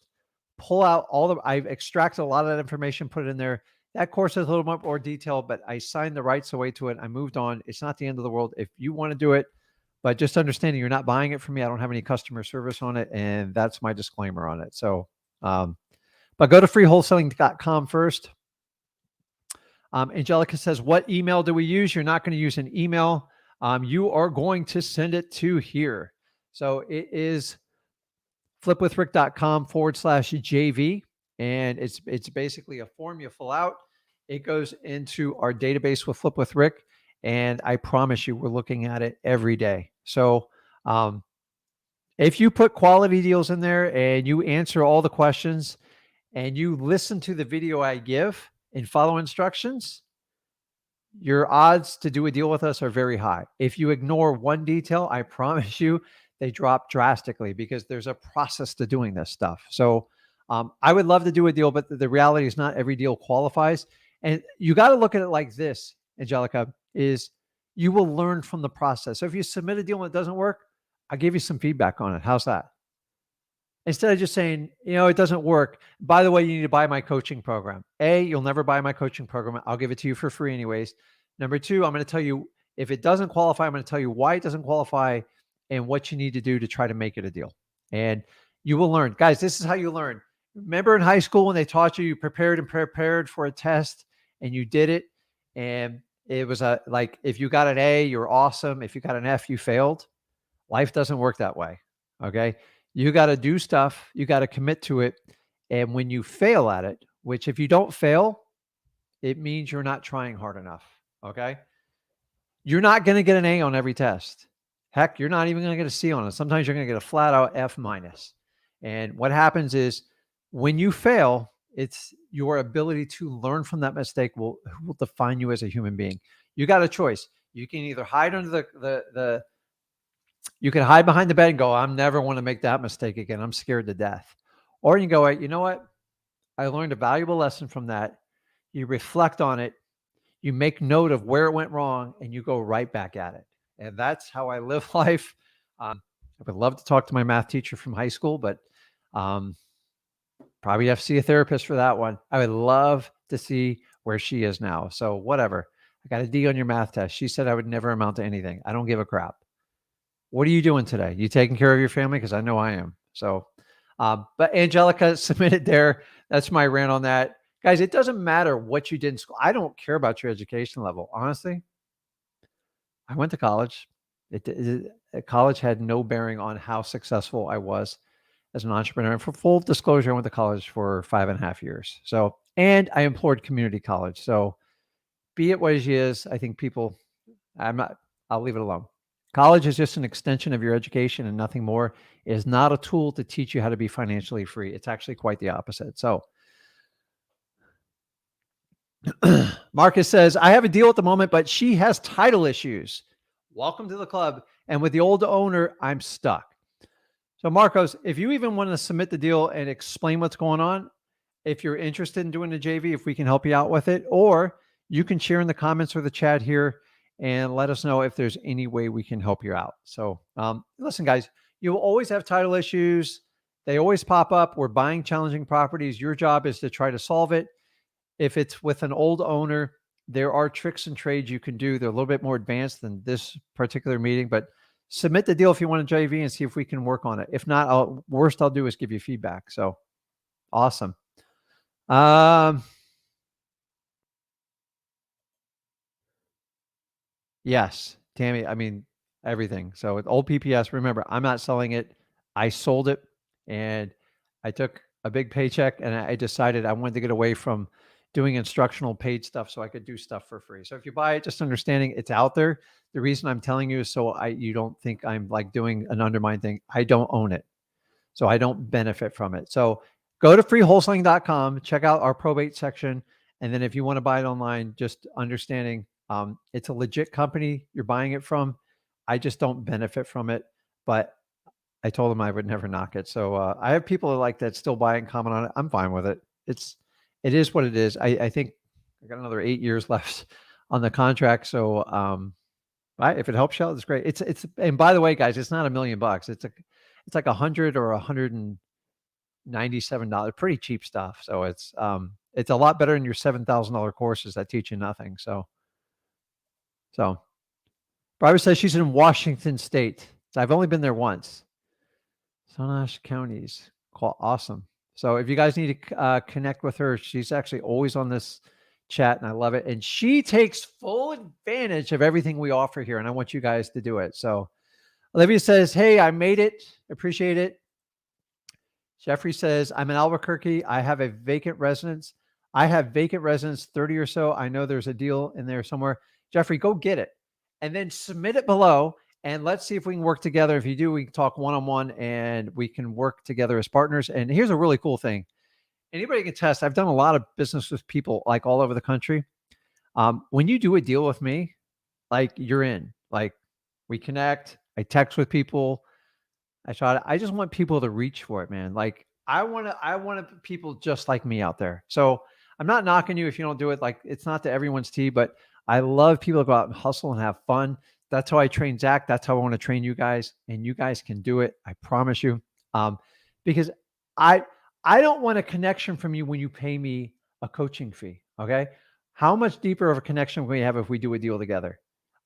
pull out I've extracted a lot of that information, put it in there. That course is a little bit more detailed, but I signed the rights away to it. I moved on. It's not the end of the world. If you want to do it, but just understanding you're not buying it from me. I don't have any customer service on it. And that's my disclaimer on it. So, but go to freewholesaling.com first. Angelica says, what email do we use? You're not going to use an email. You are going to send it to here. So it is flipwithrick.com/JV. And it's basically a form you fill out. It goes into our database with Flip with Rick. And I promise you, we're looking at it every day. So if you put quality deals in there and you answer all the questions and you listen to the video I give and follow instructions, your odds to do a deal with us are very high. If you ignore one detail, I promise you they drop drastically because there's a process to doing this stuff. So I would love to do a deal, but the reality is not every deal qualifies. And you got to look at it like this, Angelica, is you will learn from the process. So if you submit a deal and it doesn't work, I'll give you some feedback on it. How's that? Instead of just saying, it doesn't work. By the way, you need to buy my coaching program. A, you'll never buy my coaching program. I'll give it to you for free anyways. Number two, I'm going to tell you, if it doesn't qualify, I'm going to tell you why it doesn't qualify and what you need to do to try to make it a deal. And you will learn. Guys, this is how you learn. Remember in high school when they taught you prepared for a test and you did it. And it was like, if you got an A, you're awesome. If you got an F, you failed. Life doesn't work that way. Okay. You got to do stuff. You got to commit to it. And when you fail at it, which if you don't fail, it means you're not trying hard enough. Okay. You're not going to get an A on every test. Heck, you're not even going to get a C on it. Sometimes you're going to get a flat out F minus. And what happens is when you fail, it's your ability to learn from that mistake will define you as a human being. You got a choice. You can either hide under you can hide behind the bed and go, I'm never want to make that mistake again. I'm scared to death. Or you can go, you know what? I learned a valuable lesson from that. You reflect on it. You make note of where it went wrong and you go right back at it. And that's how I live life. I would love to talk to my math teacher from high school, but probably have to see a therapist for that one. I would love to see where she is now. So whatever. I got a D on your math test. She said I would never amount to anything. I don't give a crap. What are you doing today? You taking care of your family? Because I know I am. So, but Angelica submitted there. That's my rant on that. Guys, it doesn't matter what you did in school. I don't care about your education level. Honestly, I went to college. College had no bearing on how successful I was as an entrepreneur. And for full disclosure, I went to college for 5.5 years. So, and I implored community college. So be it what it is, I think I'll leave it alone. College is just an extension of your education and nothing more. It is not a tool to teach you how to be financially free. It's actually quite the opposite. So Marcus says, I have a deal at the moment, but she has title issues. Welcome to the club. And with the old owner, I'm stuck. So Marcos, if you even want to submit the deal and explain what's going on, if you're interested in doing the JV, if we can help you out with it, or you can share in the comments or the chat here and let us know if there's any way we can help you out. So listen, guys, you will always have title issues. They always pop up. We're buying challenging properties. Your job is to try to solve it. If it's with an old owner, there are tricks and trades you can do. They're a little bit more advanced than this particular meeting, but submit the deal if you want a JV and see if we can work on it. If not, worst I'll do is give you feedback. So awesome. Yes, Tammy, I mean, everything. So with old PPS, remember, I'm not selling it. I sold it and I took a big paycheck and I decided I wanted to get away from doing instructional paid stuff so I could do stuff for free. So if you buy it, just understanding it's out there. The reason I'm telling you is so you don't think I'm like doing an undermine thing. I don't own it. So I don't benefit from it. So go to freewholesaling.com, check out our probate section. And then if you want to buy it online, just understanding it's a legit company you're buying it from. I just don't benefit from it, but I told them I would never knock it. So I have people like that still buy it and comment on it. I'm fine with it. It is what it is. I think I got another 8 years left on the contract. So if it helps you out, it's great. It's and by the way, guys, it's not $1 million. It's like $100 or $197. Pretty cheap stuff. So it's a lot better than your $7,000 courses that teach you nothing. So Barbara says she's in Washington State. So I've only been there once. Sonash counties. Awesome. So if you guys need to connect with her, she's actually always on this chat and I love it. And she takes full advantage of everything we offer here. And I want you guys to do it. So Olivia says, hey, I made it. Appreciate it. Jeffrey says, I'm in Albuquerque. I have a vacant residence. I have vacant residence, 30 or so. I know there's a deal in there somewhere. Jeffrey, go get it. And then submit it below. And let's see if we can work together. If you do, we can talk one-on-one and we can work together as partners. And here's a really cool thing. Anybody can test. I've done a lot of business with people like all over the country. When you do a deal with me, like you're in, like we connect, I text with people. I just want people to reach for it, man. Like I want people just like me out there. So I'm not knocking you if you don't do it. Like it's not to everyone's tea, but I love people to go out and hustle and have fun. That's how I train Zach. That's how I want to train you guys, and you guys can do it. I promise you. Because I don't want a connection from you when you pay me a coaching fee. Okay. How much deeper of a connection can we have if we do a deal together?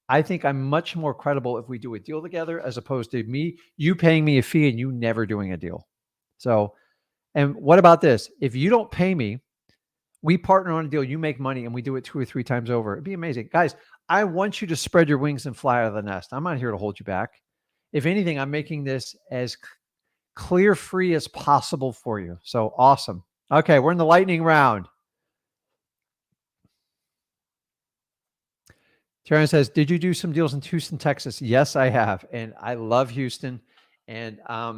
I think I'm much more credible if we do a deal together as opposed to you paying me a fee and you never doing a deal. So, and what about this? If you don't pay me, we partner on a deal, you make money and we do it 2 or 3 times over. It'd be amazing. Guys, I want you to spread your wings and fly out of the nest. I'm not here to hold you back. If anything, I'm making this as clear free as possible for you. So awesome. Okay, we're in the lightning round. Sharon says, did you do some deals in Houston, Texas? Yes, I have. And I love Houston. And I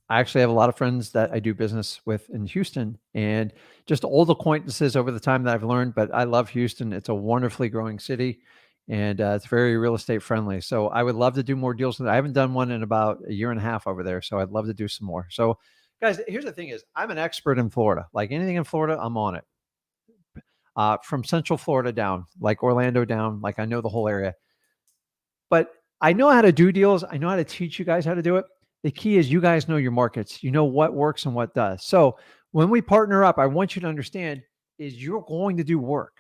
actually have a lot of friends that I do business with in Houston and just old acquaintances over the time that I've learned, but I love Houston. It's a wonderfully growing city and it's very real estate friendly. So I would love to do more deals. I haven't done one in about 1.5 years over there. So I'd love to do some more. So guys, here's the thing is I'm an expert in Florida. Like anything in Florida, I'm on it. From Central Florida down, like Orlando down, like I know the whole area. But I know how to do deals. I know how to teach you guys how to do it. The key is you guys know your markets. You know what works and what does. So when we partner up, I want you to understand is you're going to do work.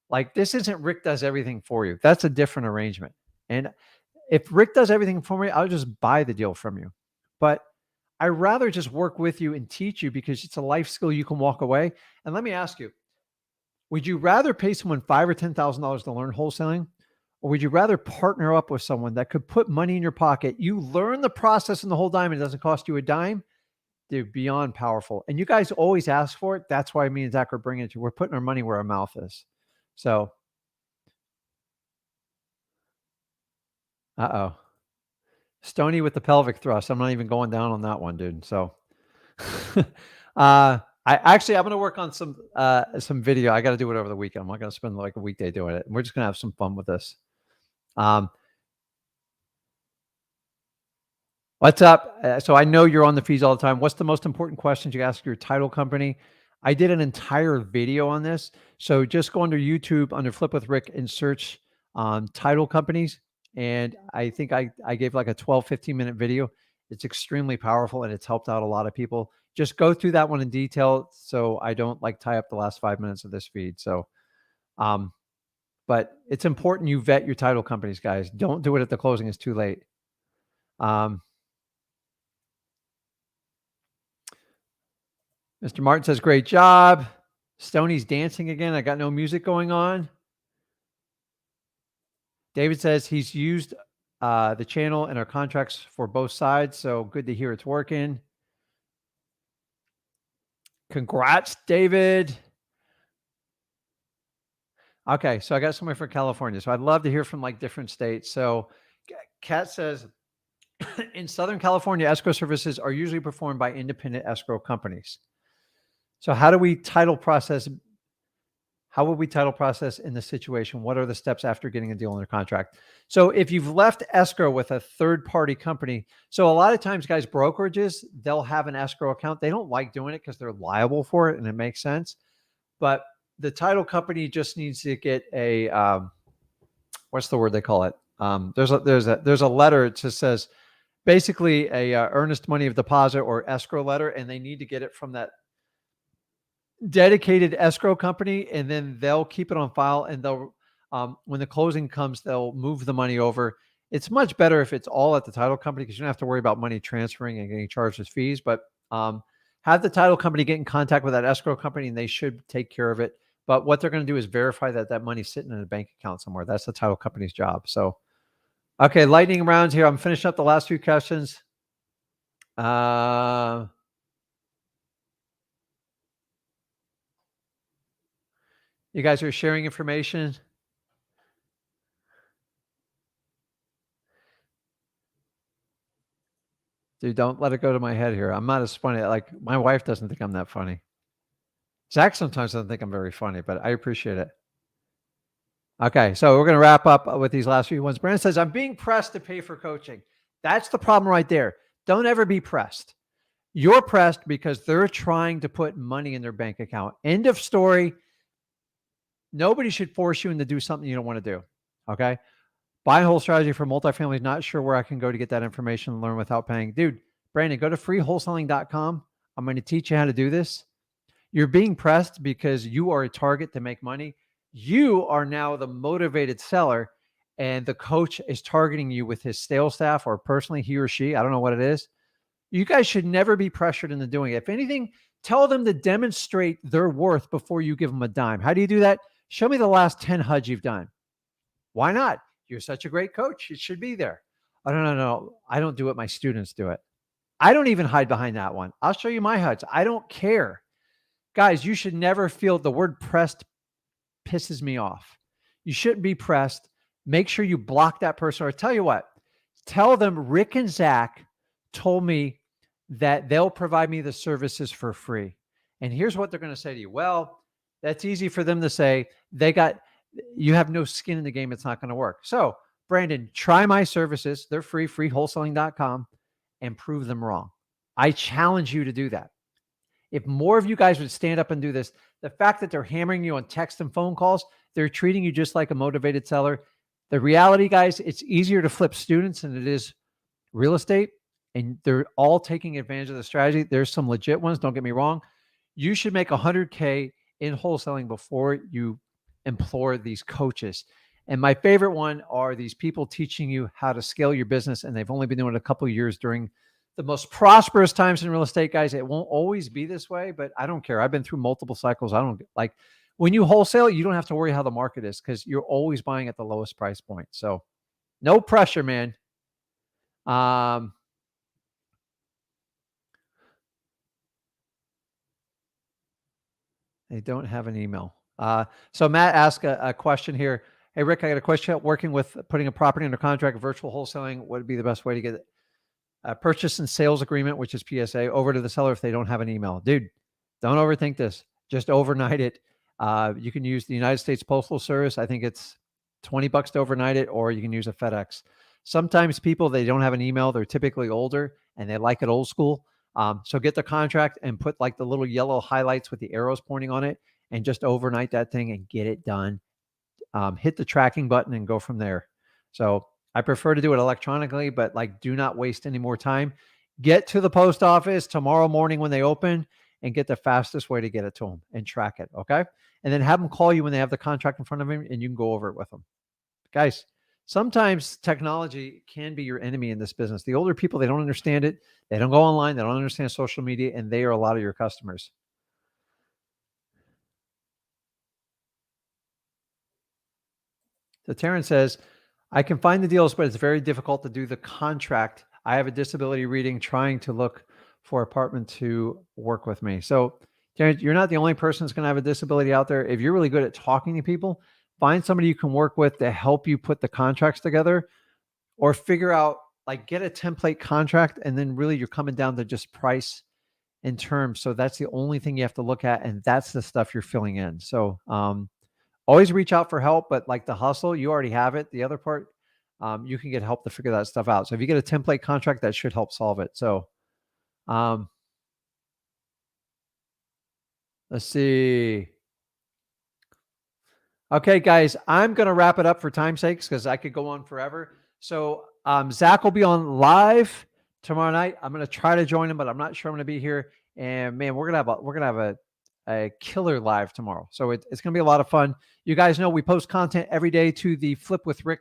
Like this isn't Rick does everything for you. That's a different arrangement. And if Rick does everything for me, I'll just buy the deal from you. But I'd rather just work with you and teach you because it's a life skill you can walk away. And let me ask you, would you rather pay someone $5,000 or $10,000 to learn wholesaling? Or would you rather partner up with someone that could put money in your pocket? You learn the process and the whole dime, and it doesn't cost you a dime. They're beyond powerful. And you guys always ask for it. That's why me and Zach are bringing it to you. We're putting our money where our mouth is. So, Stony with the pelvic thrust. I'm not even going down on that one, dude. So, I'm going to work on some video. I got to do it over the weekend. I'm not going to spend like a weekday doing it. We're just going to have some fun with this. What's up? So I know you're on the feeds all the time. What's the most important questions you ask your title company? I did an entire video on this. So just go under YouTube, under Flip with Rick and search title companies. And I think I gave like a 12, 15-minute video. It's extremely powerful and it's helped out a lot of people. Just go through that one in detail so I don't like tie up the last 5 minutes of this feed. So, but it's important you vet your title companies, guys. Don't do it at the closing. It's too late. Mr. Martin says, great job. Stoney's dancing again. I got no music going on. David says he's used the channel and our contracts for both sides. So good to hear it's working. Congrats, David. Okay, so I got somewhere from California. So I'd love to hear from like different states. So Kat says, in Southern California, escrow services are usually performed by independent escrow companies. So how do we title process? How would we title process in this situation? What are the steps after getting a deal under contract? So if you've left escrow with a third-party company, so a lot of times, guys, brokerages, they'll have an escrow account. They don't like doing it because they're liable for it, and it makes sense. But the title company just needs to get a what's the word they call it? There's a letter that just says basically a earnest money of deposit or escrow letter, and they need to get it from that dedicated escrow company, and then they'll keep it on file, and they'll when the closing comes, they'll move the money over. It's much better if it's all at the title company because you don't have to worry about money transferring and getting charged as fees. But have the title company get in contact with that escrow company, and they should take care of it. But what they're going to do is verify that that money's sitting in a bank account somewhere. That's the title company's job. So, okay, lightning rounds here. I'm finishing up the last few questions. You guys are sharing information. Dude, don't let it go to my head here. I'm not as funny. Like my wife doesn't think I'm that funny. Zach sometimes doesn't think I'm very funny, but I appreciate it. Okay, so we're going to wrap up with these last few ones. Brandon says, I'm being pressed to pay for coaching. That's the problem right there. Don't ever be pressed. You're pressed because they're trying to put money in their bank account. End of story. Nobody should force you into do something you don't want to do. Okay. Buy and hold strategy for multifamily. Not sure where I can go to get that information and learn without paying. Dude, Brandon, go to freewholesaling.com. I'm going to teach you how to do this. You're being pressed because you are a target to make money. You are now the motivated seller, and the coach is targeting you with his sales staff or personally, he or she. I don't know what it is. You guys should never be pressured into doing it. If anything, tell them to demonstrate their worth before you give them a dime. How do you do that? Show me the last 10 HUDs you've done. Why not? You're such a great coach. It should be there. Oh, no. I don't do it. My students do it. I don't even hide behind that one. I'll show you my HUDs. I don't care. Guys, you should never feel the word pressed pisses me off. You shouldn't be pressed. Make sure you block that person. Or tell you what, tell them Rick and Zach told me that they'll provide me the services for free. And here's what they're going to say to you. Well, that's easy for them to say. You have no skin in the game. It's not going to work. So, Brandon, try my services. They're free, freewholesaling.com, and prove them wrong. I challenge you to do that. If more of you guys would stand up and do this, the fact that they're hammering you on text and phone calls, they're treating you just like a motivated seller. The reality, guys, it's easier to flip students than it is real estate, and they're all taking advantage of the strategy. There's some legit ones. Don't get me wrong. You should make 100K in wholesaling before you employ these coaches. And my favorite one are these people teaching you how to scale your business, and they've only been doing it a couple of years during the most prosperous times in real estate, guys. It won't always be this way, but I don't care. I've been through multiple cycles. I don't like when you wholesale, you don't have to worry how the market is because you're always buying at the lowest price point. So no pressure, man. They don't have an email. So Matt asked a question here. Hey, Rick, I got a question. Working with putting a property under contract, virtual wholesaling, what would be the best way to get a purchase and sales agreement, which is PSA, over to the seller if they don't have an email? Dude, don't overthink this. Just overnight it. You can use the United States Postal Service. I think it's $20 to overnight it, or you can use a FedEx. Sometimes people, they don't have an email. They're typically older and they like it old school. So get the contract and put like the little yellow highlights with the arrows pointing on it and just overnight that thing and get it done. Hit the tracking button and go from there. So I prefer to do it electronically, but like do not waste any more time. Get to the post office tomorrow morning when they open and get the fastest way to get it to them and track it. Okay. And then have them call you when they have the contract in front of them and you can go over it with them. Guys, sometimes technology can be your enemy in this business. The older people, they don't understand it. They don't go online. They don't understand social media, and they are a lot of your customers. So Taryn says, I can find the deals, but it's very difficult to do the contract. I have a disability reading trying to look for apartment to work with me. So Taryn, you're not the only person that's going to have a disability out there. If you're really good at talking to people, find somebody you can work with to help you put the contracts together, or figure out, like, get a template contract, and then really you're coming down to just price and terms. So that's the only thing you have to look at, and that's the stuff you're filling in. So always reach out for help, but like the hustle, you already have it. The other part, you can get help to figure that stuff out. So if you get a template contract, that should help solve it. So let's see. Okay, guys, I'm going to wrap it up for time's sakes because I could go on forever. So Zach will be on live tomorrow night. I'm going to try to join him, but I'm not sure I'm going to be here. And man, we're going to have a killer live tomorrow. So it's going to be a lot of fun. You guys know we post content every day to the Flip with Rick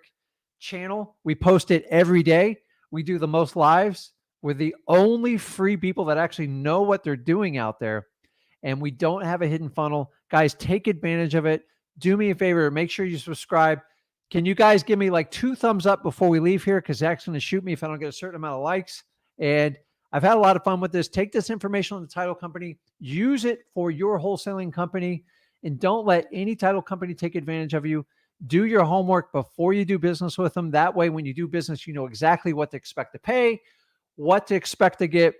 channel. We post it every day. We do the most lives. We're the only free people that actually know what they're doing out there. And we don't have a hidden funnel. Guys, take advantage of it. Do me a favor. Make sure you subscribe. Can you guys give me like 2 thumbs up before we leave here? Because Zach's going to shoot me if I don't get a certain amount of likes. And I've had a lot of fun with this. Take this information on the title company. Use it for your wholesaling company. And don't let any title company take advantage of you. Do your homework before you do business with them. That way, when you do business, you know exactly what to expect to pay, what to expect to get.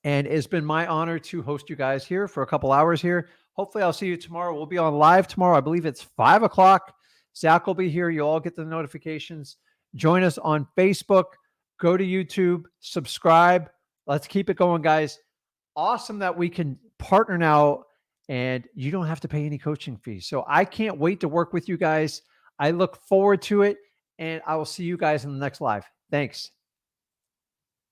And it's been my honor to host you guys here for a couple hours here. Hopefully I'll see you tomorrow. We'll be on live tomorrow. I believe it's 5 o'clock. Zach will be here. You'll all get the notifications. Join us on Facebook. Go to YouTube. Subscribe. Let's keep it going, guys. Awesome that we can partner now and you don't have to pay any coaching fees. So I can't wait to work with you guys. I look forward to it, and I will see you guys in the next live. Thanks.